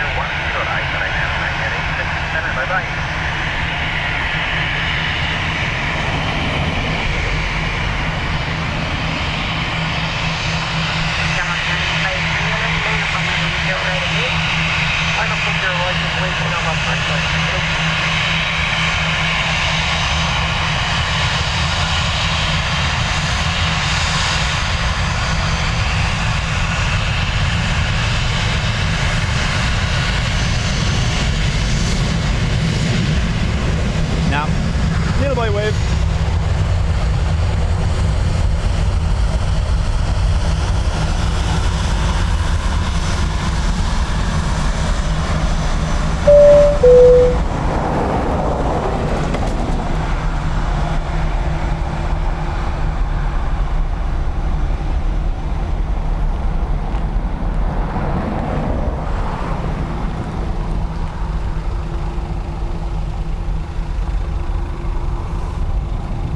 Now, little by wave.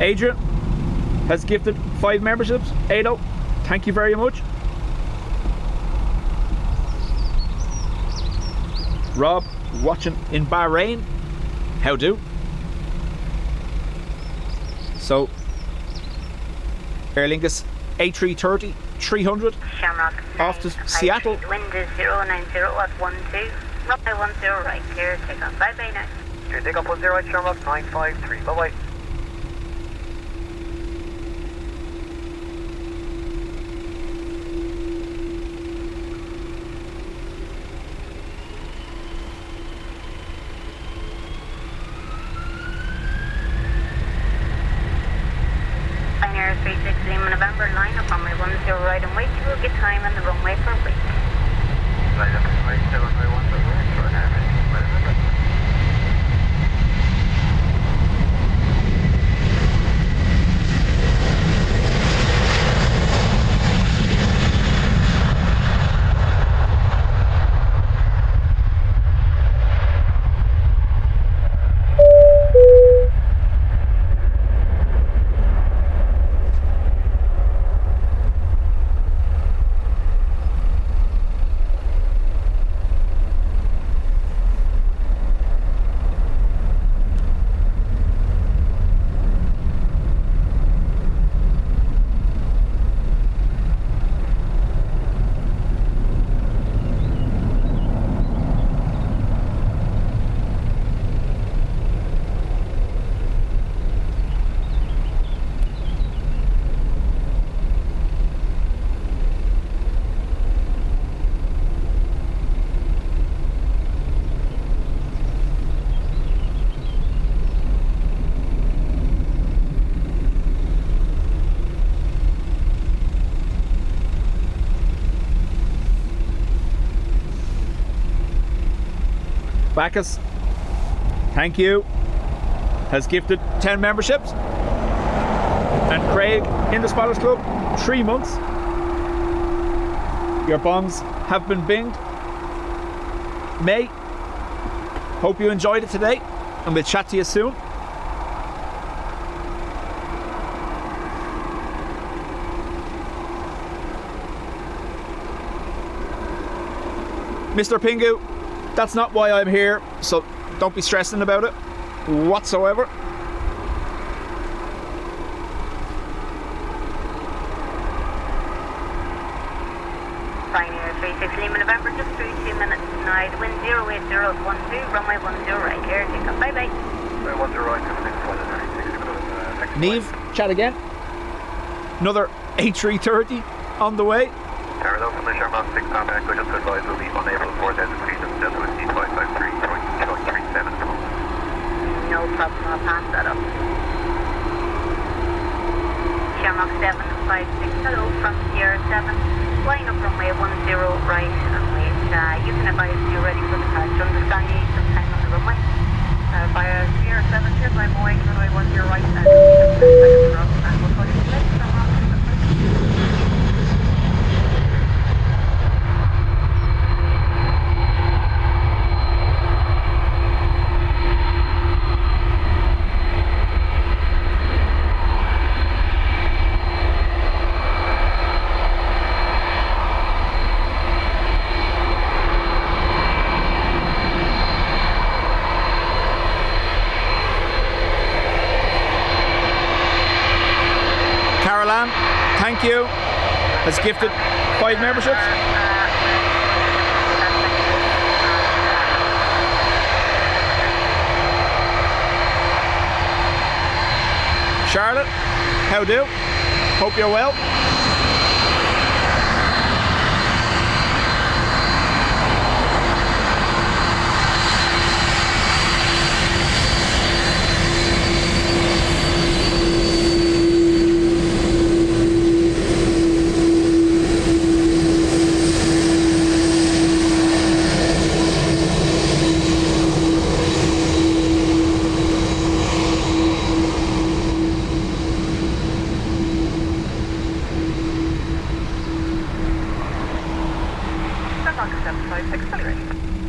Adrian has gifted 5 memberships. Ado, thank you very much. Rob, watching in Bahrain. How do? So, Aer Lingus A330 300 Shamrock off to Seattle. Wind is 090 at 12. Runway 10 right, clear takeoff. Bye bye now. Clear takeoff 10 right, Shamrock 953. Bye-bye. Pioneer 36 Lima November, line up runway 10 right and wait. You will get time on the runway for a week. Line up right, runway 10 right, short average. Bacchus, thank you, has gifted 10 memberships. And Craig in the Spotters Club, 3 months. Your bongs have been binged. May, hope you enjoyed it today, and we'll chat to you soon. Mr. Pingu, that's not why I'm here, so don't be stressing about it whatsoever. Pioneer 36 Lima November, just through 2 minutes tonight. Wind 080 at 12, runway 10 right, clear takeoff. Bye bye. Runway 10 right, Neve, chat again. Another A330 on the way. Tower from the Shamrock 6 contact, just to advise we'll be unable to 4,000 feet of Delta with C553.37. No problem, I'll pass that up. Shamrock 756, hello from Sierra 7. Line up runway 10 right and wait. You can advise you're ready for the crash. Understand you need some time on the runway. Via Sierra 7, here's my Boeing, runway 10 right and we'll call you left. Lan, thank you, has gifted 5 memberships. Charlotte, how do? Hope you're well.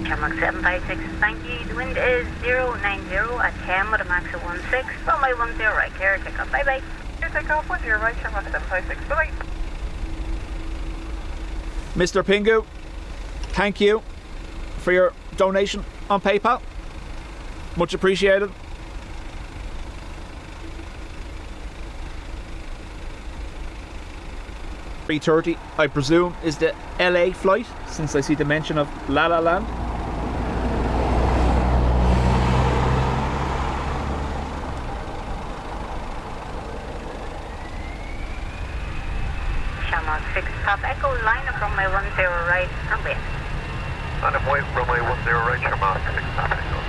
Shamrock 756, thank you. The wind is 090 at 10 with a max of 16. Runway 10 right, clear takeoff. Bye bye. Clear takeoff 10 right, Shamrock 756. Bye bye. Mr. Pingu, thank you for your donation on PayPal. Much appreciated. $3:30, I presume, is the LA flight, since I see the mention of La La Land. Shamrock 6, Papa Echo, line up runway 10 right, and wait. Line up runway 10 right, Shamrock 6, Papa Echo.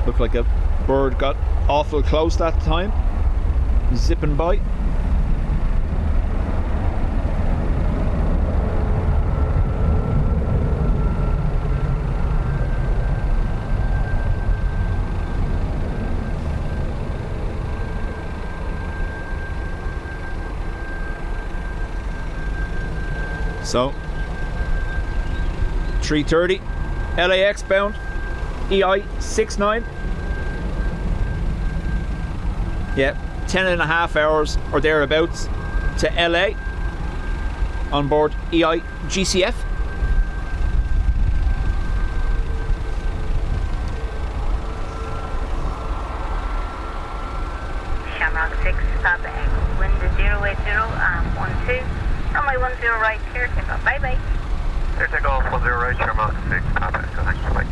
Looked like a bird got awful close that time, zipping by. So 3:30, LAX bound, EI69. Yeah, 10.5 hours or thereabouts to LA on board EIGCF. Shamrock 6, Papa Echo, wind is 080 12. Runway 10 right, clear takeoff. Bye bye. Clear takeoff 10 right, Shamrock 6, Papa Echo. Thanks, bye.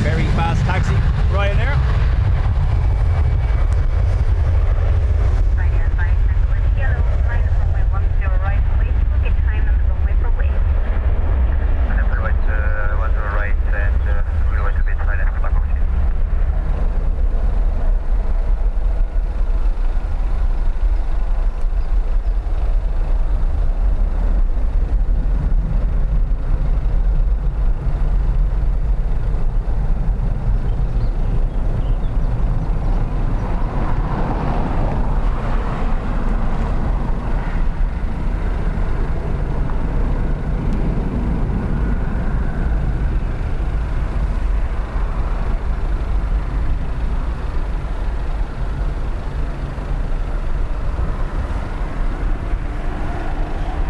Very fast taxi, Ryanair. Ryanair 5 Tango is yellow, line up runway 10 right, wait. We'll get time on the runway for wait. And then we'll wait 10 right, and we'll wait a bit right after that machine.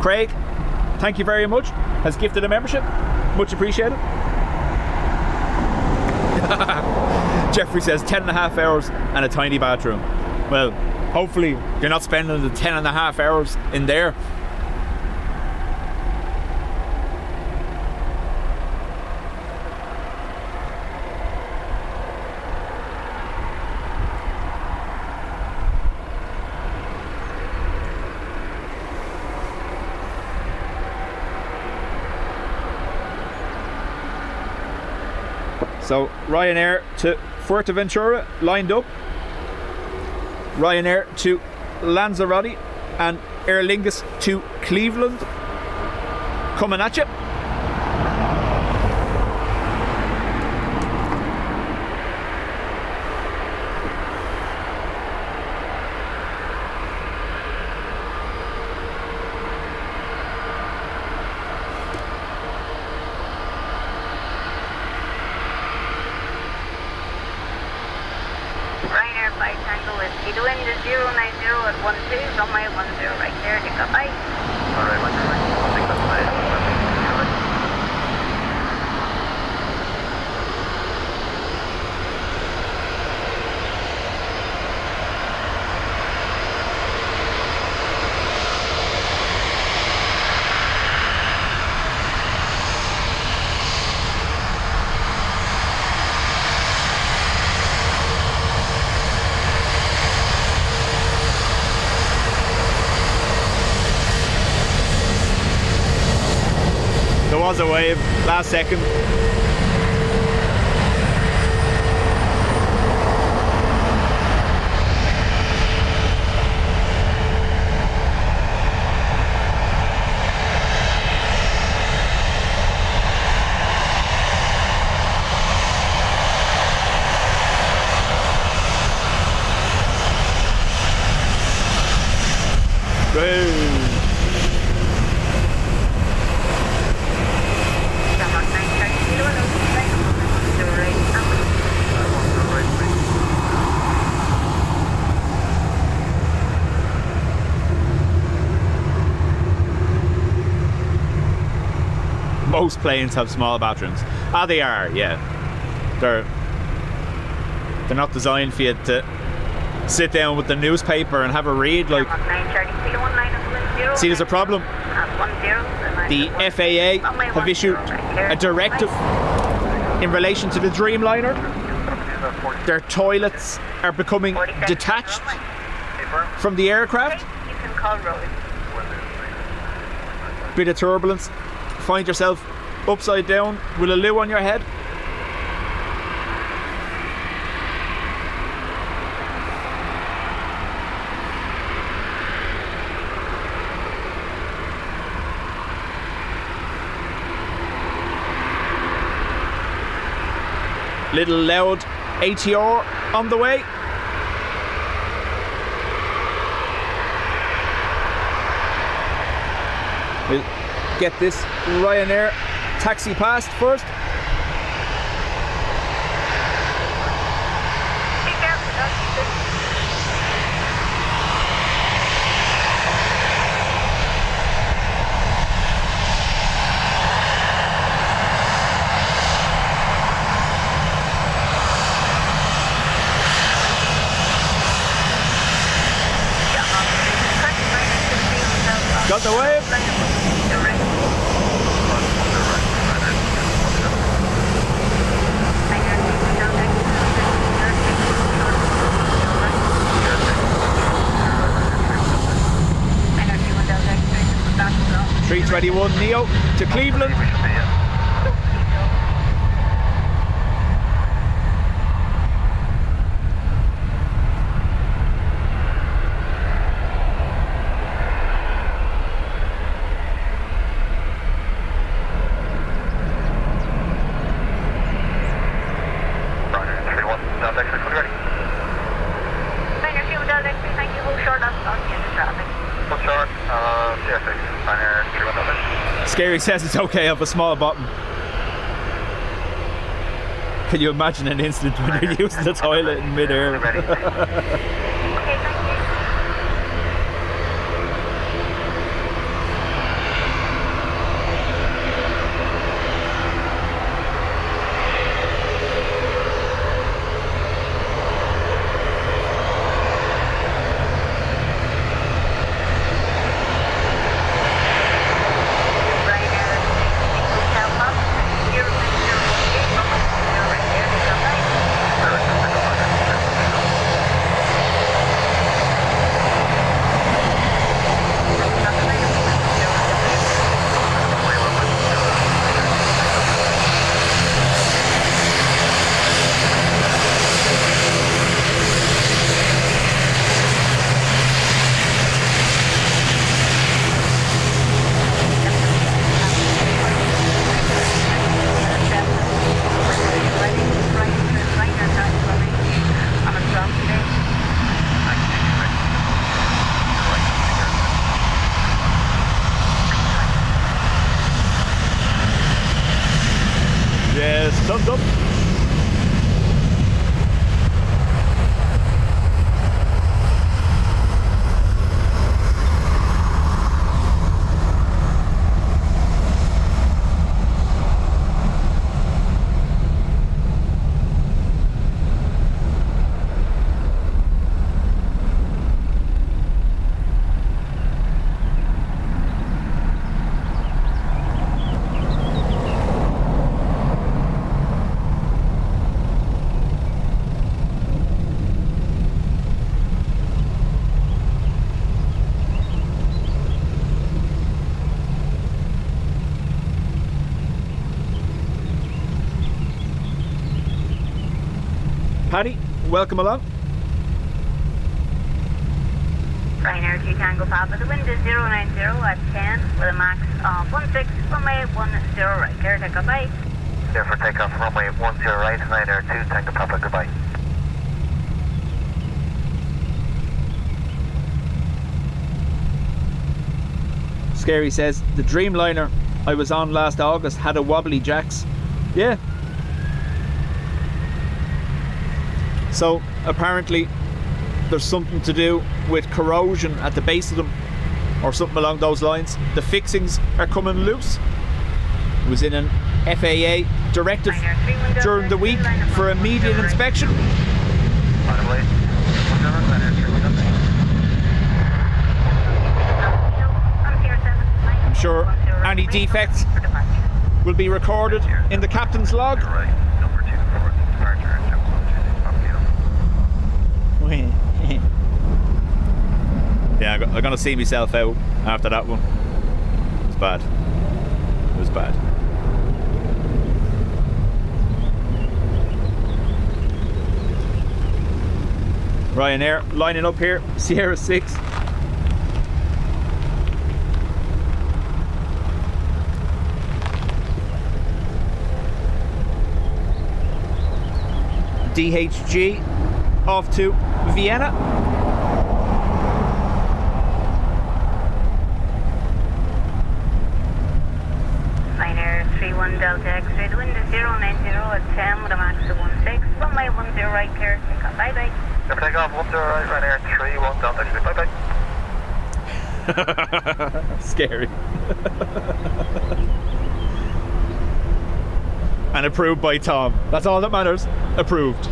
Craig, thank you very much, has gifted a membership. Much appreciated. Jeffrey says 10.5 hours and a tiny bathroom. Well, hopefully you're not spending the 10.5 hours in there. So Ryanair to Fuerteventura lined up. Ryanair to Lanzarote and Aer Lingus to Cleveland coming at you. Ryanair 5 Tango Whiskey. The wind is 090 at 12, runway 10 right there, take up bye. Alright, Roger, I'll take that side. There was a wave last second. Boom. Most planes have small bathrooms. Ah, they are, yeah. They're not designed for you to sit down with the newspaper and have a read. Like, see, there's a problem. The FAA have issued a directive in relation to the Dreamliner. Their toilets are becoming detached from the aircraft. You can call Rose. Bit of turbulence. Find yourself upside down with a loo on your head. Little loud ATR on the way. We'll get this Ryanair taxi past first. Got the wave. A321 Neo to Cleveland. Scary says it's okay, I have a small bottom. Can you imagine an incident when you're using the toilet in mid-air? Paddy, welcome along. Ryanair 2 Tango Papa, the wind is 090 at 10 with a max of 16, runway 10 right, clear takeoff, bye. Clear for takeoff, runway 10 right, Ryanair 2 Tango Papa, goodbye. Scary says, the Dreamliner I was on last August had a wobbly jacks. Yeah. So apparently there's something to do with corrosion at the base of them or something along those lines. The fixings are coming loose. It was in an FAA directive during the week for immediate inspection. I'm sure any defects will be recorded in the captain's log. Yeah, I'm gonna see myself out after that one. It was bad. It was bad. Ryanair lining up here, Sierra 6. DHG off to Vienna. Ryanair 31 Delta X-ray, the wind is 090 at 10 with a max of 16, runway 10 right, clear takeoff, bye bye. Clear takeoff, 10 right, Ryanair 31 Delta X-ray, bye bye. Scary. And approved by Tom. That's all that matters. Approved.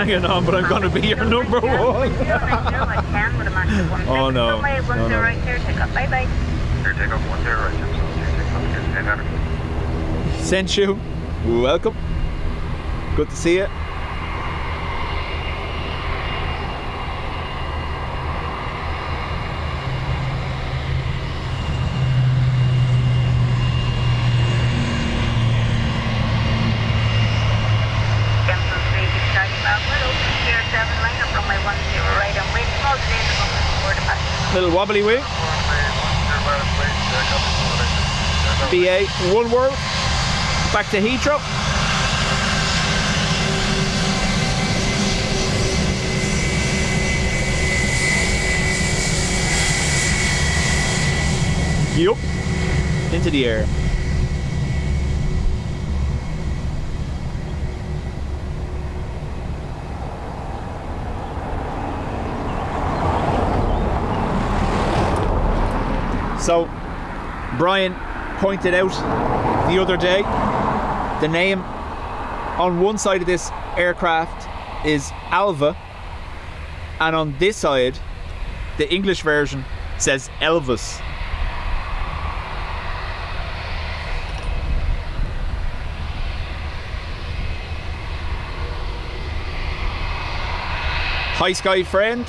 Hanging on, but I'm going to be your number one. Oh no. Runway 10 right, clear takeoff, bye bye. Clear takeoff, 10 right, Sent you. Welcome. Good to see you. Little wobbly wing. BA one world. Back to Heathrow. Yup. Into the air. So, Brian pointed out the other day, the name on one side of this aircraft is Alva, and on this side, the English version says Elvis. Hi, Sky friend.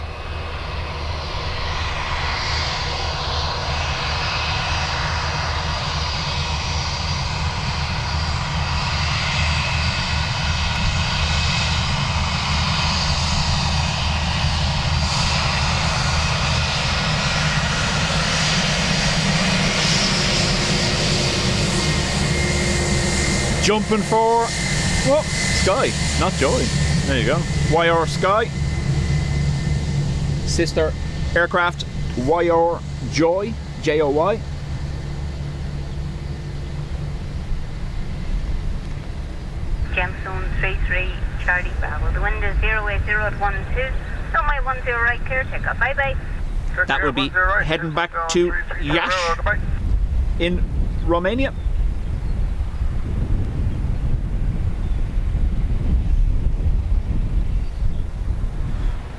Jumping for Sky, not Joy. There you go. YR Sky. Sister aircraft YR Joy, Joy. Gemstone 33 Charlie Bravo. The wind is 080 at 12. Runway 10 right, clear takeoff. Bye bye. That will be heading back to Yash in Romania.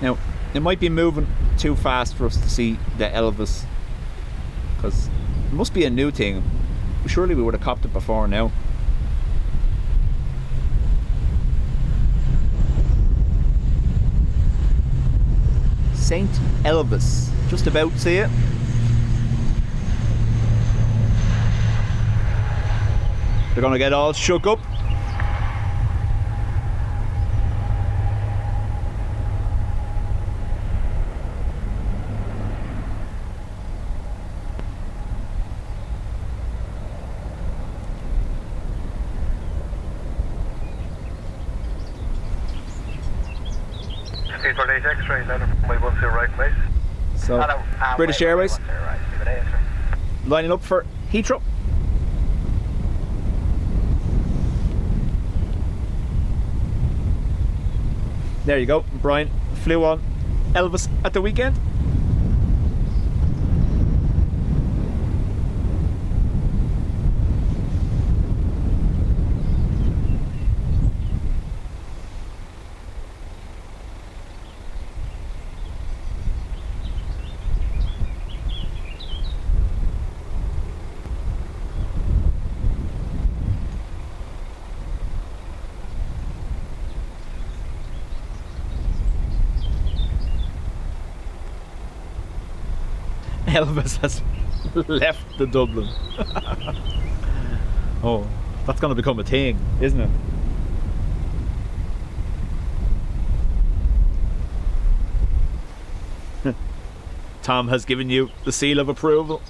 Now, it might be moving too fast for us to see the Elvis, because it must be a new thing. Surely we would have copped it before now. St. Elvis, just about see it. They're gonna get all shook up. X-ray, runway 10 right, mate. So, British Airways lining up for Heathrow. There you go. Brian flew on Elvis at the weekend. Elvis has left the Dublin. Oh, that's going to become a thing, isn't it? Tom has given you the seal of approval.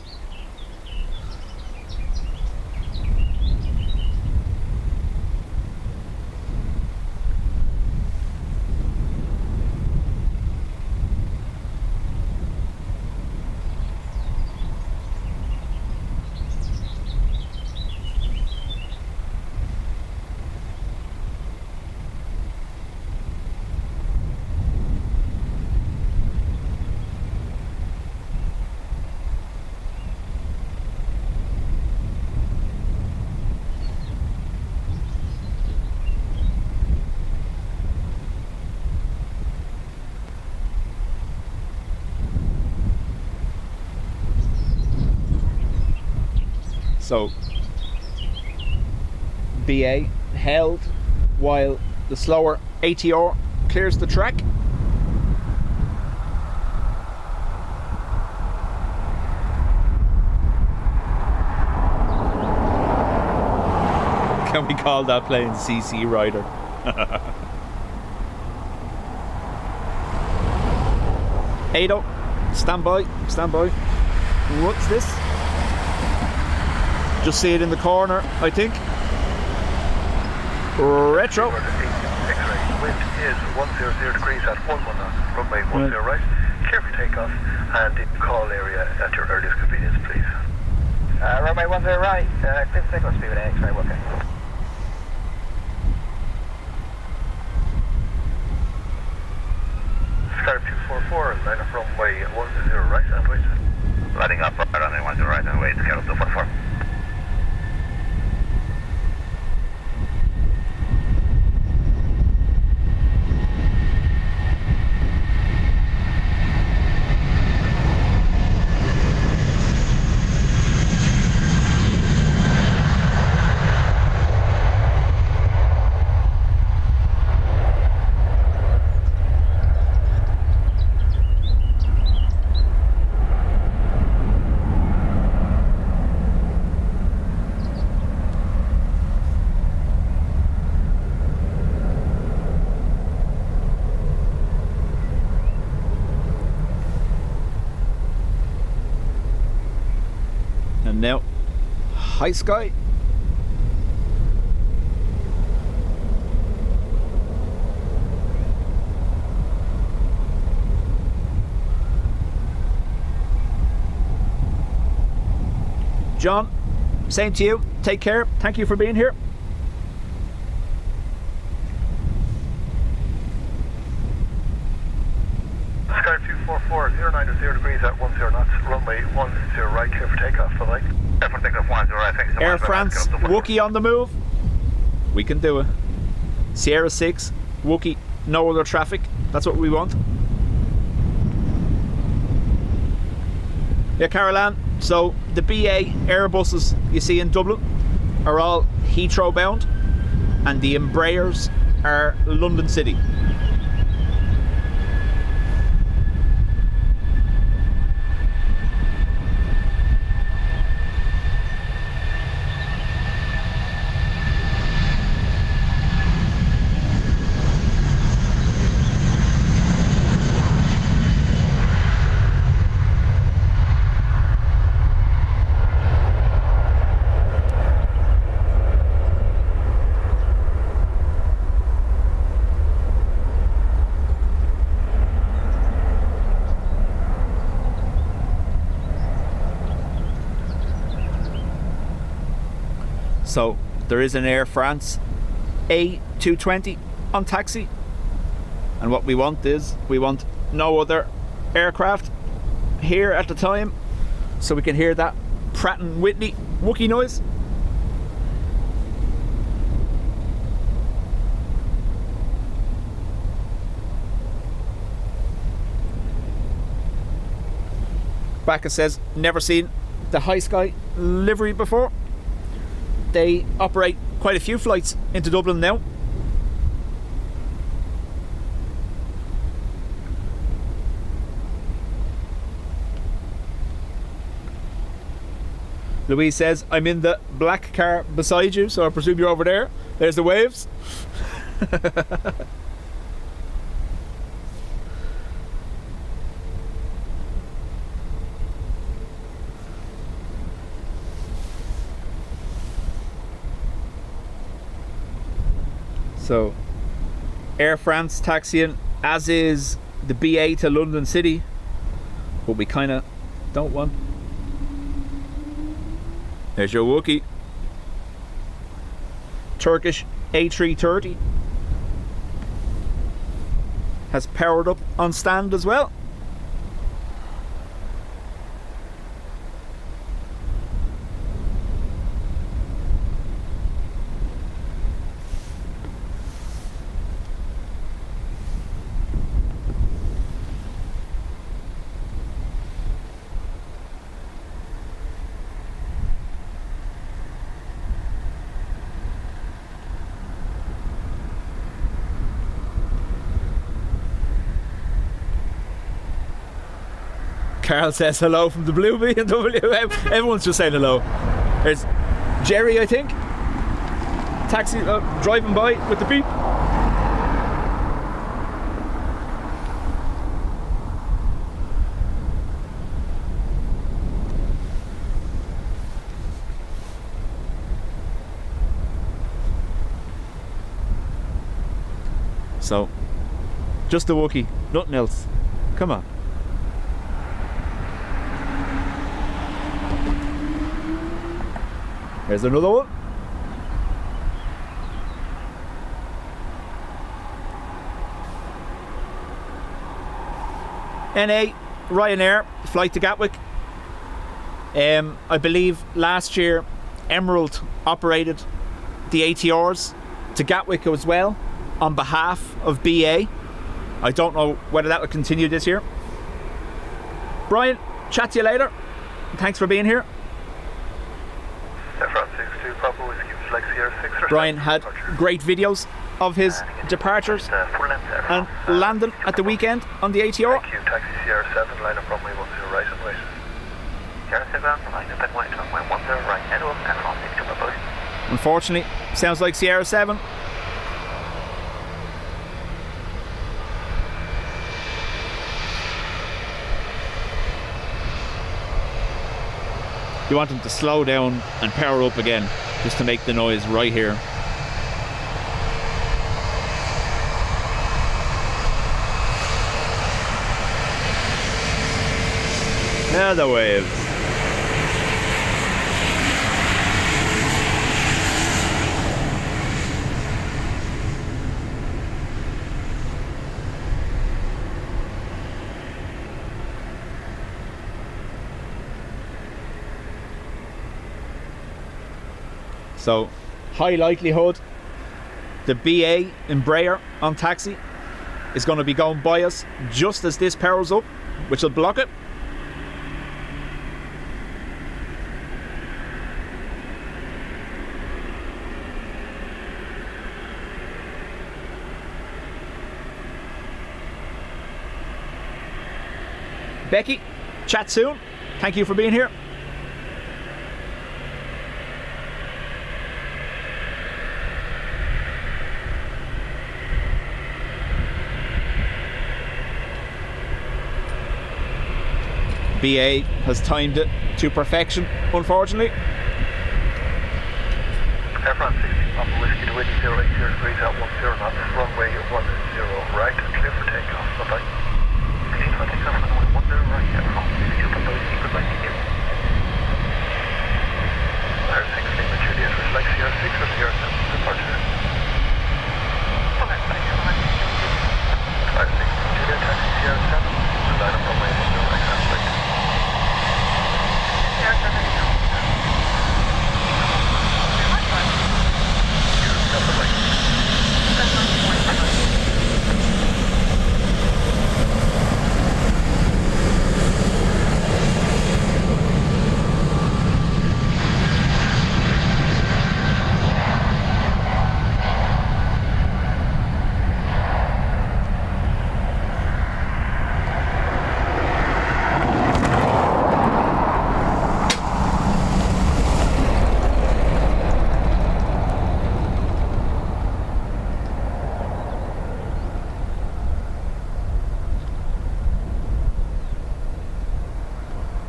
So BA held while the slower ATR clears the track. Can we call that plane CC Rider? Ado, stand by. What's this? Just see it in the corner, I think. Retro. X-ray, wind is 100 degrees at 11 knots. Runway 10 right. Clear for takeoff and in call area at your earliest convenience, please. Runway 10 right. Clear for takeoff, speed with X-ray, okay. Scarp 244, line up runway 10 right and wait. Lining up runway 10 right and wait, Scarp 244. And now, high sky. John, same to you. Take care. Thank you for being here. Sky 244, 090 degrees at 10 knots, runway 10 right, clear for takeoff, for light. Clear for takeoff 10 right, thanks so Air much. France, Wookie on the move. We can do it. Sierra 6, Wookie, no other traffic. That's what we want. Yeah, Caroline, so the BA Airbuses you see in Dublin are all Heathrow bound, and the Embraers are London City. So there is an Air France A220 on taxi, and what we want is we want no other aircraft here at the time, so we can hear that Pratt & Whitney Wookie noise. Bacca says never seen the High Sky livery before. They operate quite a few flights into Dublin now. Louise says, I'm in the black car beside you, so I presume you're over there. There's the waves. So, Air France taxiing, as is the BA to London City, but we kind of don't want. There's your Wookie. Turkish A330 has powered up on stand as well. Carl says hello from the blue BMW. Everyone's just saying hello. There's Jerry, I think. Taxi driving by with the beep. So, just the Wookie, nothing else. Come on. There's another one. NA, Ryanair, flight to Gatwick. I believe last year Emerald operated the ATRs to Gatwick as well on behalf of BA. I don't know whether that will continue this year. Brian, chat to you later. Thanks for being here. Brian had great videos of his departures and landing at the weekend on the ATR. Thank you, taxi Sierra 7, line up runway 10 right and wait. Sierra 7, line up and wait, runway 10 right, head up and on picture bye-bye. Unfortunately, sounds like Sierra 7. You want them to slow down and power up again, just to make the noise right here. Now the waves. So, high likelihood the BA Embraer on taxi is going to be going by us just as this powers up, which will block it. Becky, chat soon. Thank you for being here. BA has timed it to perfection, unfortunately. Air France 60, Papa Whiskey to Whiskey 080 degrees at 10 knots, runway 10 right, clear for takeoff, bye-bye. Clear for takeoff, runway 10 right, Air France 60, Papa Whiskey, goodbye, thank you. Air 6, Lima Juliet, reflect Sierra 6 or Sierra 7, departure. Air 6, Juliet, taxi Sierra 7, line up runway 10 right, aspect. Sierra 7, no.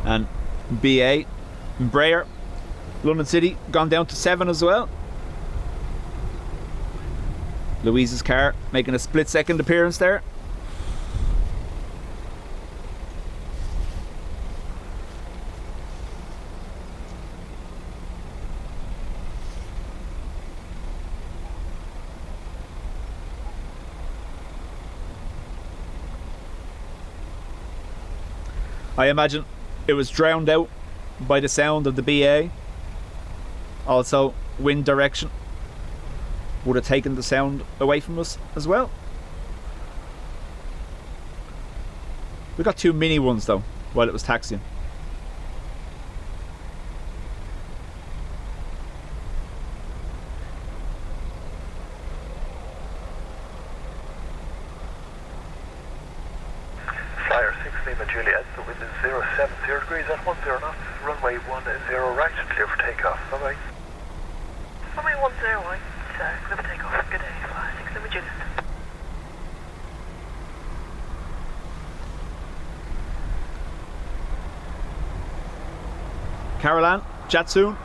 And BA Embraer London City gone down to 7 as well. Louise's car making a split second appearance there. I imagine it was drowned out by the sound of the BA. Also, wind direction would have taken the sound away from us as well. We got 2 mini ones though while it was taxiing. Flyer 6 Lima Juliet, the wind is 070 degrees at 10 knots, runway 10 right, clear for takeoff, bye-bye. Runway 10 right, clear for takeoff, good day, Flyer 6 Lima Juliet. Caroline, chat soon.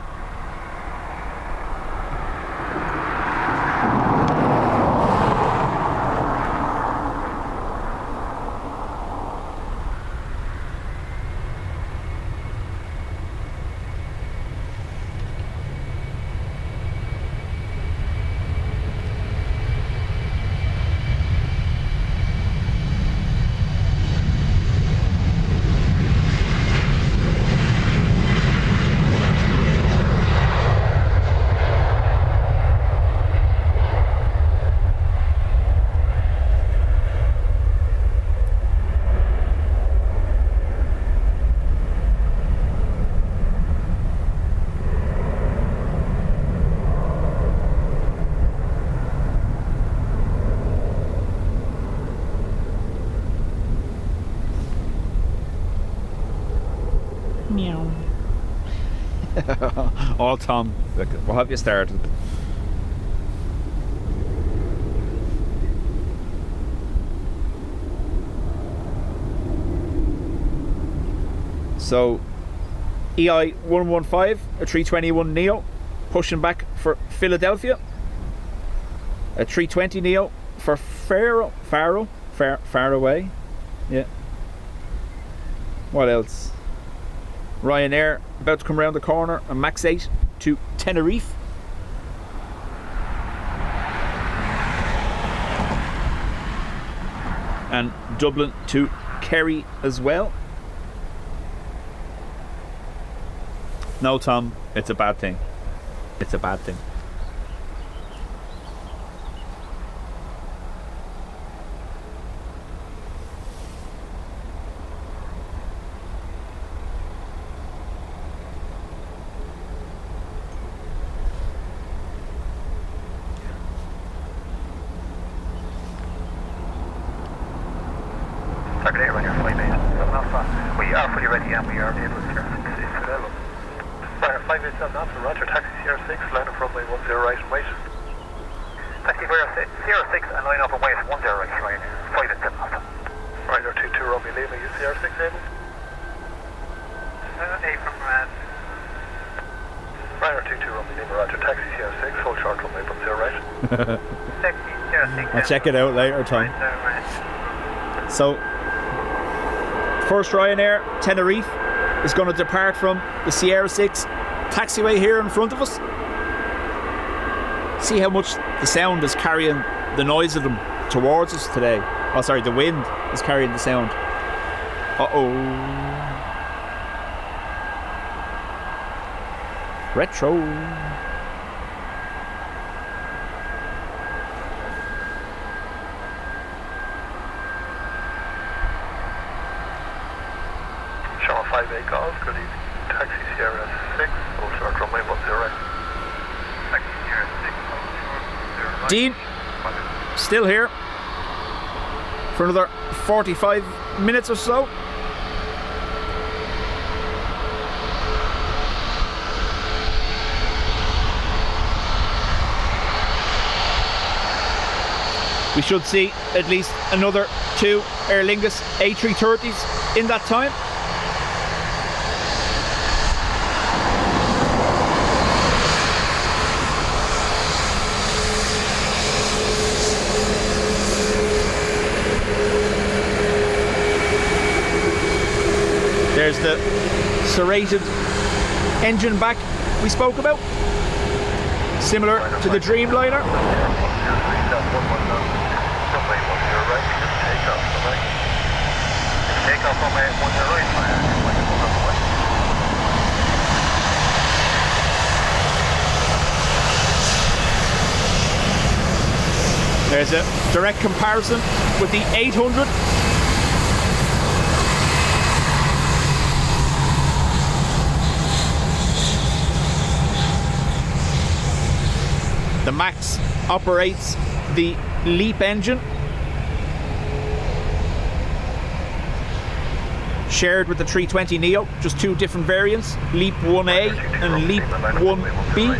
Oh, Tom, look, what have you started? So, EI115, a 321 Neo, pushing back for Philadelphia. A 320 Neo for far away. Yeah. What else? Ryanair about to come around the corner, a Max 8 to Tenerife. And Dublin to Kerry as well. No, Tom, it's a bad thing. it's a bad thing. Target air on your flight base. 7 Alpha. We are fully ready and we are able to Sierra 6 is available. Ryanair 587 Alpha, Roger, taxi Sierra 6, line up runway 10 right and wait. Taxi Sierra 6 and line up and wait 10 right, Ryanair 587 Alpha. Ryanair 22 Romeo Lima, you Sierra 6 able? A from Ryanair 22 Romeo Lima, Roger, taxi Sierra 6, hold short runway 10 right. Taxi Sierra 6. I'll check it out later, Tom. So, first Ryanair Tenerife is going to depart from the Sierra 6 taxiway here in front of us. See how much the sound is carrying the noise of them towards us today. Oh, sorry, the wind is carrying the sound. Uh-oh. Retro. Shower 5A calls, good evening. Taxi Sierra 6, hold short runway 10 right. Taxi Sierra 6, 10 right. Dean, still here for another 45 minutes or so. We should see at least another 2 Aer Lingus A330s in that time. There's the serrated engine back we spoke about, similar to the Dreamliner. There's a direct comparison with the 800. The Max operates the LEAP engine, shared with the 320 Neo, just 2 different variants, LEAP 1A and LEAP 1B.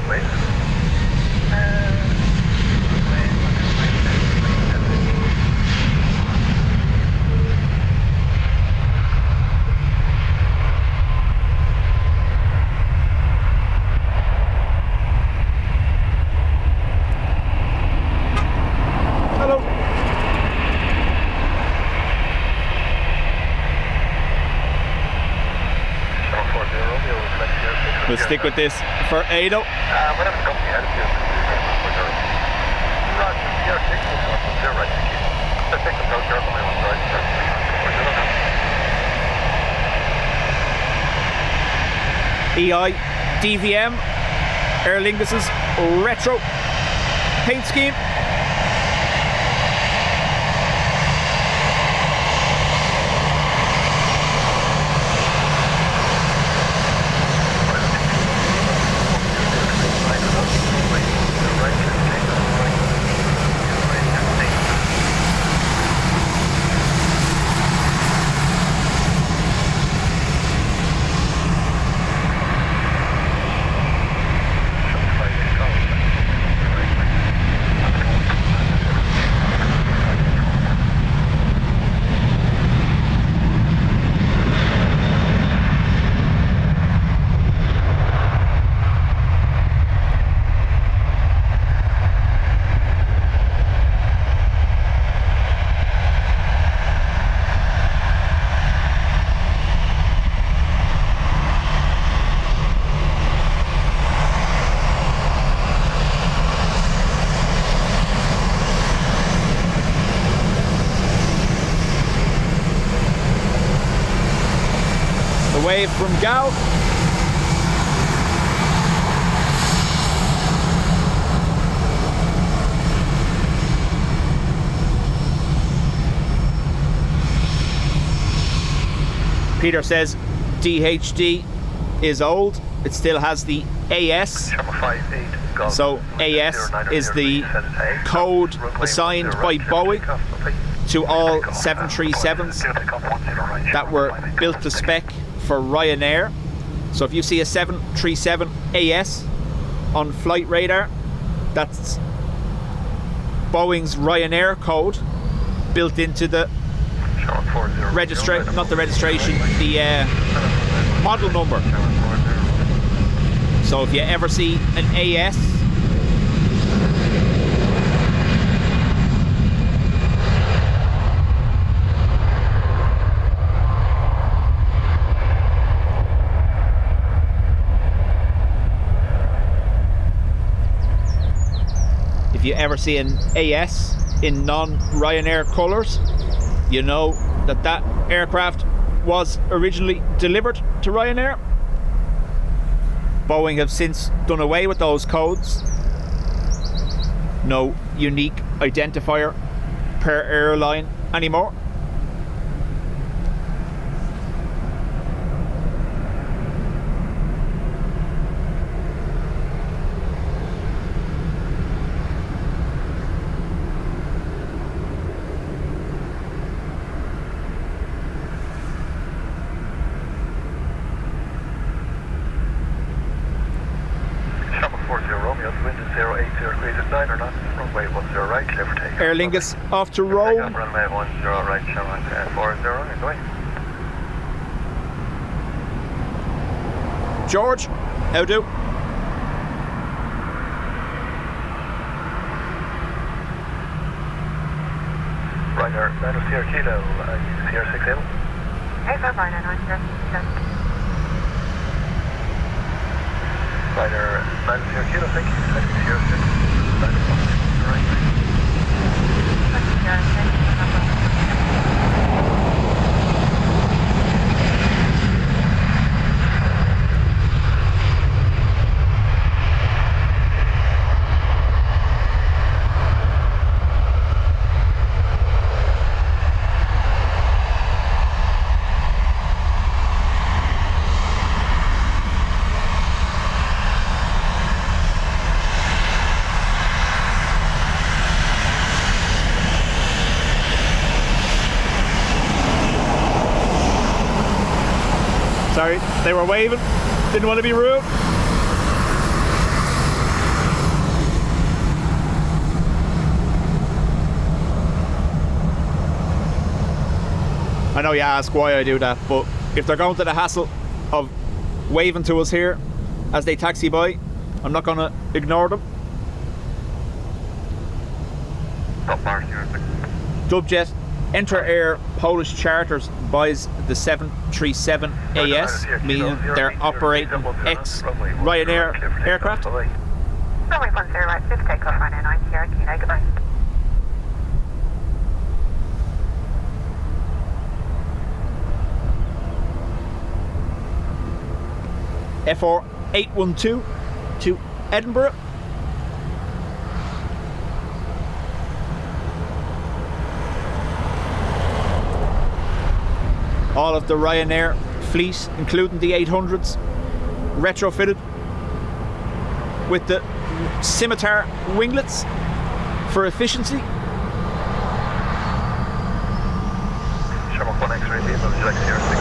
We'll stick with this for Ado. EIDW, Aer Lingus's retro paint scheme. Wave from Gal. Peter says DHD is old. It still has the AS. So AS is the code assigned by Boeing to all 737s that were built to spec for Ryanair. So if you see a 737 AS on flight radar, that's Boeing's Ryanair code built into the registration, not the registration, the model number. So if you ever see an AS, if you ever see an AS in non-Ryanair colours, you know that that aircraft was originally delivered to Ryanair. Boeing have since done away with those codes. No unique identifier per airline anymore. Aer Lingus off to Rome. Runway 10 right, 40, going. George, how do? Ryder, minus here kilo, here 6 hill. Ryder, minus here kilo, thank you. Here 6, right. Sorry, they were waving. Didn't want to be rude. I know you ask why I do that, but if they're going to the hassle of waving to us here as they taxi by, I'm not going to ignore them. Dubjet Enter Air Polish Charters buys the 737 AS, meaning they're operating ex-Ryanair aircraft. Runway 10 right, 5 takeoff, runway 9 here, Kilo, goodbye. FR 812 to Edinburgh. All of the Ryanair fleet, including the 800s, retrofitted with the scimitar winglets for efficiency. Shamrock 1 X-ray team, would you like to hear 6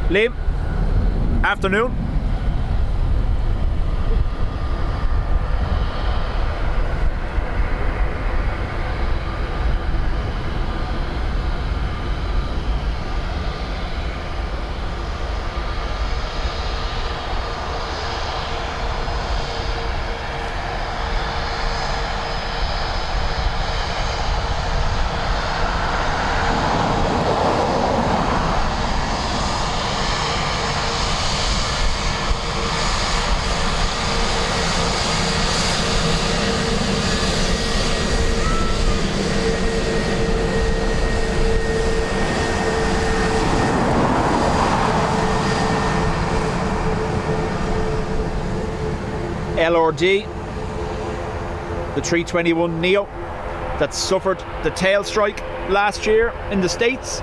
Liam, afternoon. LRD, the 321 Neo that suffered the tail strike last year in the States.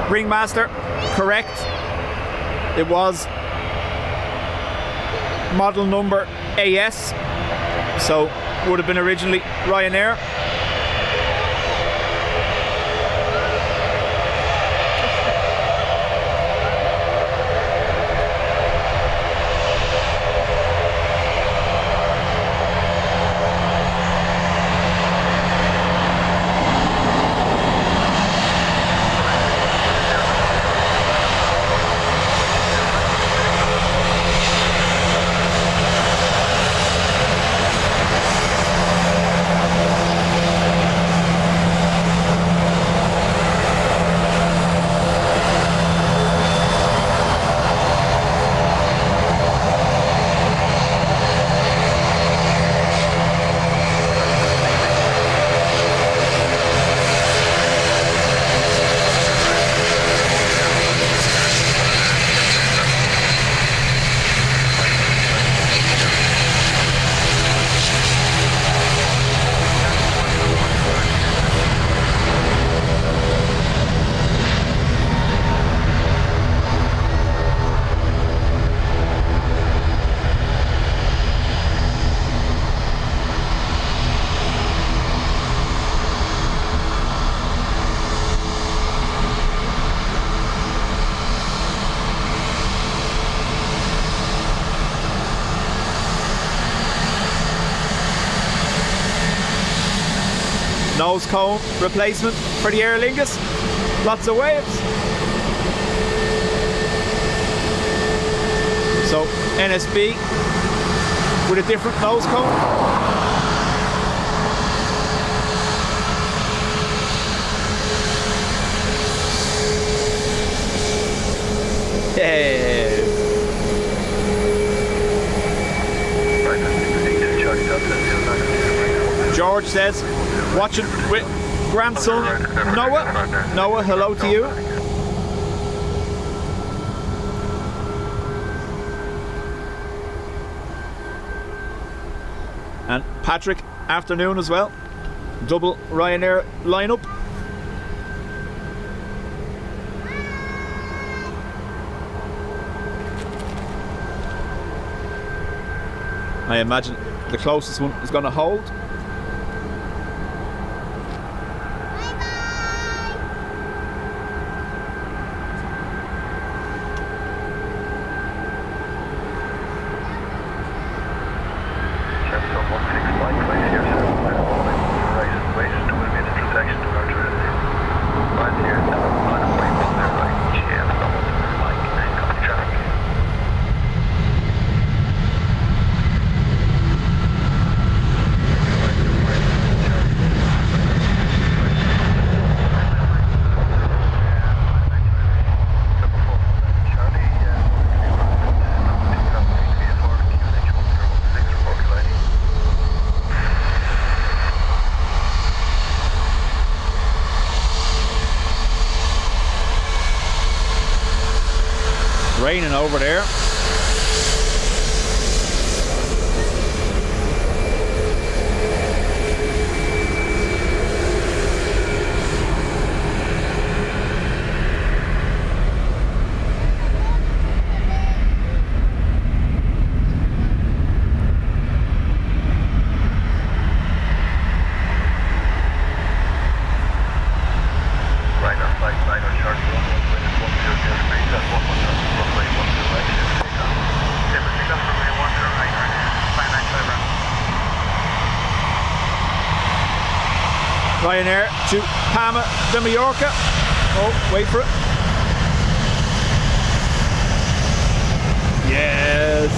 Ringmaster, correct. It was model number AS, so would have been originally Ryanair. Nose cone replacement for the Aer Lingus. Lots of waves. So NSB with a different nose cone. Yeah. George says, watching with grandson Noah. Noah, hello to you. And Patrick, afternoon as well. Double Ryanair lineup. I imagine the closest one is going to hold. Raining over there. Ryanair to Palma de Mallorca. Oh, wait for it. Yes.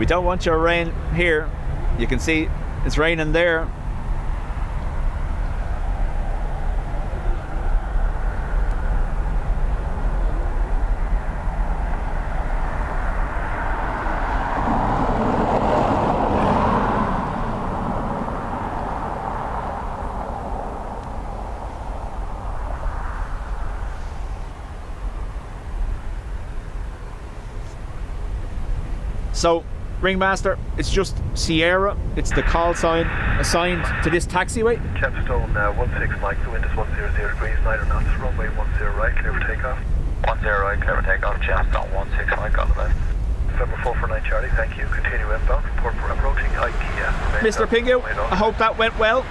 don't want your rain here. You can see it's raining there. So, Ringmaster, it's just Sierra. It's the call sign assigned to this taxiway. Chepstone 16 Mike, the wind is 100 degrees, 9 knots, runway 10 right, clear for takeoff. 10 right, clear for takeoff. Chepstone 16 Mike, on the left. November 449 Charlie, thank you. Continue inbound, report for approaching IKEA. Mr. Pingu, I hope that went well.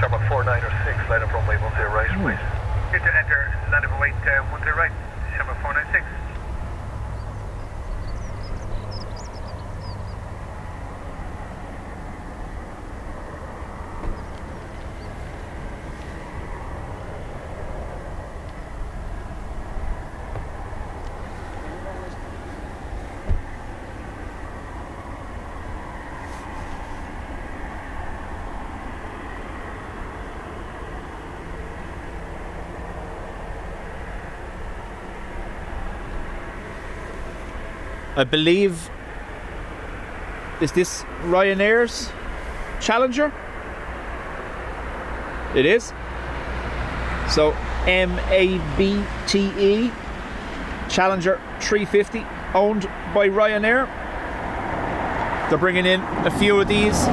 Sharma 4906, line up runway 10 right, wait. Hit to enter, land of weight 10 right, Sharma 496. I believe, is this Ryanair's Challenger? It is. So MABTE Challenger 350, owned by Ryanair. They're bringing in a few of these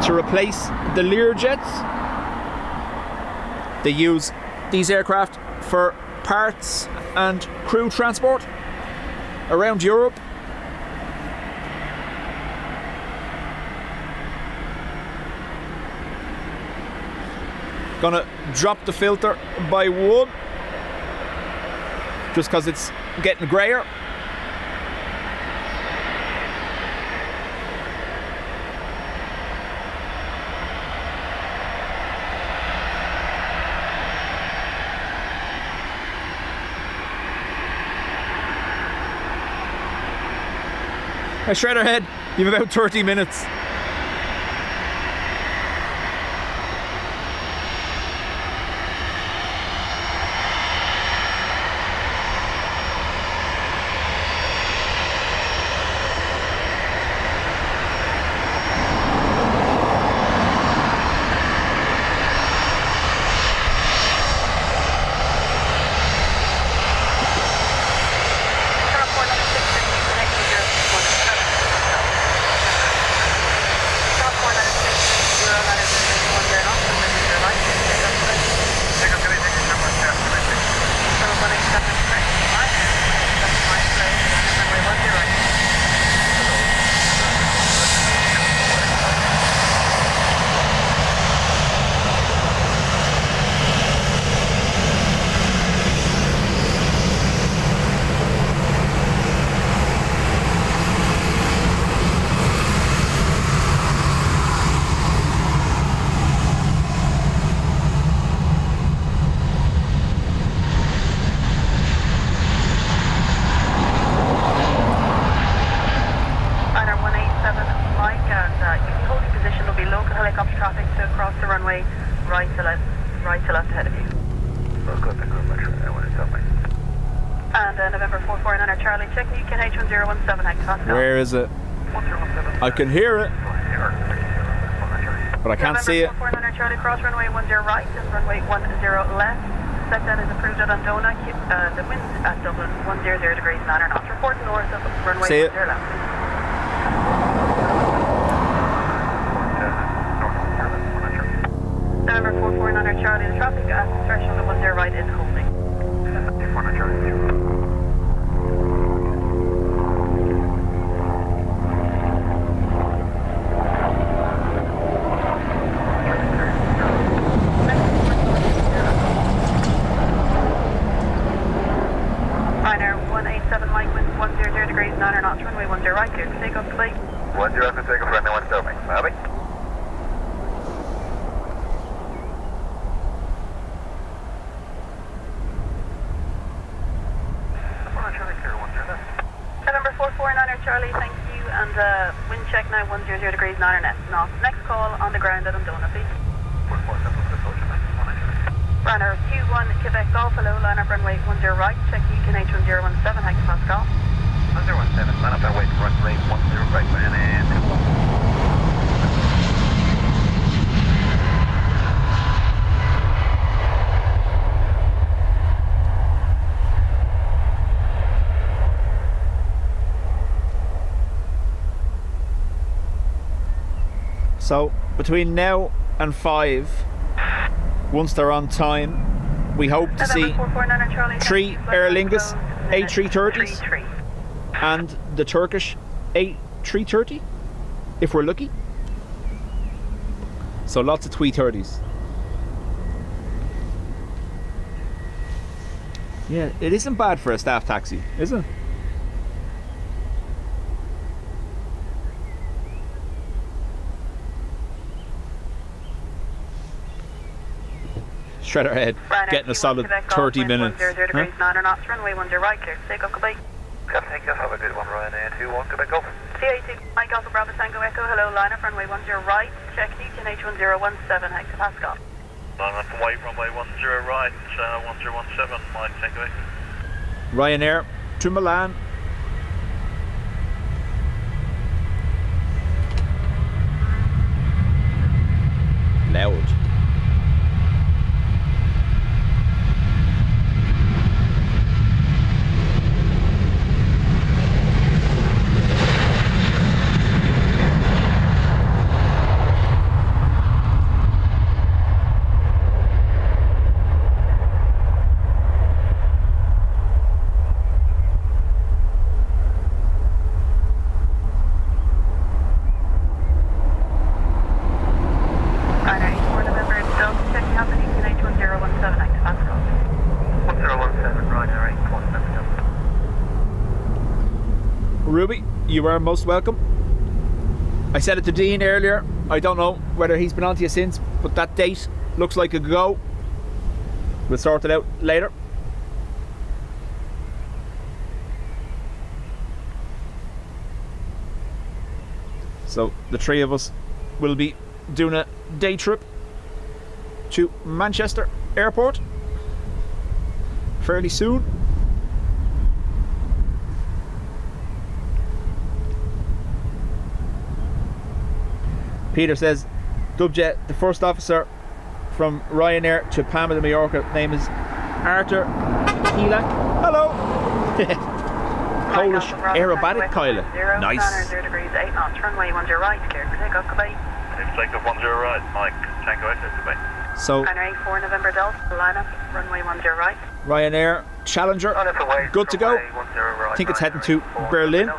to replace the Learjets. They use these aircraft for parts and crew transport around Europe. Gonna drop the filter by one, just because it's getting grayer. Straight ahead, you have about 30 minutes. Where is it? I can hear it, but I can't see it. 449 Charlie, cross runway 10 right and runway 10 left. Set down is approved at Doha. The wind at Dublin 100 degrees 9 knots. Report north of runway 10 left. November 449 Charlie, the traffic at the threshold of 10 right is holding. 449 Charlie. right, clear for takeoff, goodbye. 10 for takeoff, runway 10, mate. Bye. November 449er Charlie, thank you, and wind check now 100 degrees 9 net. Next call on the ground at Doha, please. Runner 21 Quebec Golf, hello, line up runway 10 right, check UKNH 1017, hectopascal. 1017, line up and wait, runway 10 right, and 21. So between now and 5, once they're on time, we hope to see 3 Aer Lingus A330s and the Turkish A330, if we're lucky. So lots of TWE-30s. Yeah, it isn't bad for a staff taxi, is it? Shredder head, getting a solid 30 minutes. 0 degrees 9 knots, runway 10 right, clear to take off, goodbye. Thank you, have a good one, Ryan. 21, Quebec Golf. CA2, Mike Alpha Bravo Tango Echo, hello, line up runway 10 right, check UKNH 1017, hectopascal. Line up and wait, runway 10 right, 1017, Mike Tango Echo. Ryanair to Milan. Loud. Ruby, you are most welcome. I said it to Dean earlier. I don't know whether he's been on to you since, but that date looks like a go. We'll sort it out later. So the three of us will be doing a day trip to Manchester Airport fairly soon. Peter says, Dubjet, the first officer from Ryanair to Palma de Mallorca, name is Arthur Keelan. Hello! Polish aerobatic pilot. Nice. 0 degrees 8 knots, runway 10 right, clear for takeoff, goodbye. Take off 10 right, Mike Tango Echo, goodbye. So, Ryanair 4 November Delta, line up, runway 10 right. Ryanair Challenger, good to go. I think it's heading to Berlin.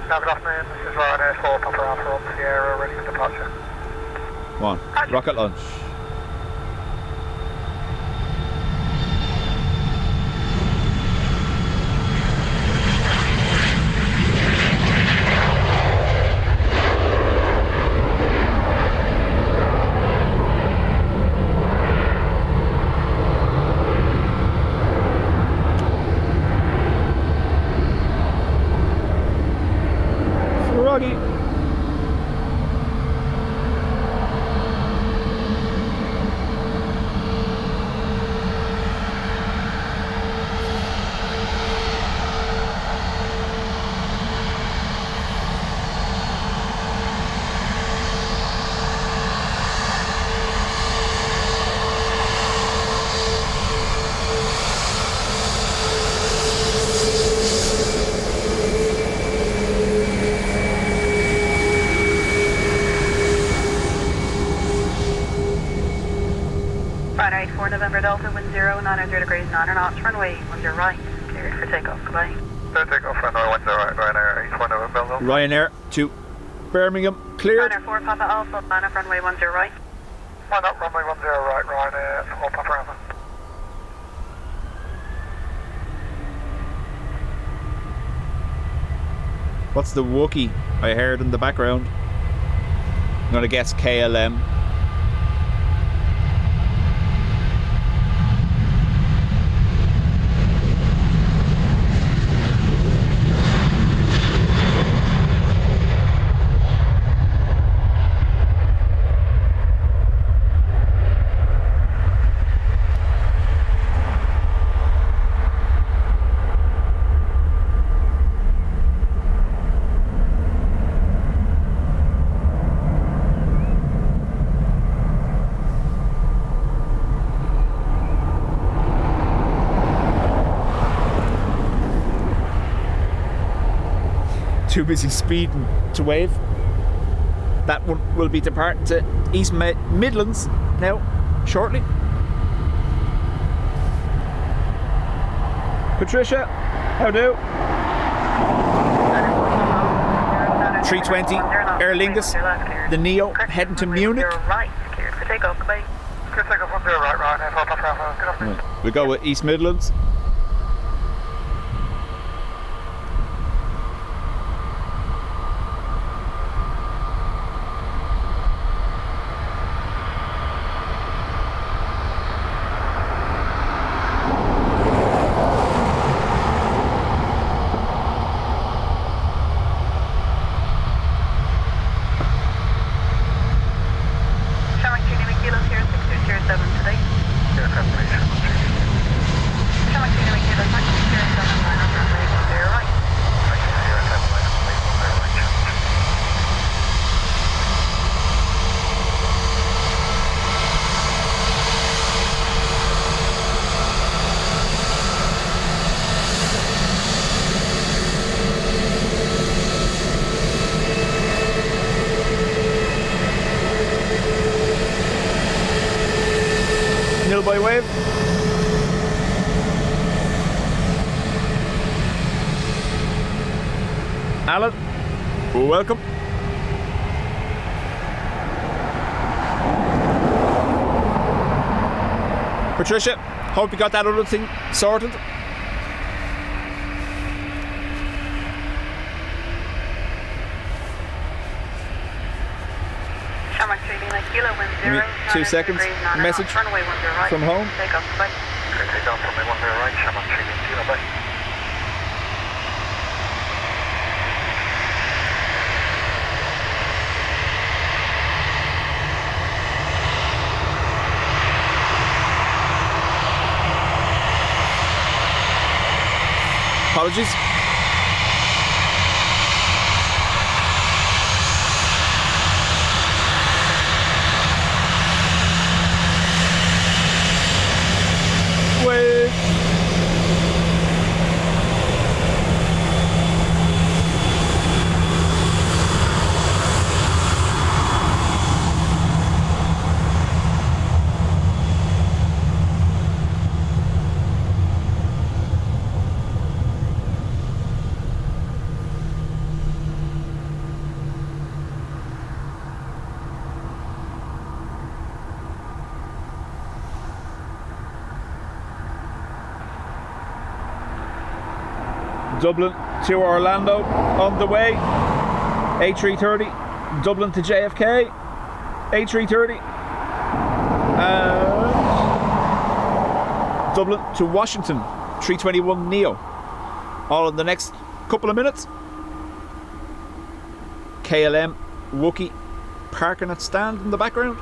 Good afternoon, this is Ryanair 4 Papa Alpha on Sierra, ready for departure. Come on, rocket launch. Froggy. Ryanair 4 November Delta, wind 0, 900 degrees 9 knots, runway 10 right, cleared for takeoff, goodbye. Take off runway 10 right, Ryanair 4 November Ryanair to Birmingham, cleared. Ryanair 4 Papa Alpha, line up runway 10 right. One up, runway 10 right, Ryan, 4 Papa. What's the Wookiee I heard in the background? I'm gonna guess KLM. Too busy speeding to wave. That one will be departing to East Midlands now, shortly. Patricia, how do? 320 Aer Lingus, the Neo, heading to Munich. Right, clear for takeoff, goodbye. Clear for takeoff 10 right, Ryan, 4 Papa. Good afternoon. We go with East Midlands. By wave. Alan, welcome. Patricia, hope you got that other thing sorted. Give me 2 seconds. Message from home. Take off, runway 10 right, Shamrock 3 Kilo, bye. Apologies. Wave. Dublin to Orlando on the way. A330 Dublin to JFK. A330 and Dublin to Washington 321 Neo, all in the next couple of minutes. KLM Wookiee parking at stand in the background.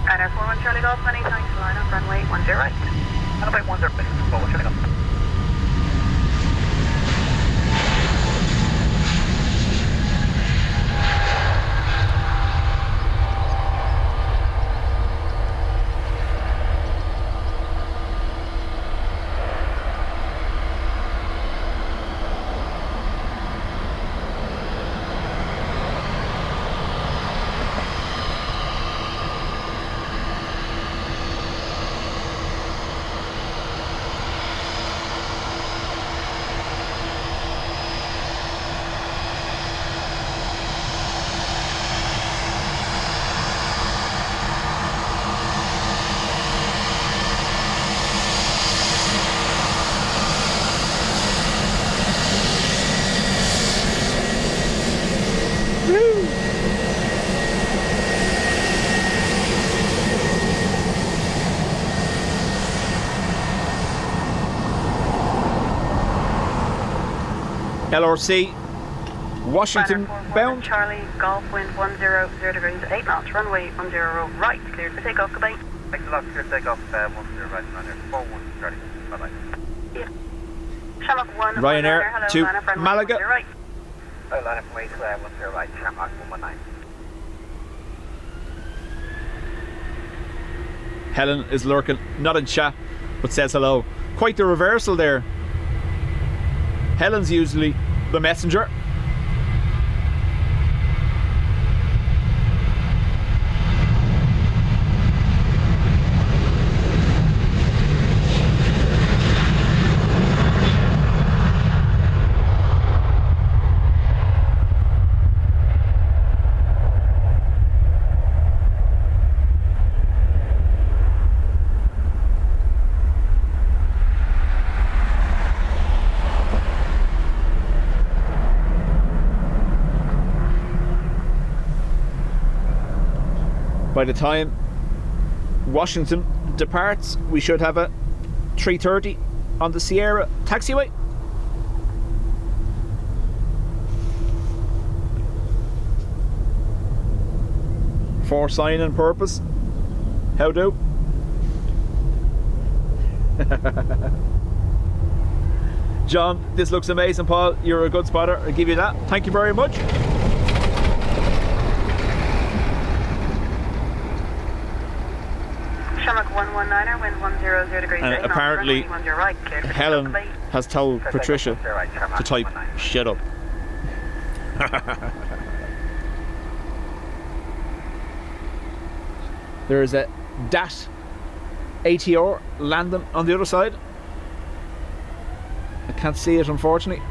And our 41 Charlie Golf, many thanks to line up runway 10 right. And about 10 minutes, 41 Charlie Golf. LRC, Washington bound. Charlie, Golf wind 100 degrees, 8 knots, runway 10 right, cleared for takeoff, goodbye. Thanks a lot, clear takeoff, 10 right, runner 4130. Bye-bye. Yeah. Shamrock 1, Ryanair hello, to Lana, from Malaga. 10 right. Oh, line up from 8 10 right, Shamrock 119. Helen is lurking, not in chat, but says hello. Quite the reversal there. Helen's usually the messenger. By the time Washington departs, we should have a 3:30 on the Sierra taxiway. For sign and purpose. How do? John, this looks amazing, Paul. You're a good spotter. I'll give you that. Thank you very much. Shamrock 119er, wind 100 degrees, And 8 knots, apparently runway 10 right, cleared for Helen takeoff, goodbye. has told Patricia to type shut up. There is a DAT ATR landing on the other side. I can't see it, unfortunately.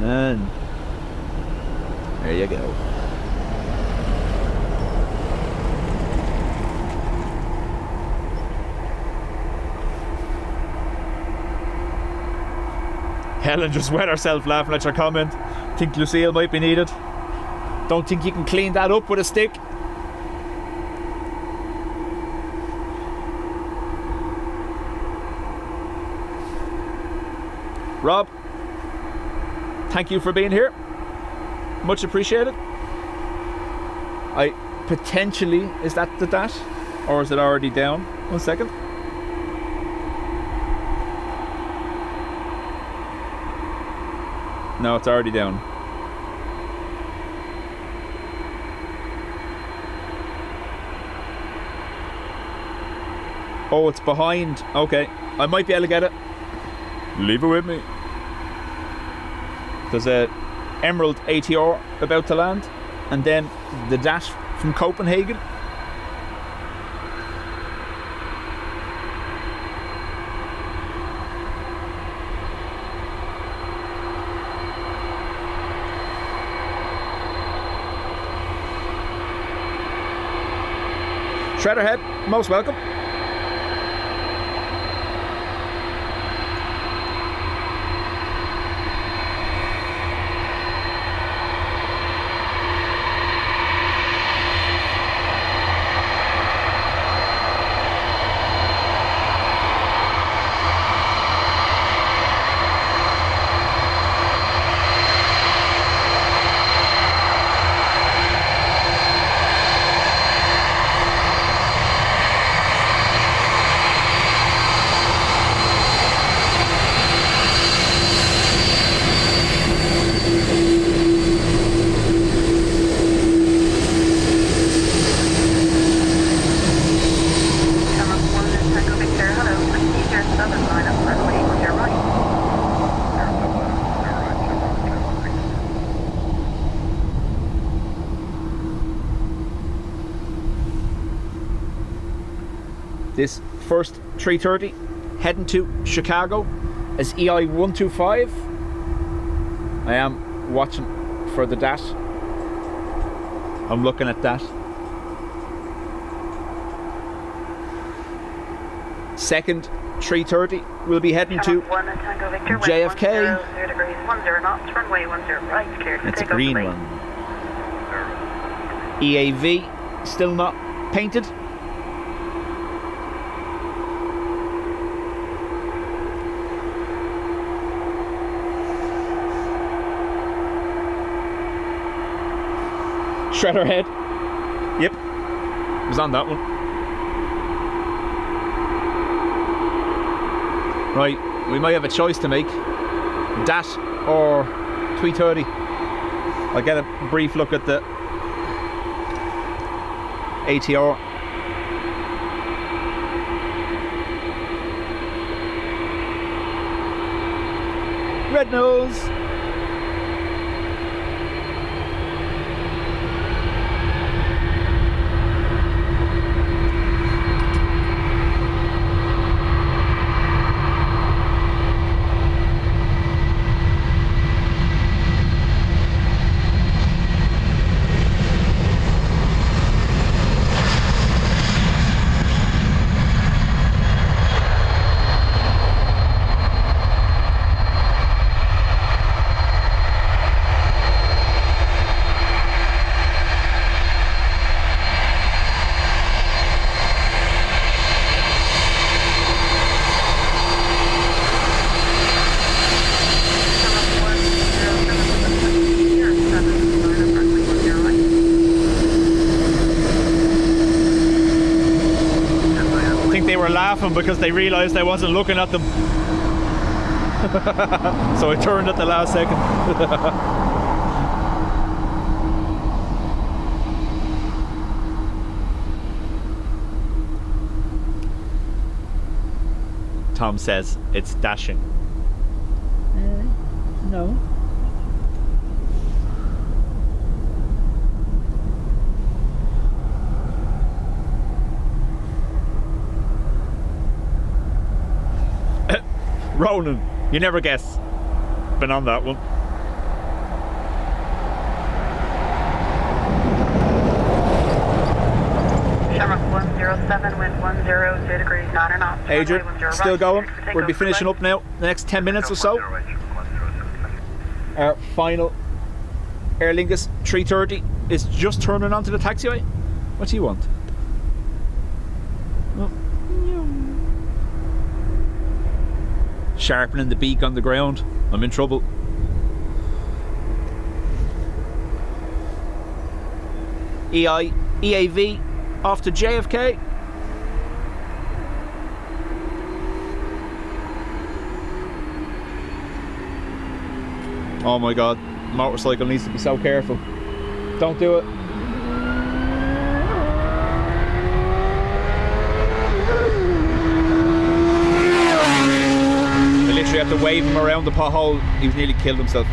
And there you go. Helen just wet herself laughing at your comment. Think Lucille might be needed. Don't think you can clean that up with a stick. Rob, thank you for being here. Much appreciated. I potentially, is that the DAT? Or is it already down? 1 second. No, it's already down. Oh, it's behind. Okay, I might be able to get it. Leave it with me. There's a Emerald ATR about to land, and then the DAT from Copenhagen. Shredderhead, most welcome. This first 330 heading to Chicago is EI 125. I am watching for the DAT. I'm looking at that. Second 330 will be heading to JFK. 10 degrees, 10 knots, runway 10 right, clear to It's a take off green away. one. EAV still not painted. Shredder head. Yep. It was on that one. Right, we might have a choice to make. DAT or 330. I'll get a brief look at the ATR. Red nose. Because they realised I wasn't looking at them. So I turned at the last second. Tom says it's dashing. No. Ronan, you never guess. Been on that one. Shamrock 107, wind 10, 2 degrees, 9 knots. Adrian, Runway 10 still right, going. clear to take We'll be off finishing away. up now. The next 10 minutes or so. 10 right, 107. Our final Aer Lingus 330 is just turning onto the taxiway. What do you want? Oh. Sharpening the beak on the ground. I'm in trouble. EAV off to JFK. Oh my god, motorcycle needs to be so careful. Don't do it. I literally had to wave him around the pothole. He was nearly killed himself.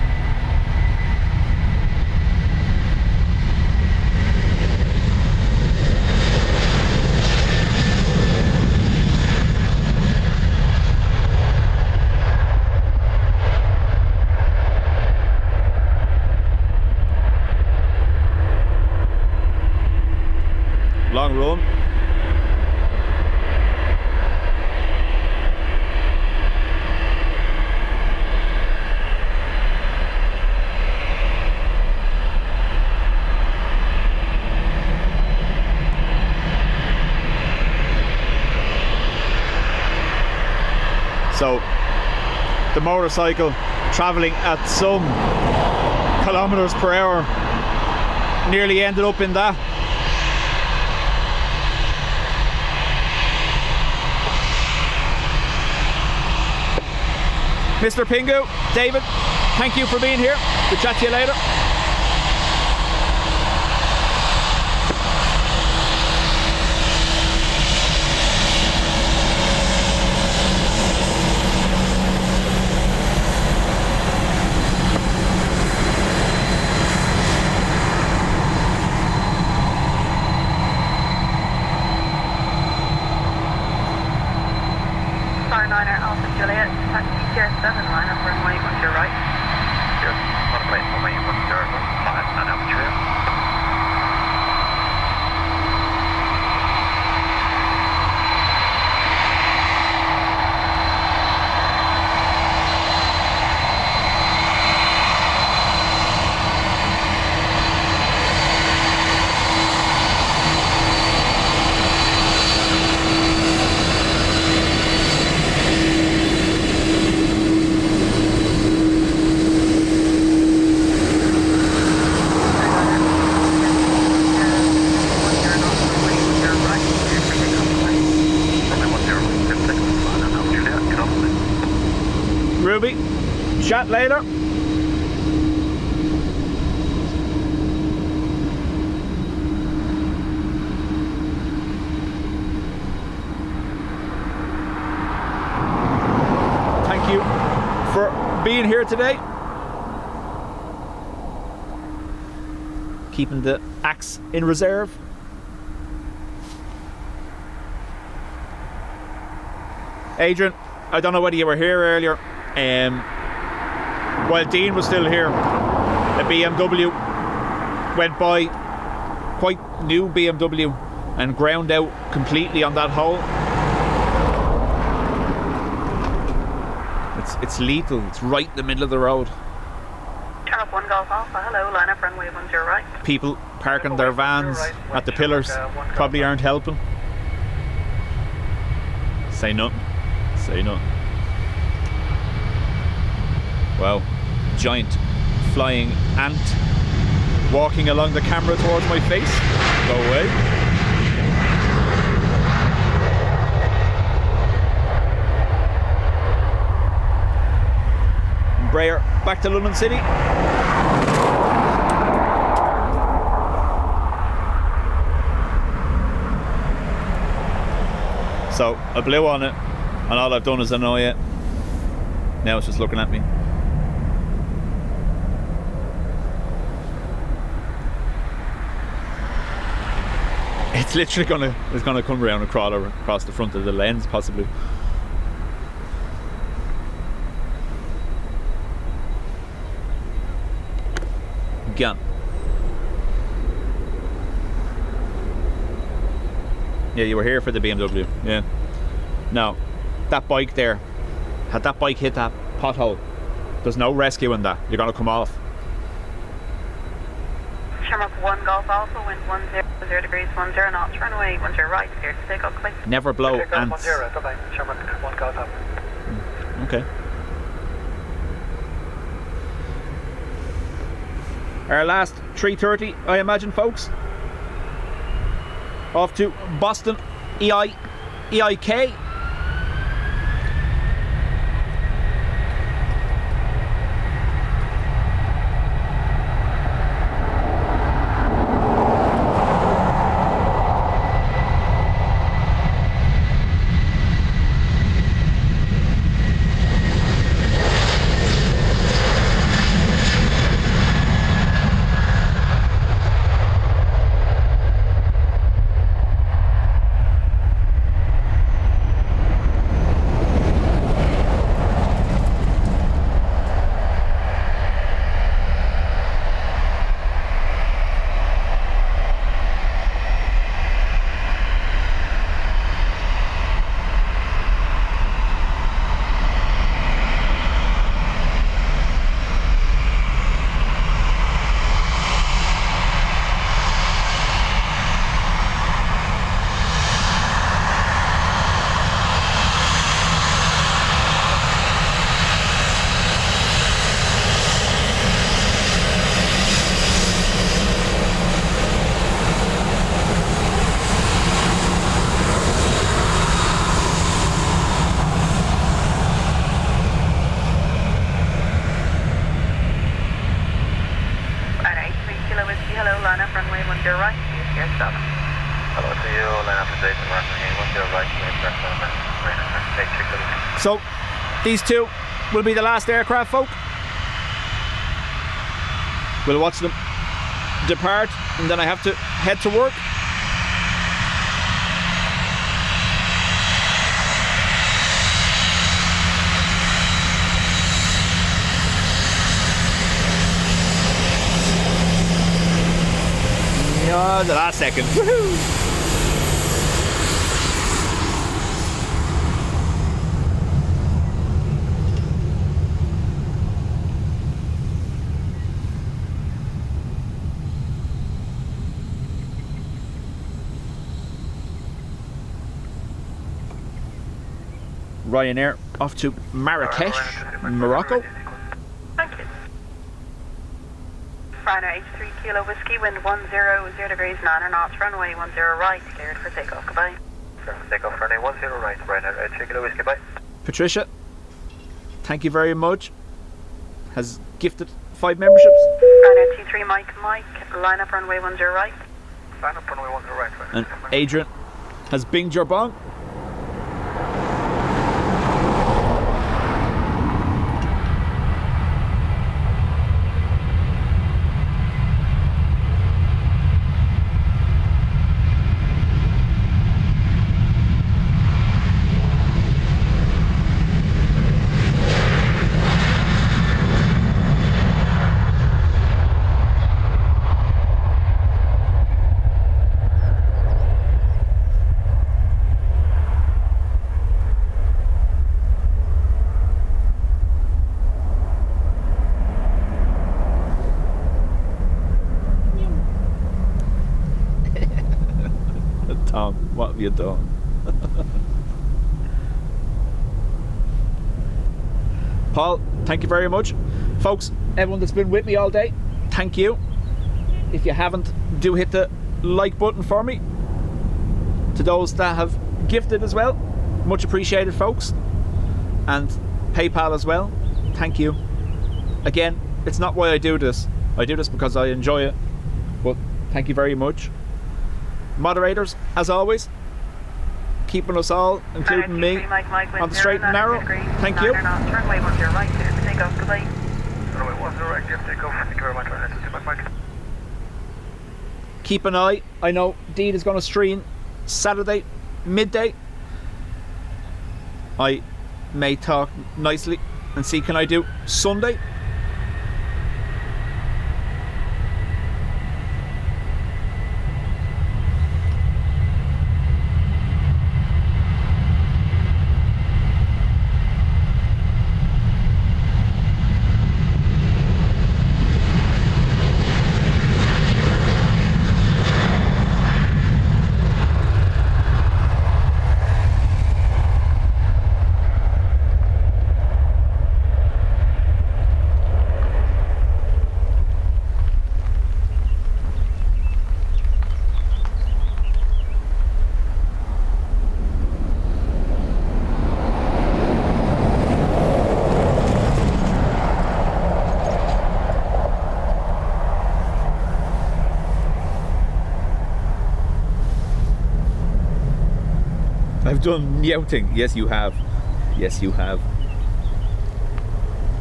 Long run. So the motorcycle travelling at some kilometers per hour nearly ended up in that. Mr. Pingu, David, thank you for being here. We'll chat to you later. line up runway 10 right. Cheers. Runway 10, 5 and altitude. Ruby, chat later. Thank you for being here today. Keeping the axe in reserve. Adrian, I don't know whether you were here earlier. While Dean was still here, a BMW went by, quite new BMW, and ground out completely on that hole. It's lethal. It's right in the middle of the road. Turn up 1 Golf Alpha, hello, line up runway 10 right. People parking their vans at the pillars probably aren't helping. Say nothing. Say nothing. Wow, giant flying ant walking along the camera towards my face. Go away. Brayer back to London City. So I blew on it, and all I've done is annoy it. Now it's just looking at me. It's literally gonna come around and crawl across the front of the lens, possibly. Gone. Yeah, you were here for the BMW. Yeah. No, that bike there. Had that bike hit that pothole, there's no rescuing that. You're gonna come off. Shamrock 1 Golf Alpha, wind 10 degrees 10 knots, runway 10 right, clear to take off, please. Never blow ants. 10, bye-bye. Shamrock 1 Golf Alpha. Okay. Our last 3:30, I imagine, folks. Off to Boston, EIK. So these two will be the last aircraft, folk. We'll watch them depart, and then I have to head to work. Oh, the last second. Woohoo! Ryanair off to Marrakesh, Morocco. Thank you. Ryanair H3 Kilo Whiskey, wind 10 degrees, 9 knots, runway 10 right, cleared for takeoff. Goodbye. Cleared for takeoff, runway 10 right, Ryanair H3 Kilo Whiskey, bye. Patricia, thank you very much. Has gifted 5 memberships. Ryanair T3 Mike, line up runway 10 right. Line up runway 10 right, Ryanair. And Adrian has binged your bong. Tom, what have you done? Paul, thank you very much. Folks, everyone that's been with me all day, thank you. If you haven't, do hit the like button for me. To those that have gifted as well, much appreciated, folks. And PayPal as well, thank you. Again, it's not why I do this. I do this because I enjoy it. But thank you very much. Moderators, as always, keeping us all, including me, on the straight and narrow. Thank you. Runway 10 right, cleared for takeoff. Goodbye. Runway 10 right, cleared for takeoff. Thank you very much, Ryanair. Mike. Keep an eye. I know Dean is going to stream Saturday, midday. I may talk nicely and see can I do Sunday. I've done Nyouting. Yes, you have. Yes, you have.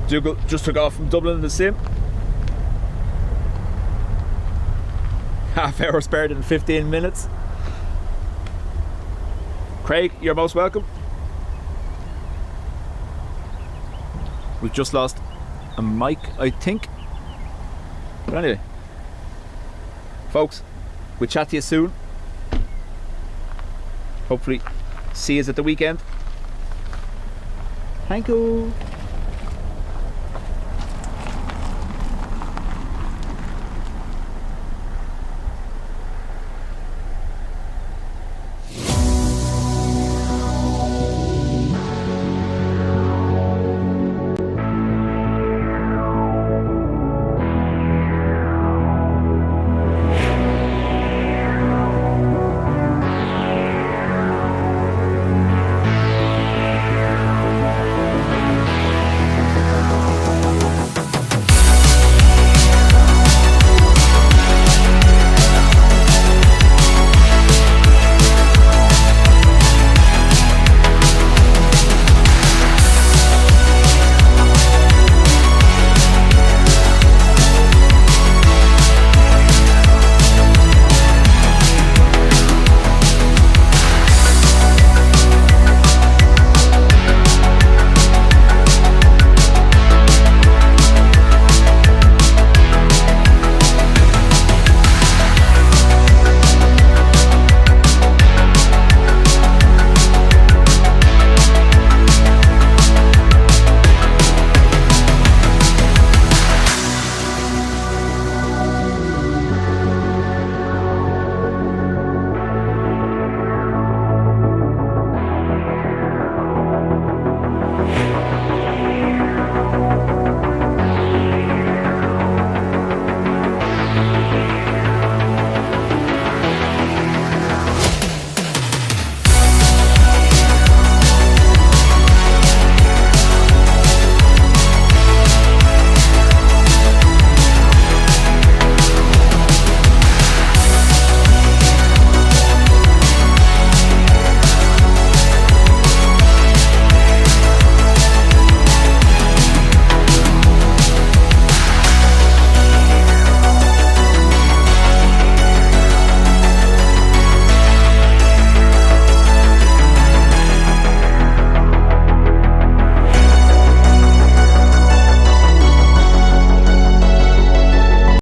Dougal just took off from Dublin in the sim. Half hour spared in 15 minutes. Craig, you're most welcome. We've just lost a mic, I think. But anyway, folks, we'll chat to you soon. Hopefully see you at the weekend. Thank you.